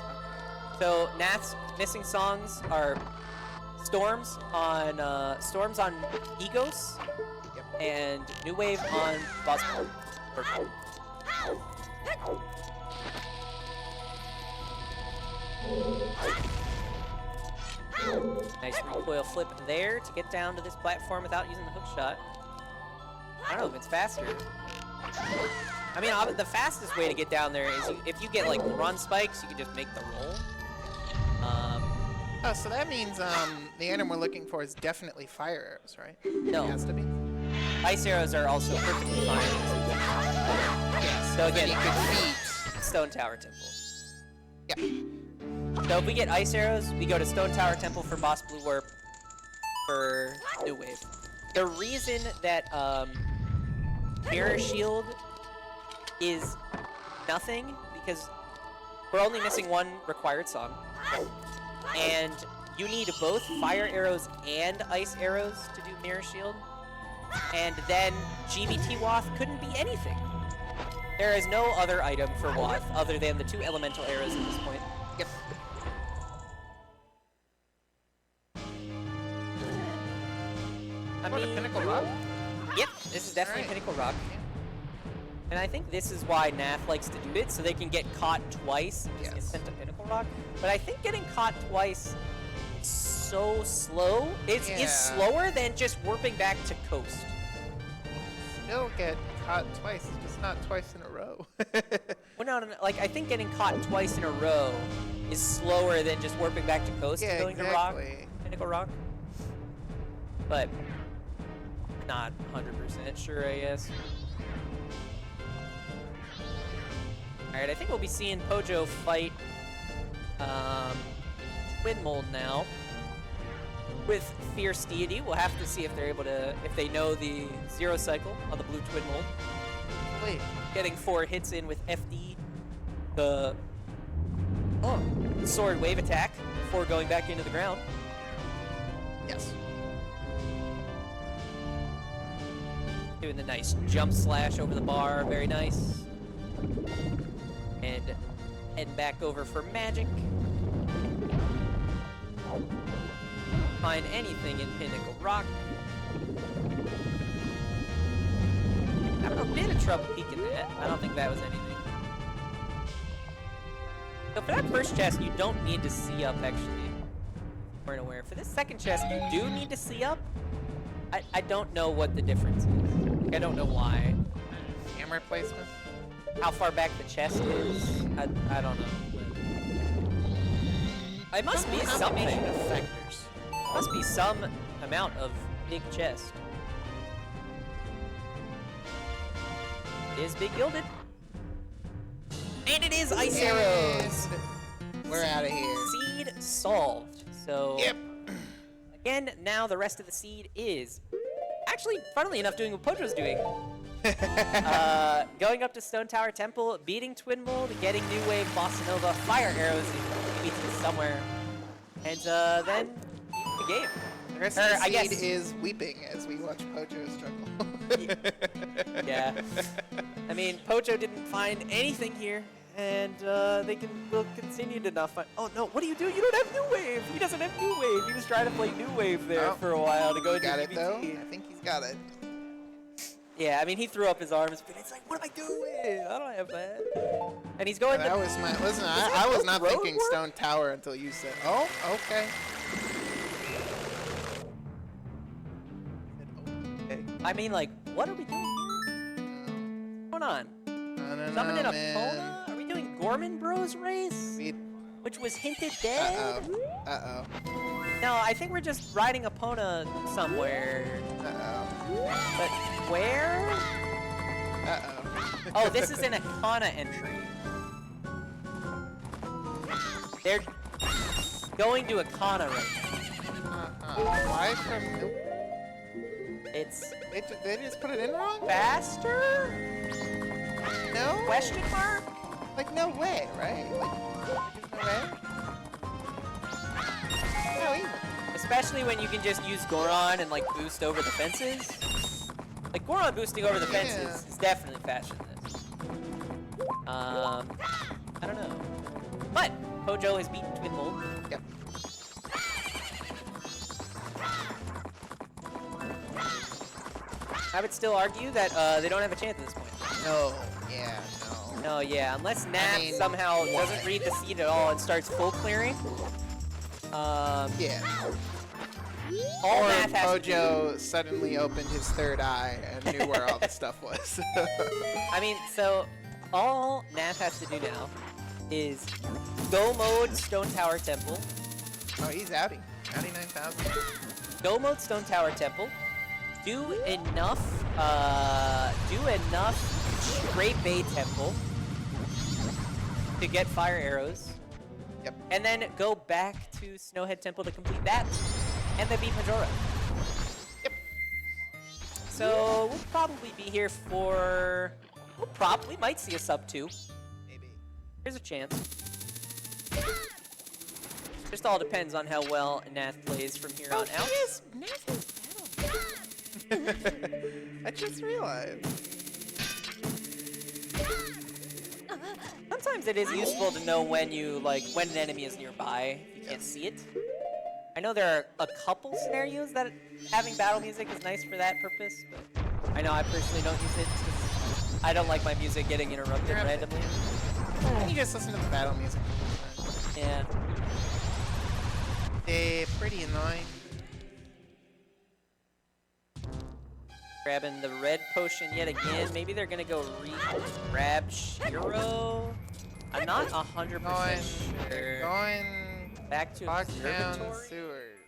So Nath's missing songs are Storms on Egos, and New Wave on Boss Blue. Nice recoil flip there to get down to this platform without using the hook shot. I don't know if it's faster. I mean, the fastest way to get down there is if you get like run spikes, you can just make the roll.
Oh, so that means the item we're looking for is definitely fire arrows, right?
No.
It has to be.
Ice arrows are also perfectly fine.
Yes.
So
Then
again,
you could beat.
Stone Tower Temple.
Yeah.
So if we get ice arrows, we go to Stone Tower Temple for Boss Blue Warp for New Wave. The reason that Mirror Shield is nothing, because we're only missing one required song. And you need both fire arrows and ice arrows to do Mirror Shield. And then GBT Wath couldn't be anything. There is no other item for Wath other than the 2 elemental arrows at this point.
Yep.
I
What, a
mean,
Pinnacle Rock?
Yep, this is definitely
Alright.
Pinnacle Rock. And I think this is why Nath likes to do it, so they can get caught twice and just get
Yes.
sent to Pinnacle Rock. But I think getting caught twice is so slow. It's
Yeah.
slower than just warping back to coast.
Still get caught twice, just not twice in a row.
Well, no, like, I think getting caught twice in a row is slower than just warping back to coast
Yeah,
and going
exactly.
to Rock, Pinnacle Rock. But not 100% sure, I guess. Alright, I think we'll be seeing Pojo fight Twin Mold now with Fierce Deity. We'll have to see if they're able to, if they know the Zero Cycle on the blue Twin Mold.
Wait,
Getting 4 hits in with FD, the sword wave attack before going back into the ground.
yes.
Doing the nice jump slash over the bar, very nice. And heading back over for magic. Find anything in Pinnacle Rock. Having a bit of trouble peeking that. I don't think that was anything. So for that first chest, you don't need to see up, actually. Weren't aware. For this second chest, you do need to see up. I don't know what the difference is. Like, I don't know why.
Hammer placement.
How far back the chest is. I don't know. It must be something.
Combination of factors.
Must be some amount of big chest. It is big gilded. And it is ice arrows.
And we're out of here.
Seed solved. So
Yep.
again, now the rest of the seed is actually, funnily enough, doing what Pojo's doing. Going up to Stone Tower Temple, beating Twin Mold, getting New Wave, Bossa Nova, Fire Arrows, maybe somewhere, and then beating the game.
The rest
Or,
of the
I
seed
guess-
is weeping as we watch Pojo struggle.
Yeah. I mean, Pojo didn't find anything here, and will continue to not find. Oh no! What do you do? You don't have New Wave. He doesn't have New Wave. He was trying to play New Wave there
Oh.
for a while to go into
Got it
GBT.
though? I think he's got it.
Yeah, I mean, he threw up his arms, but it's like, what am I doing? I don't have that. And he's going.
That
to,
was my. Listen,
that
I was not
road
thinking
work?
Stone Tower until you said. Oh, okay. Okay.
I mean, like, what are we doing here? What's going on?
I don't
Summoning
know,
a
man.
Pona? Are we doing Gorman Bros race?
We-
Which was hinted dead?
Uh-oh. Uh-oh.
No, I think we're just riding a Pona somewhere.
Uh-oh.
But where?
Uh-oh.
Oh, this is an Akana entry. They're going to Akana right now.
Why from...
It's
They just put it in wrong?
faster?
No?
Question mark?
Like, no way, right? Like, there's no way? No, even.
Especially when you can just use Goron and like boost over the fences. Like Goron boosting over the fences
Yeah.
is definitely faster than this. I don't know. But Pojo has beaten Twin Mold.
Yep.
I would still argue that they don't have a chance at this point.
No. Yeah, no.
No, yeah, unless Nath
mean,
somehow
what?
doesn't read the seed at all and starts full clearing.
Yeah.
All
Or
Nath has to do.
Pojo suddenly opened his third eye and knew where all the stuff was.
I mean, so all Nath has to do now is go mode Stone Tower Temple,
Oh, he's outie. Outie 9,000.
go mode Stone Tower Temple, do enough Great Bay Temple to get fire arrows,
Yep.
And then go back to Snowhead Temple to complete that, and then beat Majora.
Yep.
So we'll probably be here for. We might see a sub 2.
Maybe.
There's a chance. Just all depends on how well Nath plays from here on out.
Yes, Nath is battle. I just realized.
Sometimes it is useful to know when when an enemy is nearby if you can't see it. I know there are a couple scenarios that having battle music is nice for that purpose, but I know I personally don't use it because I don't like my music getting interrupted randomly.
You just listen to the battle music.
Yeah.
They're pretty annoying.
Grabbing the red potion yet again. Maybe they're gonna go grab Shiro. I'm not 100% sure.
Going
Back to
down
observatory.
sewers.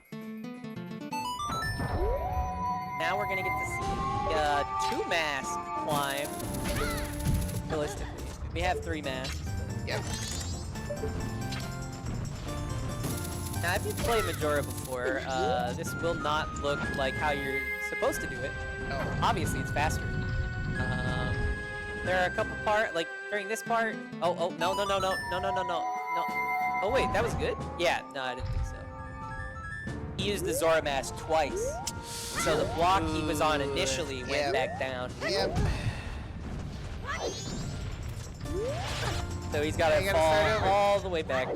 Now we're gonna get to see 2 mask climb. Realistically, we have 3 masks.
Yep.
Now, if you've played Majora before, this will not look like how you're supposed to do it.
Oh.
Obviously, it's faster. There are a couple during this part. No. Oh wait, that was good? Yeah, no, I didn't think so. He used the Zora mask twice. So the block he was on initially went back down.
Yep.
So he's got to fall all the way back.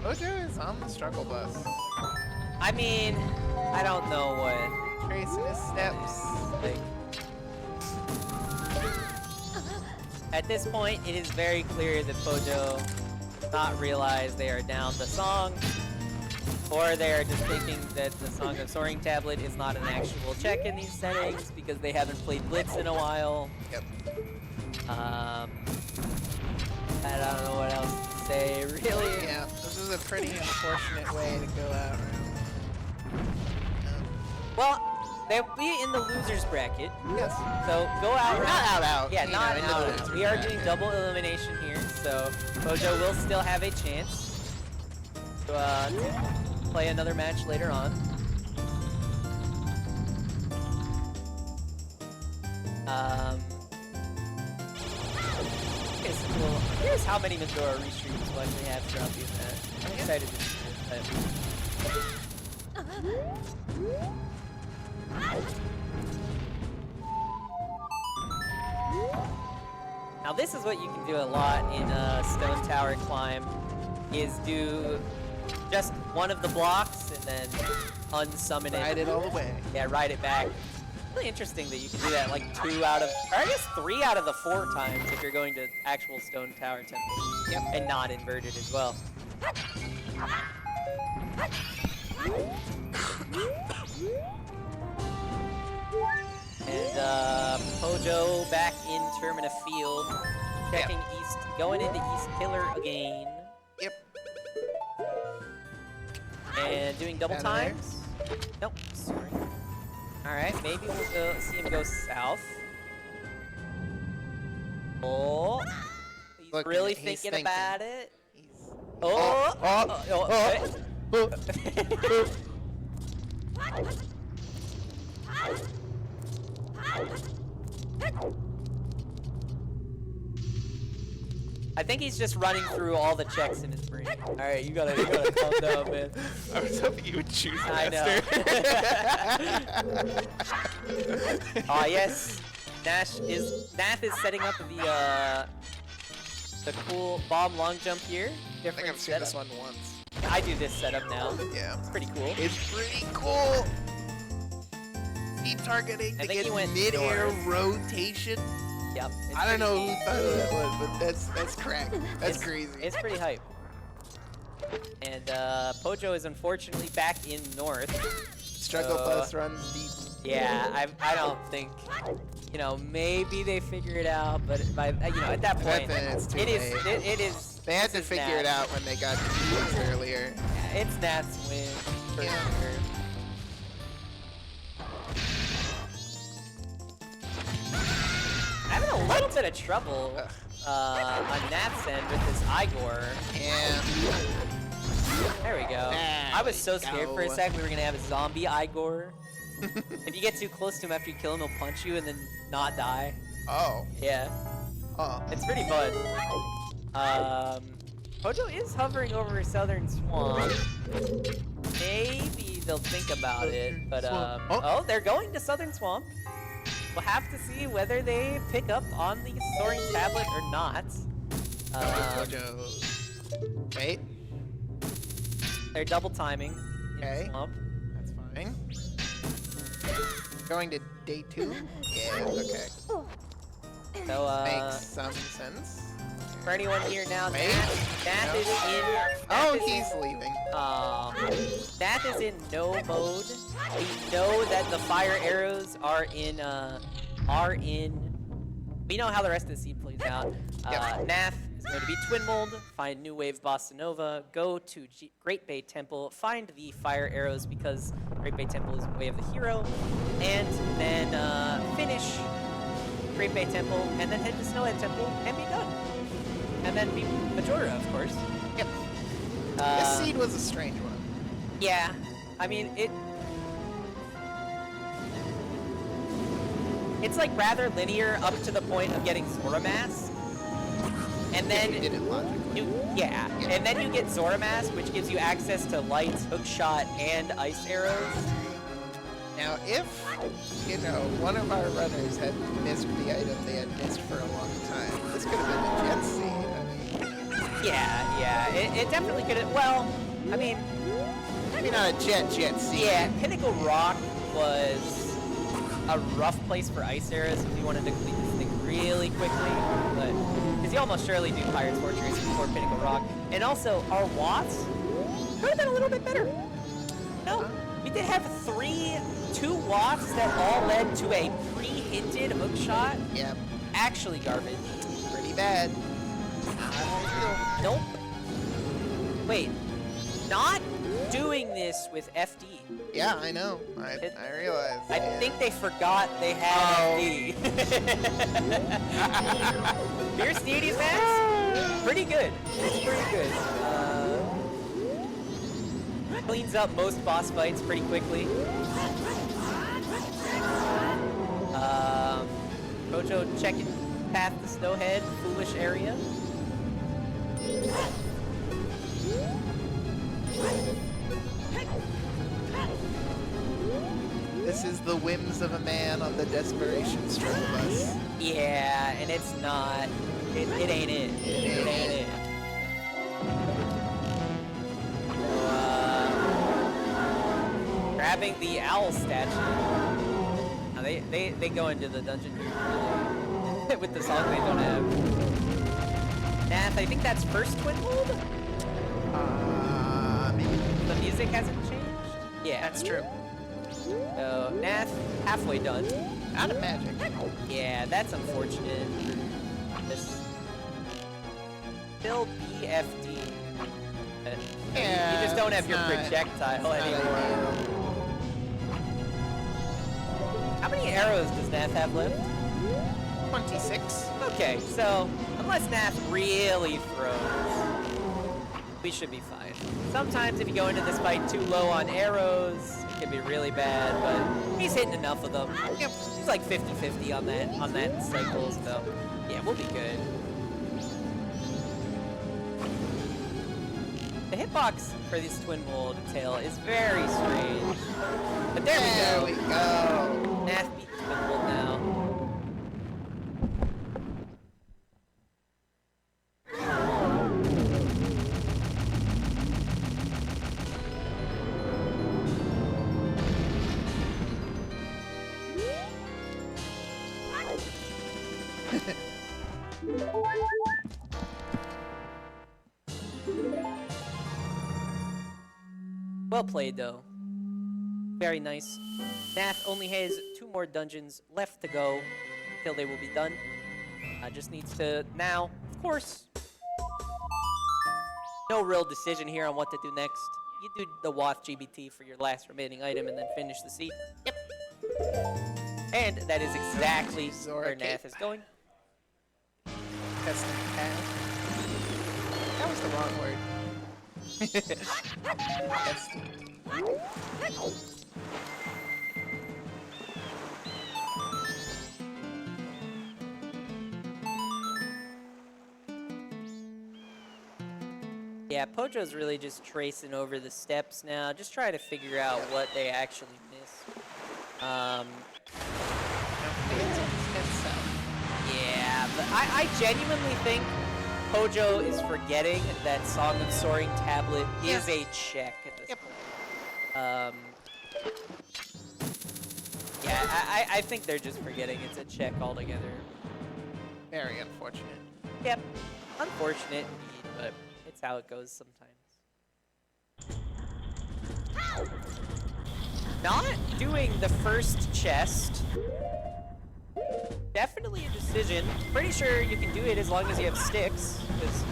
Pojo is on the struggle bus.
I mean, I don't know what.
Tracing his steps.
At this point, it is very clear that Pojo does not realize they are down the song, or they are just thinking that the Song of Soaring Tablet is not an actual check in these settings because they haven't played Blitz in a while.
Yep.
I don't know what else to say, really.
Yeah, this is a pretty unfortunate way to go out.
Well, they'll be in the losers bracket.
Yes.
So go out.
Not out.
Yeah,
You
not
know, in the
out.
losers
We are
bracket.
doing double elimination here, so Pojo will still have a chance to play another match later on. Here's how many Majora restreams we'll actually have throughout these matches. I'm excited to see this. Now this is what you can do a lot in a Stone Tower climb, is do just one of the blocks and then unsummon it.
Ride it all the way.
Yeah, ride it back. Really interesting that you can do that like 2 out of, or I guess 3 out of the 4 times if you're going to actual Stone Tower Temple.
Yep.
And not inverted as well. And Pojo back in Termina Field, checking east, going into East Pillar again.
Yep.
And doing double
Down there.
times. Nope, sorry. Alright, maybe we'll go see him go south. Oh, he's
Look,
really
he's
thinking about it.
He's...
I think he's just running through all the checks in his brain. All right, you gotta calm down, man.
I was hoping you would choose
I know. Oh yes, Nath is setting up the cool bomb long jump here.
I think
Different
I've seen
setup.
this one once.
I do this setup now.
Yeah.
It's pretty cool.
It's pretty cool. Speed targeting
I
to
think
get
he went
mid-air
north.
rotation.
Yep. it's
I don't know
pretty-
who thought of that one, but that's crack. That's
it's,
crazy.
It's pretty hype. And Pojo is unfortunately back in north.
Struggle bus runs deep.
Yeah, I don't think, you know, maybe they figure it out, but by, you know, at that point,
then it's too
it is,
late.
it is.
They had to
this is
figure it
Nath.
out when they got confused earlier.
Yeah, it's Nath's win. For
Yeah.
sure. Having a little bit of trouble on Nath's end with this Igor.
And
There we go.
There
I was
we
so scared for a
go.
sec we were gonna have a zombie Igor. If you get too close to him after you kill him, he'll punch you and then not die.
oh,
Yeah,
oh,
it's pretty fun. Pojo is hovering over Southern Swamp. Maybe they'll think about it, but
Swamp.
oh, they're going to Southern Swamp. We'll have to see whether they pick up on the Soaring Tablet or not.
Pojo. Wait,
They're double timing in
Okay.
Swamp.
that's fine. Going to day 2? Yeah, okay.
So,
Makes some sense.
for anyone here now,
Wait.
Nath
No.
is in.
Oh,
Nath is
he's leaving.
Nath is in no mode. We know that the fire arrows are in. We know how the rest of the seed plays out.
Yep.
Nath is going to be Twin Mold, find New Wave Bossa Nova, go to Great Bay Temple, find the fire arrows because Great Bay Temple is Way of the Hero, and then finish Great Bay Temple, and then head to Snowhead Temple and be done. And then be Majora, of course.
Yep.
Uh,
This seed was a strange one.
Yeah, I mean, it's like rather linear up to the point of getting Zora Mask. And then
you did it logically.
and then you get Zora Mask, which gives you access to lights, hook shot, and ice arrows.
Now, if, you know, one of our runners had missed the item they had missed for a long time, this could have been a jet seed. I mean,
Yeah, it definitely could have, well, I mean,
maybe not a jet seed.
yeah, Pinnacle Rock was a rough place for ice arrows if you wanted to complete this thing really quickly, but, because you almost surely do Pirate's Fortress before Pinnacle Rock. And also, our Watts could have been a little bit better. No, we did have two Watts that all led to a pre-hinted hook shot.
Yep.
Actually garbage.
Pretty bad.
Nope. Wait, not doing this with FD.
Yeah, I know. I realize.
I think they forgot they had FD. Fierce Deity's Max? Pretty good. It's pretty good. Cleans up most boss fights pretty quickly. Pojo checking path to Snowhead, foolish area.
This is the whims of a man on the desperation struggle bus.
Yeah, and it's not. It ain't it. It ain't it. Grabbing the owl statue. Now they go into the dungeon here with the song they don't have. Nath, I think that's first Twin Mold?
Maybe.
The music hasn't changed? Yeah.
That's true.
So, Nath, halfway done.
Out of magic.
Yeah, that's unfortunate. This still BFD.
Yeah,
You just don't have
it's
your
not-
projectile
it's not
anymore.
ideal.
How many arrows does Nath have left?
26.
Okay, so unless Nath really throws, we should be fine. Sometimes if you go into this fight too low on arrows, it can be really bad, but he's hitting enough of them.
Yep.
He's like 50-50 on that cycle, so yeah, we'll be good. The hitbox for this Twin Mold tail is very strange. But there we go. Nath beats Twin Mold now. Well played, though. Very nice. Nath only has 2 more dungeons left to go until they will be done. Just needs to now, of course. No real decision here on what to do next. You do the Wath GBT for your last remaining item and then finish the seat. Yep. And that is exactly
Zora
where Nath
Cape.
is going.
Testing wrong word. Destined.
Yeah, Pojo's really just tracing over the steps now, just trying to figure out what they actually missed. Yeah, but I genuinely think Pojo is forgetting that Song of Soaring tablet is a check at this point. Yeah, I think they're just forgetting it's a check altogether.
Very unfortunate.
Yep, unfortunate indeed, but it's how it goes sometimes. Not doing the first chest. Definitely a decision. Pretty sure you can do it as long as you have sticks, because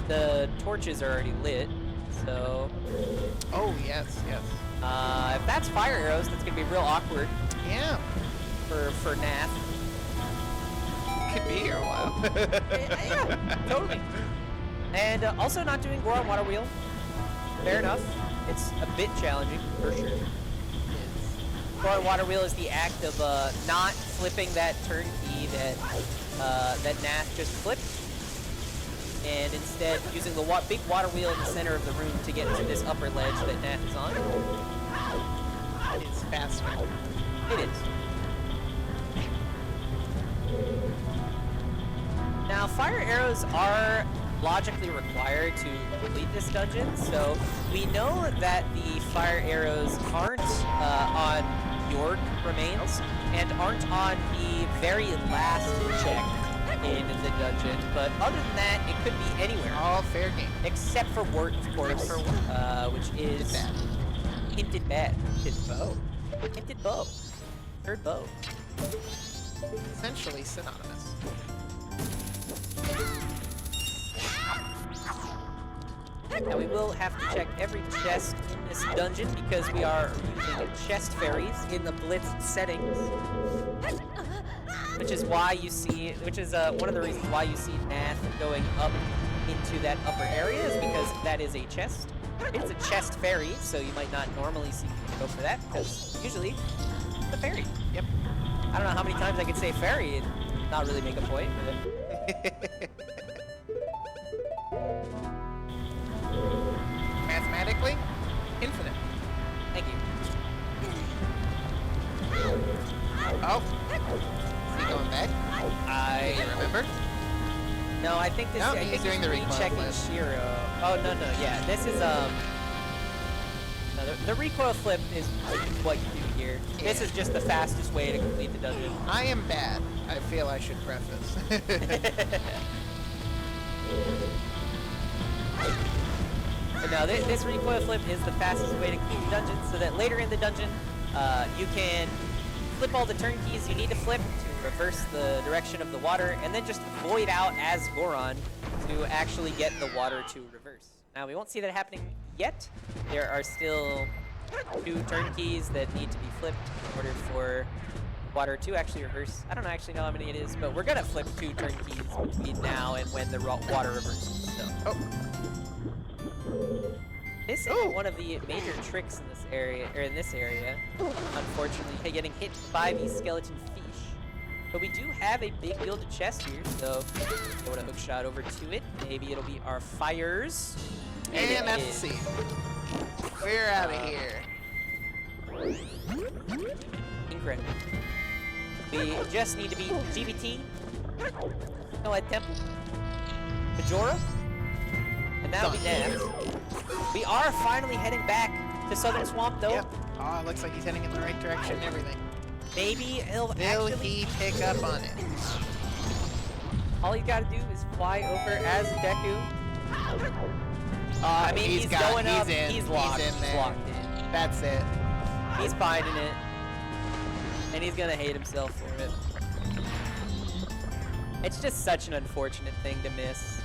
the torches are already lit. So.
Oh yes, yes.
If that's fire arrows, that's gonna be real awkward.
Yeah.
For Nath.
Could be here a while.
Yeah, totally. And also not doing Goron Water Wheel. Fair enough. It's a bit challenging, for sure. Goron Water Wheel is the act of not flipping that turnkey that Nath just flipped, and instead using the big water wheel in the center of the room to get to this upper ledge that Nath is on.
It is faster.
It is. Now, fire arrows are logically required to complete this dungeon, so we know that the fire arrows aren't on York remains and aren't on the very last check in the dungeon, but other than that, it could be anywhere.
All fair game.
Except for Wart, of course, which is hinted bad. Hinted bow. Hinted bow. Third bow.
Essentially synonymous.
Now we will have to check every chest in this dungeon because we are using chest fairies in the blitz settings, which is why you see, one of the reasons why you see Nath going up into that upper area is because that is a chest. It's a chest fairy, so you might not normally see people go for that because usually it's a fairy. Yep. I don't know how many times I could say fairy and not really make a point, but.
Mathematically, infinite.
Thank you.
Oh. Is he going back? Do you remember?
No, I think this.
No,
I
he's
think
doing the recoil
checking
flip.
Shiro. Oh no, yeah. This is No, the recoil flip is what you do here.
Yeah.
This is just the fastest way to complete the dungeon.
I am bad. I feel I should preface.
But no, this recoil flip is the fastest way to complete the dungeon, so that later in the dungeon, you can flip all the turnkeys you need to flip to reverse the direction of the water, and then just void out as Goron to actually get the water to reverse. Now, we won't see that happening yet. There are still 2 turnkeys that need to be flipped in order for water to actually reverse. I don't actually know how many it is, but we're gonna flip 2 turnkeys between now and when the water reverses. So.
Oh.
Missing one of the major tricks in this area, unfortunately, getting hit by the skeleton fish. But we do have a big gilded chest here, so go to hook shot over to it. Maybe it'll be our fires.
And that's the scene. We're out of here.
Incredible. We just need to beat GBT, Noad Temple, Majora, and that'll be Nath. We are finally heading back to Southern Swamp, though.
Yep. Oh, it looks like he's heading in the right direction and everything.
Maybe he'll
Will
actually...
he pick up on it?
All he's got to do is fly over as Deku. I mean, he's going up. He's locked.
He's in there.
He's locked in.
That's it.
He's finding it. And he's going to hate himself for it. It's just such an unfortunate thing to miss.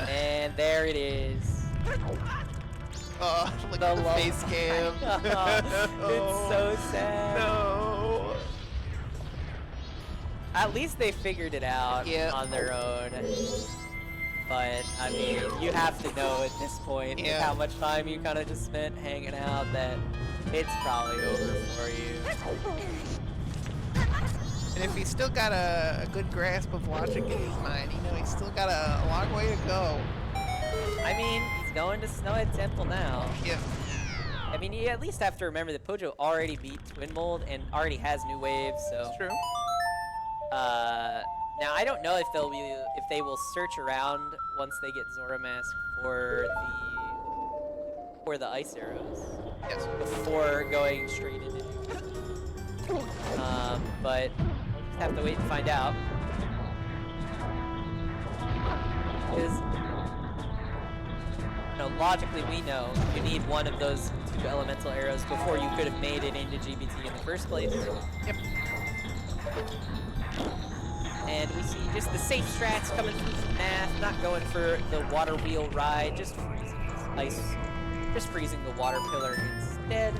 And there it is.
Oh, look at the face cam.
It's so sad.
No.
At least they figured it out on their own. But, I mean, you have to know at this point with how much time you kind of just spent hanging out that it's probably over for you.
And if he's still got a good grasp of logic in his mind, you know, he's still got a long way to go.
I mean, he's going to Snowhead Temple now.
Yep.
I mean, you at least have to remember that Pojo already beat Twin Mold and already has new waves, so.
True.
Now I don't know if they will search around once they get Zora Mask for the ice arrows.
Yes.
Before going straight into it. But we'll just have to wait and find out. Because, you know, logically we know you need one of those 2 elemental arrows before you could have made it into GBT in the first place.
Yep.
And we see just the safe strats coming through from Nath, not going for the water wheel ride, just freezing this ice, just freezing the water pillar instead.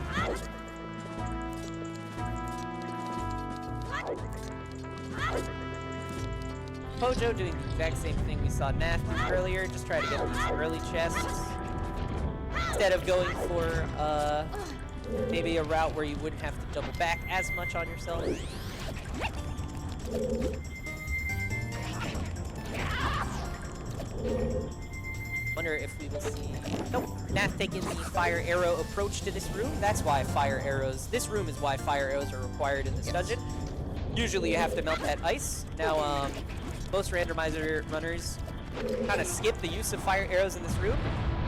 Pojo doing the exact same thing we saw Nath do earlier, just try to get these early chests. Instead of going for maybe a route where you wouldn't have to double back as much on yourself. Wonder if we will see. Nope. Nath taking the fire arrow approach to this room. That's why fire arrows. This room is why fire arrows are required in this dungeon. Usually you have to melt that ice. Now, most randomizer runners kind of skip the use of fire arrows in this room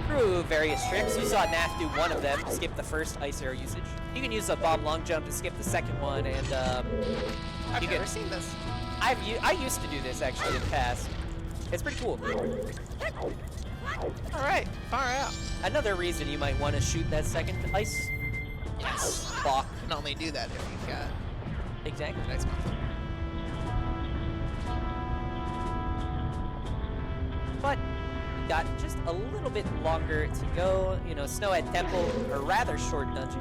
through various tricks. You saw Nath do one of them, skip the first ice arrow usage. You can use a bomb long jump to skip the second one, and
I've never seen this.
I used to do this actually in the past. It's pretty cool.
All right, far out.
Another reason you might want to shoot that second ice.
Yes.
Block.
You can only do that if you've got
Exactly.
nice one.
But we got just a little bit longer to go. You know, Snowhead Temple, a rather short dungeon.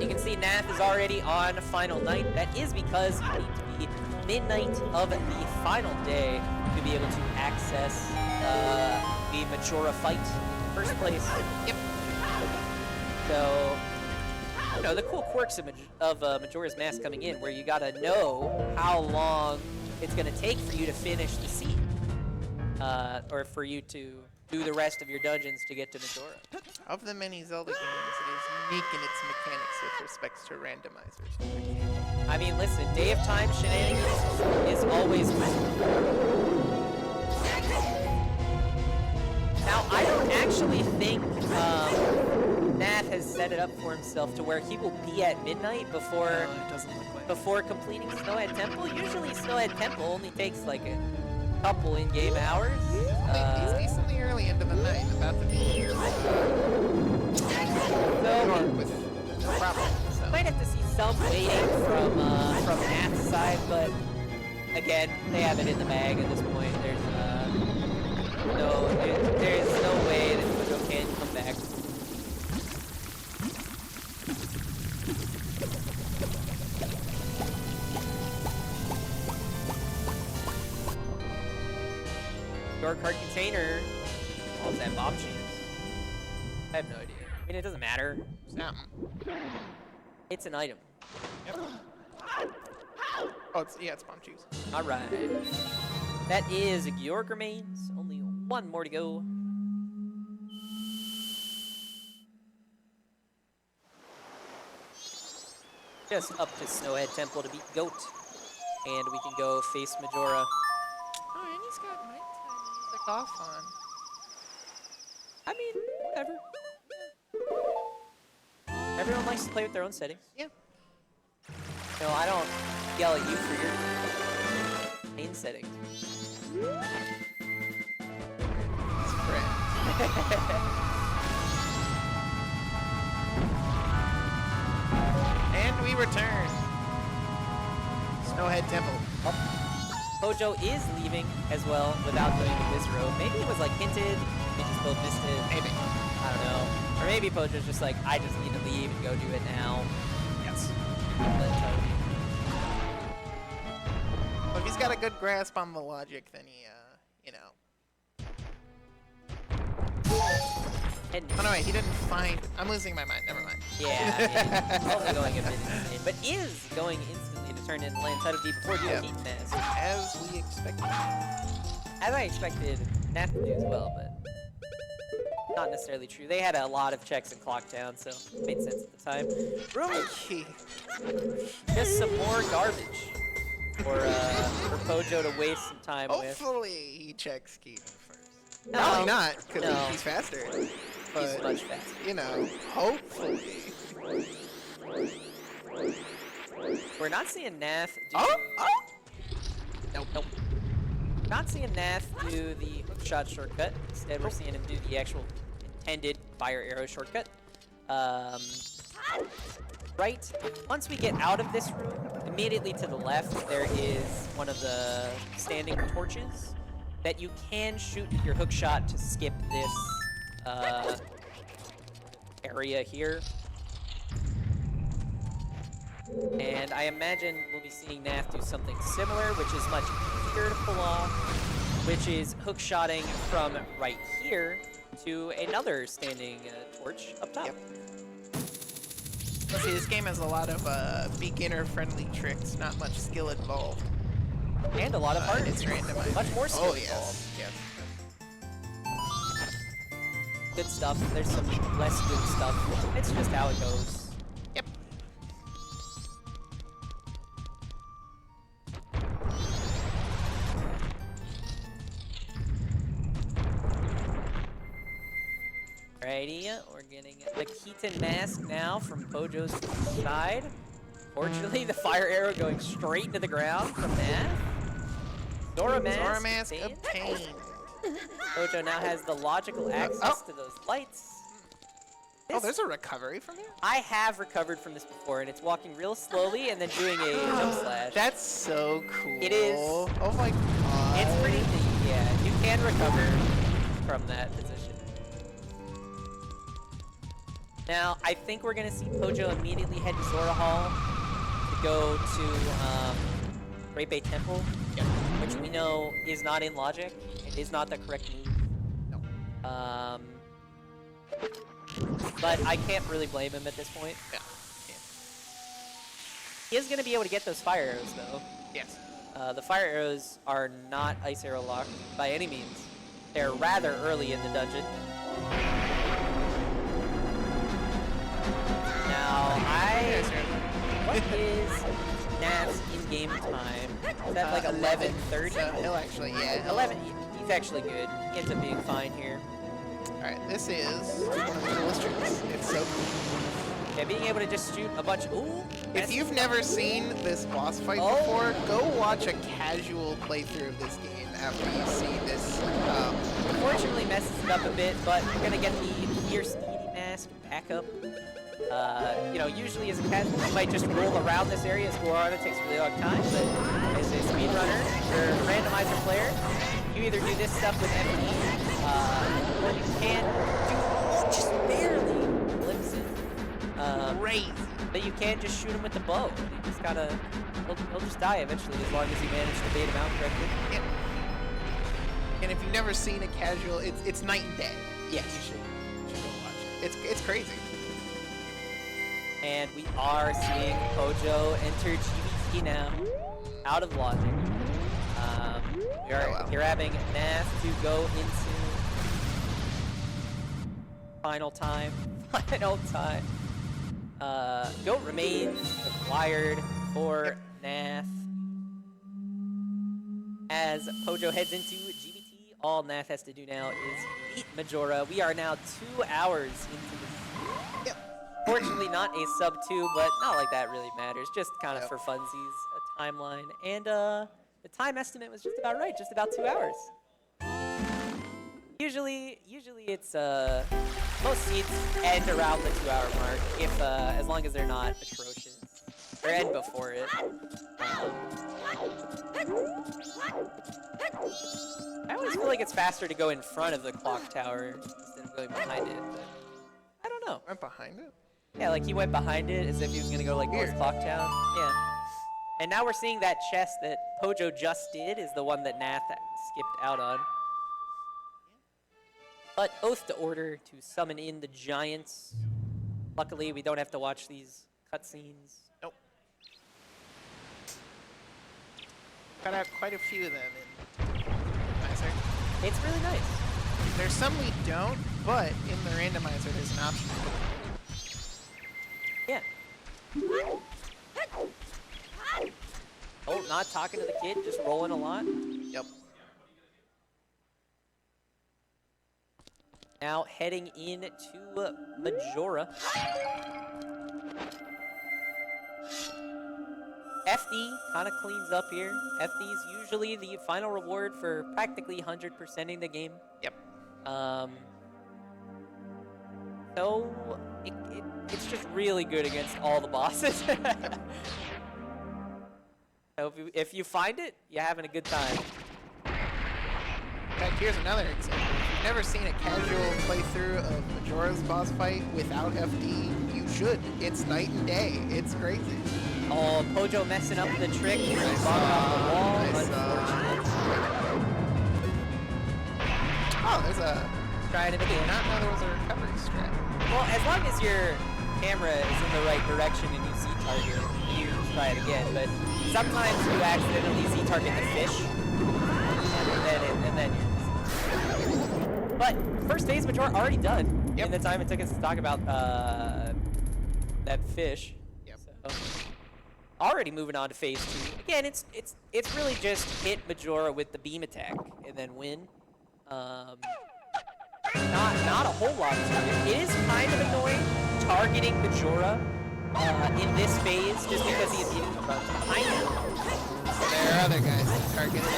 You can see Nath is already on final night. That is because you need to be midnight of the final day to be able to access the Majora fight in the first place.
Yep.
So, you know, the cool quirks of Majora's Mask coming in, where you gotta know how long it's gonna take for you to finish the seed, or for you to do the rest of your dungeons to get to Majora.
Of the many Zelda games, it is unique in its mechanics with respect to randomizers.
I mean, listen, Day of Time shenanigans is always fun. Now, I don't actually think Nath has set it up for himself to where he will be at midnight before completing Snowhead Temple. Usually, Snowhead Temple only takes like a couple in-game hours.
He's decently early into the night, about to be with no problem. So.
Might have to see some waiting from Nath's side, but again, they have it in the bag at this point. There's no way that Pojo can come back. Door card container. What was that, bomb shoes? I have no idea. I mean, it doesn't matter.
Something.
It's an item.
Yep. Oh, it's bomb juice.
All right. That is your remains. Only one more to go. Just up to Snowhead Temple to beat Goat. And we can go face Majora.
Oh, and he's got nighttime music off on.
I mean, whatever. Everyone likes to play with their own settings.
Yeah.
No, I don't yell at you for your main settings.
It's friend. And we return. Snowhead Temple.
Oh. Pojo is leaving as well without doing the Wizrobe. Maybe it was like hinted. We just both missed it.
Maybe.
I don't know. Or maybe Pojo's just like, I just need to leave and go do it now.
Yes. got a good grasp on the logic, then he, you know. Oh no, wait, he didn't find. I'm losing my mind. Never mind.
Yeah, he's only going a bit insane, but is going instantly to turn in land title D before doing heat mask.
As we expected.
As I expected Nath to do as well, but not necessarily true. They had a lot of checks and clock down, so it made sense at the time.
Okay.
Just some more garbage for Pojo to waste some time with.
Hopefully he checks Keaton first.
No.
Probably not, because
No.
he's faster. But,
He's much faster.
you know, hopefully.
We're not seeing Nath do...
Oh!
Nope, nope. Not seeing Nath do the hookshot shortcut. Instead, we're seeing him do the actual intended fire arrow shortcut. Right, once we get out of this room, immediately to the left, there is one of the standing torches that you can shoot your hookshot to skip this area here. And I imagine we'll be seeing Nath do something similar, which is much easier to pull off, which is hookshotting from right here to another standing torch up top.
Yep. Let's see, this game has a lot of beginner-friendly tricks, not much skill involved.
And a lot of heart.
It's randomized.
Much more skill
Oh,
involved.
yes.
Good stuff. There's some less good stuff. It's just how it goes.
Yep.
Alrighty, we're getting the Keaton mask now from Pojo's side. Fortunately, the fire arrow going straight into the ground from Nath. Zora mask
obtained.
Pojo now has the logical access to those lights.
Oh, there's a recovery from here?
I have recovered from this before, and it's walking real slowly and then doing a jump slash.
That's so cool.
It is.
Oh my god.
It's pretty neat, yeah. You can recover from that position. Now, I think we're going to see Pojo immediately head to Zora Hall to go to Great Bay Temple, which we know is not in logic. It is not the correct move.
No.
But I can't really blame him at this point.
Yeah.
He is going to be able to get those fire arrows, though.
Yes.
The fire arrows are not ice arrow locked by any means. They're rather early in the dungeon. Now, what is Nath's in-game time? Is that like 11:30?
He'll actually, yeah.
11. He's actually good. He ends up being fine here.
Alright, this is one of the coolest tricks. It's so cool.
Yeah, being able to just shoot a bunch. Ooh.
If you've never seen this boss fight before, go watch a casual playthrough of this game after you see this.
Unfortunately, messes it up a bit, but you're gonna get the Fierce Deity mask back up. You know, usually as a casual, you might just roll around this area, explore on it, takes a really long time, but as a speedrunner or randomizer player, you either do this stuff with FP, or you can do just barely glimpse it.
Crazy.
But you can't just shoot him with the bow. You just gotta, he'll just die eventually as long as you manage to bait him out correctly.
Yep. And if you've never seen a casual, it's night and day.
Yes.
You should go watch it. It's crazy.
And we are seeing Pojo enter GBT now, out of logic. We are grabbing Nath to go into final time. Goat remains required for Nath. As Pojo heads into GBT, all Nath has to do now is beat Majora. We are now 2 hours into this.
Yep.
Fortunately, not a sub 2, but not like that really matters. Just kind of for funsies, a timeline. And the time estimate was just about right, just about 2 hours. Usually it's most seeds end around the 2 hour mark, if as long as they're not atrocious, or end before it. I always feel like it's faster to go in front of the clock tower instead of going behind it. But I don't know.
Went behind it?
Yeah, like he went behind it as if he was gonna go like North Clock Town. Yeah. And now we're seeing that chest that Pojo just did is the one that Nath skipped out on. But Oath to Order to summon in the giants. Luckily, we don't have to watch these cutscenes.
Nope. Cut out quite a few of them in Randomizer.
It's really nice.
There's some we don't, but in the Randomizer there's an option.
Yeah. Oh, not talking to the kid, just rolling a lot.
Yep.
Now heading into Majora. FD kind of cleans up here. FD is usually the final reward for practically 100%ing the game.
Yep.
So it's just really good against all the bosses. So if you find it, you're having a good time.
In fact, here's another example. If you've never seen a casual playthrough of Majora's boss fight without FD, you should. It's night and day. It's crazy.
Oh, Pojo messing up the trick. He's bombing off the wall. Unfortunate.
Oh, there's a...
Trying it
I did
again.
not know there was a recovery strat.
Well, as long as your camera is in the right direction and you see target, you can just try it again. But sometimes you accidentally see target the fish, and then you're. But first phase Majora already done.
Yep.
In the time it took us to talk about that fish.
Yep.
So, already moving on to phase 2. Again, it's really just hit Majora with the beam attack and then win. Not a whole lot to it. It is kind of annoying targeting Majora in this phase just because he immediately runs behind him.
There are other guys that target it.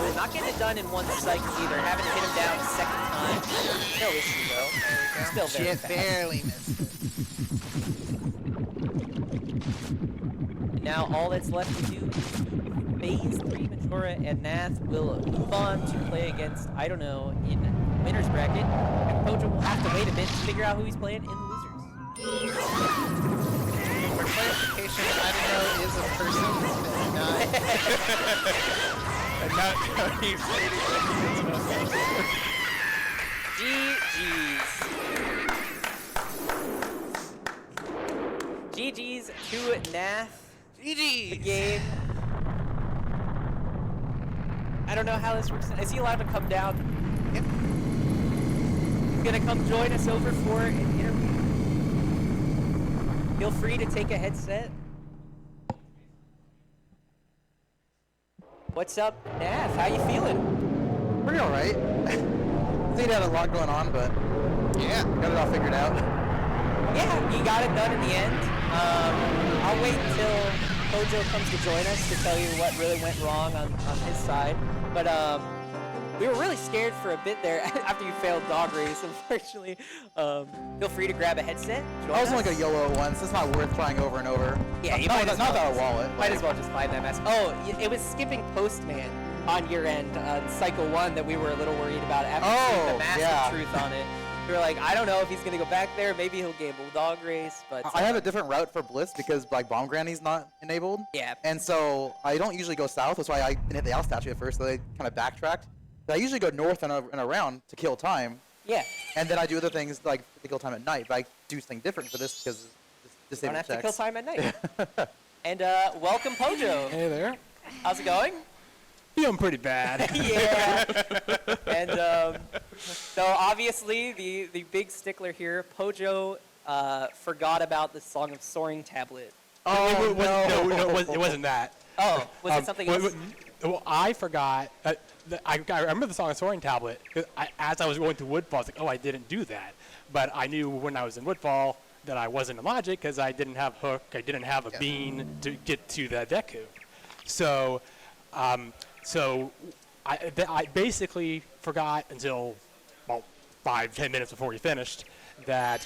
Oh, not getting it done in one cycle either. Having to hit him down a second time. No issue though. Still very
Shit,
fast.
barely missed it.
And now all that's left to do is phase 3 Majora and Nath will move on to play against, I don't know, in winner's bracket. And Pojo will have to wait a bit to figure out who he's playing in losers.
For clarification, I don't know is a person and not he's
GG's. GG's to Nath.
GG.
The game. I don't know how this works. Is he allowed to come down?
Yep.
He's gonna come join us over for an interview. Feel free to take a headset. What's up, Nath? How you feeling?
Pretty alright. I think I had a lot going on, but
Yeah.
got it all figured out.
Yeah, you got it done in the end. I'll wait until Pojo comes to join us to tell you what really went wrong on his side. But we were really scared for a bit there after you failed dog race, unfortunately. Feel free to grab a headset. Join
I was
us.
only like a YOLO once. It's not worth trying over and over.
Yeah, you
not,
might
not,
as
not
well
without a wallet.
Might as well just find that mess. Oh, it was skipping Postman on your end on Cycle 1 that we were a little worried about after seeing the massive
yeah.
truth on it. We were like, I don't know if he's going to go back there. Maybe he'll gamble dog race, but...
I have a different route for Bliss because like Bomb Granny's not enabled.
Yeah.
And so I don't usually go south. That's why I didn't hit the Owl statue at first. So they kind of backtracked. But I usually go north and around to kill time.
Yeah.
And then I do other things like to kill time at night. But I do something different for this because it's
Don't
disabled
have
checks.
to kill time at night. And welcome, Pojo.
Hey there.
How's it going?
Feeling pretty bad.
Yeah. And so obviously the big stickler here, Pojo forgot about the Song of Soaring tablet.
Oh,
no, it wasn't that.
Oh, was it something else?
Well, I forgot. I remember the Song of Soaring tablet. 'Cause as I was going through Woodfall, I was like, oh, I didn't do that. But I knew when I was in Woodfall that I wasn't in Logic because I didn't have Hook. I didn't have a bean to get to the Deku. So, I basically forgot until about 5-10 minutes before we finished that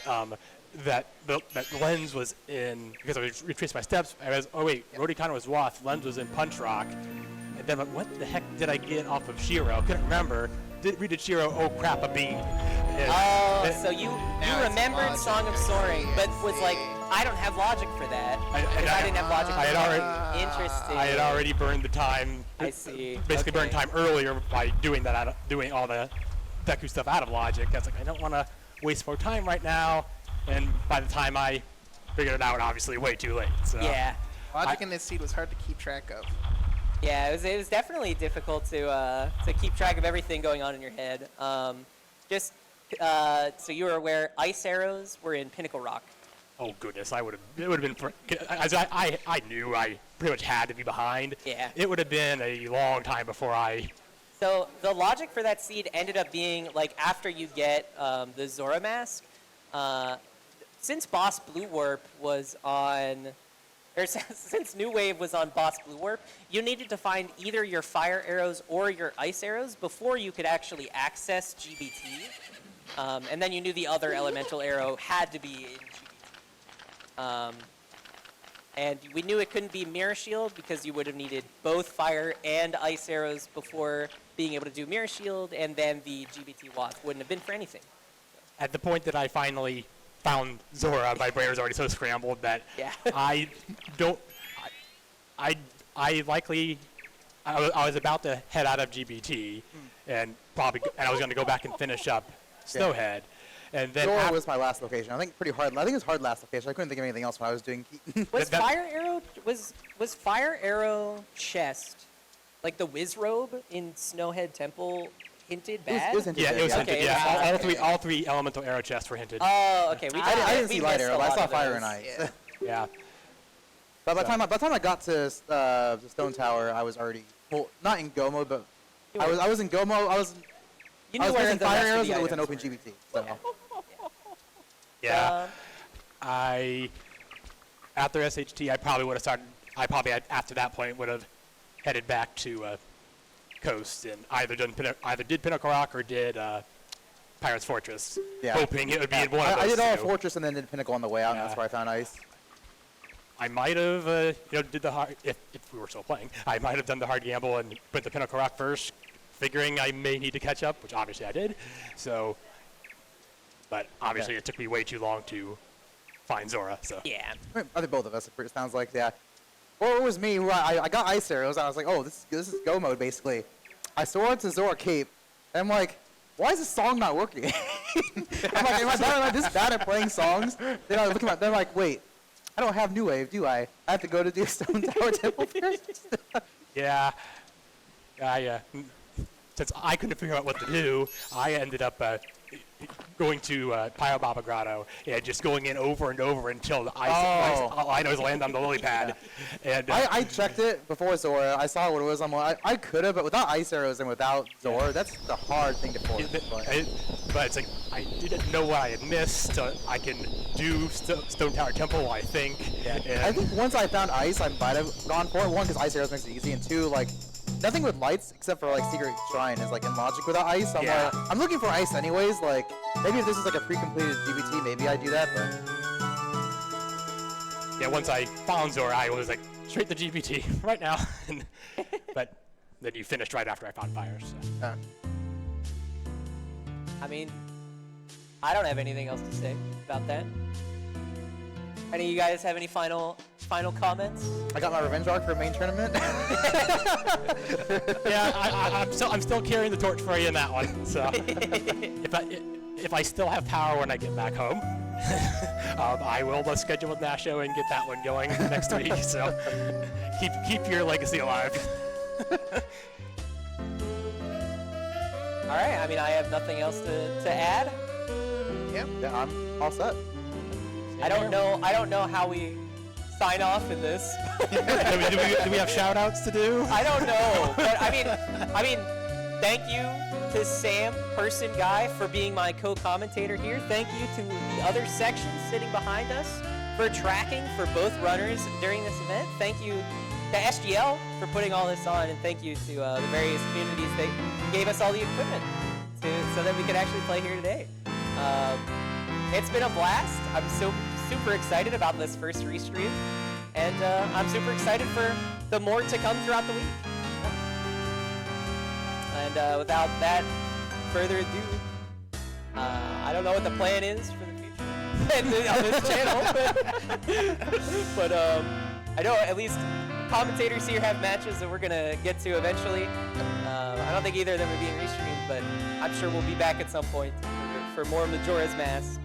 that the lens was in, because I retraced my steps. I was, oh wait, Rhodicon was Roth, lens was in Punch Rock, and then like, what the heck did I get off of Shiro? Couldn't remember. Redid Shiro, oh crap, a bean.
So you
Now it's
remembered
Logic,
Song of
I
Soaring,
see,
but
I
was like,
see.
I don't have logic for that.
I
didn't have logic.
I had already.
Interesting.
I had already burned the time.
I see.
Basically,
Okay.
burned time earlier by doing that, doing all the Deku stuff out of logic. I was like, I don't want to waste more time right now. And by the time I figured it out, obviously way too late. So.
Yeah.
Logic in this seed was hard to keep track of.
Yeah, it was definitely difficult to keep track of everything going on in your head. So you were aware, ice arrows were in Pinnacle Rock.
Oh goodness, it would have been. I knew I pretty much had to be behind.
Yeah.
It would have been a long time before I.
So the logic for that seed ended up being like after you get the Zora mask, since Boss Blue Warp was on, or since New Wave was on Boss Blue Warp, you needed to find either your fire arrows or your ice arrows before you could actually access GBT. And then you knew the other elemental arrow had to be in GBT. And we knew it couldn't be Mirror Shield because you would have needed both fire and ice arrows before being able to do Mirror Shield, and then the GBT Watt wouldn't have been for anything.
At the point that I finally found Zora, my brain was already so scrambled that
Yeah.
I was about to head out of GBT and I was going to go back and finish up Snowhead. And then
Zora was my last location. I think pretty hard. I think it was hard last location. I couldn't think of anything else when I was doing Keaton.
Was Fire Arrow chest, like the Wiz Robe in Snowhead Temple, hinted bad?
It was hinted
yeah,
bad,
it was hinted.
Okay,
Yeah,
okay.
all three elemental arrow chests were hinted.
Oh, okay.
I didn't
we
see light
missed
arrow.
a
But I
lot
saw
of
fire
those.
and ice.
Yeah.
Yeah.
But by the time I got to the Stone Tower, I was already not in Go mode, but I was in Go mode. I was
You knew where
missing
the
fire
rest of
arrows
the
with an
items
open
were.
GBT. So.
Yeah. After SHT, I probably would have started. After that point would have headed back to Coast and either did Pinnacle Rock or did Pirate's Fortress,
Yeah.
hoping it would be in one of those
I did all
two.
Fortress and then did Pinnacle on the way out, and
Yeah.
that's where I found ice.
I might have, did the hard if we were still playing. I might have done the hard gamble and put the Pinnacle Rock first, figuring I may need to catch up, which obviously I did. So, but obviously it took me way too long to find Zora. So
Yeah.
I think both of us. It sounds like Or it was me. Who I got ice arrows. And I was like, oh, this is Go mode basically. I soared to Zora Cape, and I'm like, why is this song not working? I'm like, am I this bad at playing songs? Then I look at them like, wait, I don't have New Wave, do I? I have to go to the Stone Tower Temple first.
yeah, since I couldn't figure out what to do, I ended up going to Pio Baba Grotto and just going in over and over until the ice. All I know is land on the lily pad. And
I checked it before Zora. I saw what it was. I'm like, I could have, but without ice arrows and without Zora, that's the hard thing to force.
But it's like I didn't know what I had missed. So I can do Stone Tower Temple, I think.
Yeah.
And
I think once I found ice, I might have gone for it. One, because ice arrows makes it easy, and two, like, nothing with lights except for like Secret Shrine is like in logic without ice.
Yeah.
I'm looking for ice anyways. Like, maybe if this is like a pre-completed GBT, maybe I do that. But
yeah, once I found Zora, I was like straight to GBT right now. But then you finished right after I found fire. So.
I mean, I don't have anything else to say about that. Any of you guys have any final comments?
I got my revenge arc for main tournament.
Yeah, I'm still carrying the torch for you in that one. So if I still have power when I get back home, I will schedule with Nasho and get that one going next week. So keep your legacy alive.
All right. I mean, I have nothing else to add.
Yep.
Yeah, I'm all set.
I don't know how we sign off in this.
do we have shout outs to do?
I don't know, but I mean, thank you to Sam, Person Guy, for being my co-commentator here. Thank you to the other sections sitting behind us for tracking for both runners during this event. Thank you to SGL for putting all this on, and thank you to the various communities that gave us all the equipment so that we could actually play here today. It's been a blast. I'm so super excited about this first restream, and I'm super excited for the more to come throughout the week. And without that further ado, I don't know what the plan is for the future. on this channel. But I know at least commentators here have matches that we're gonna get to eventually. I don't think either of them are being restreamed, but I'm sure we'll be back at some point for more Majora's Mask.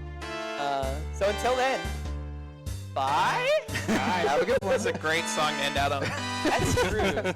So until then, bye.
Have a good one.
That's a great song to end out on.
That's true.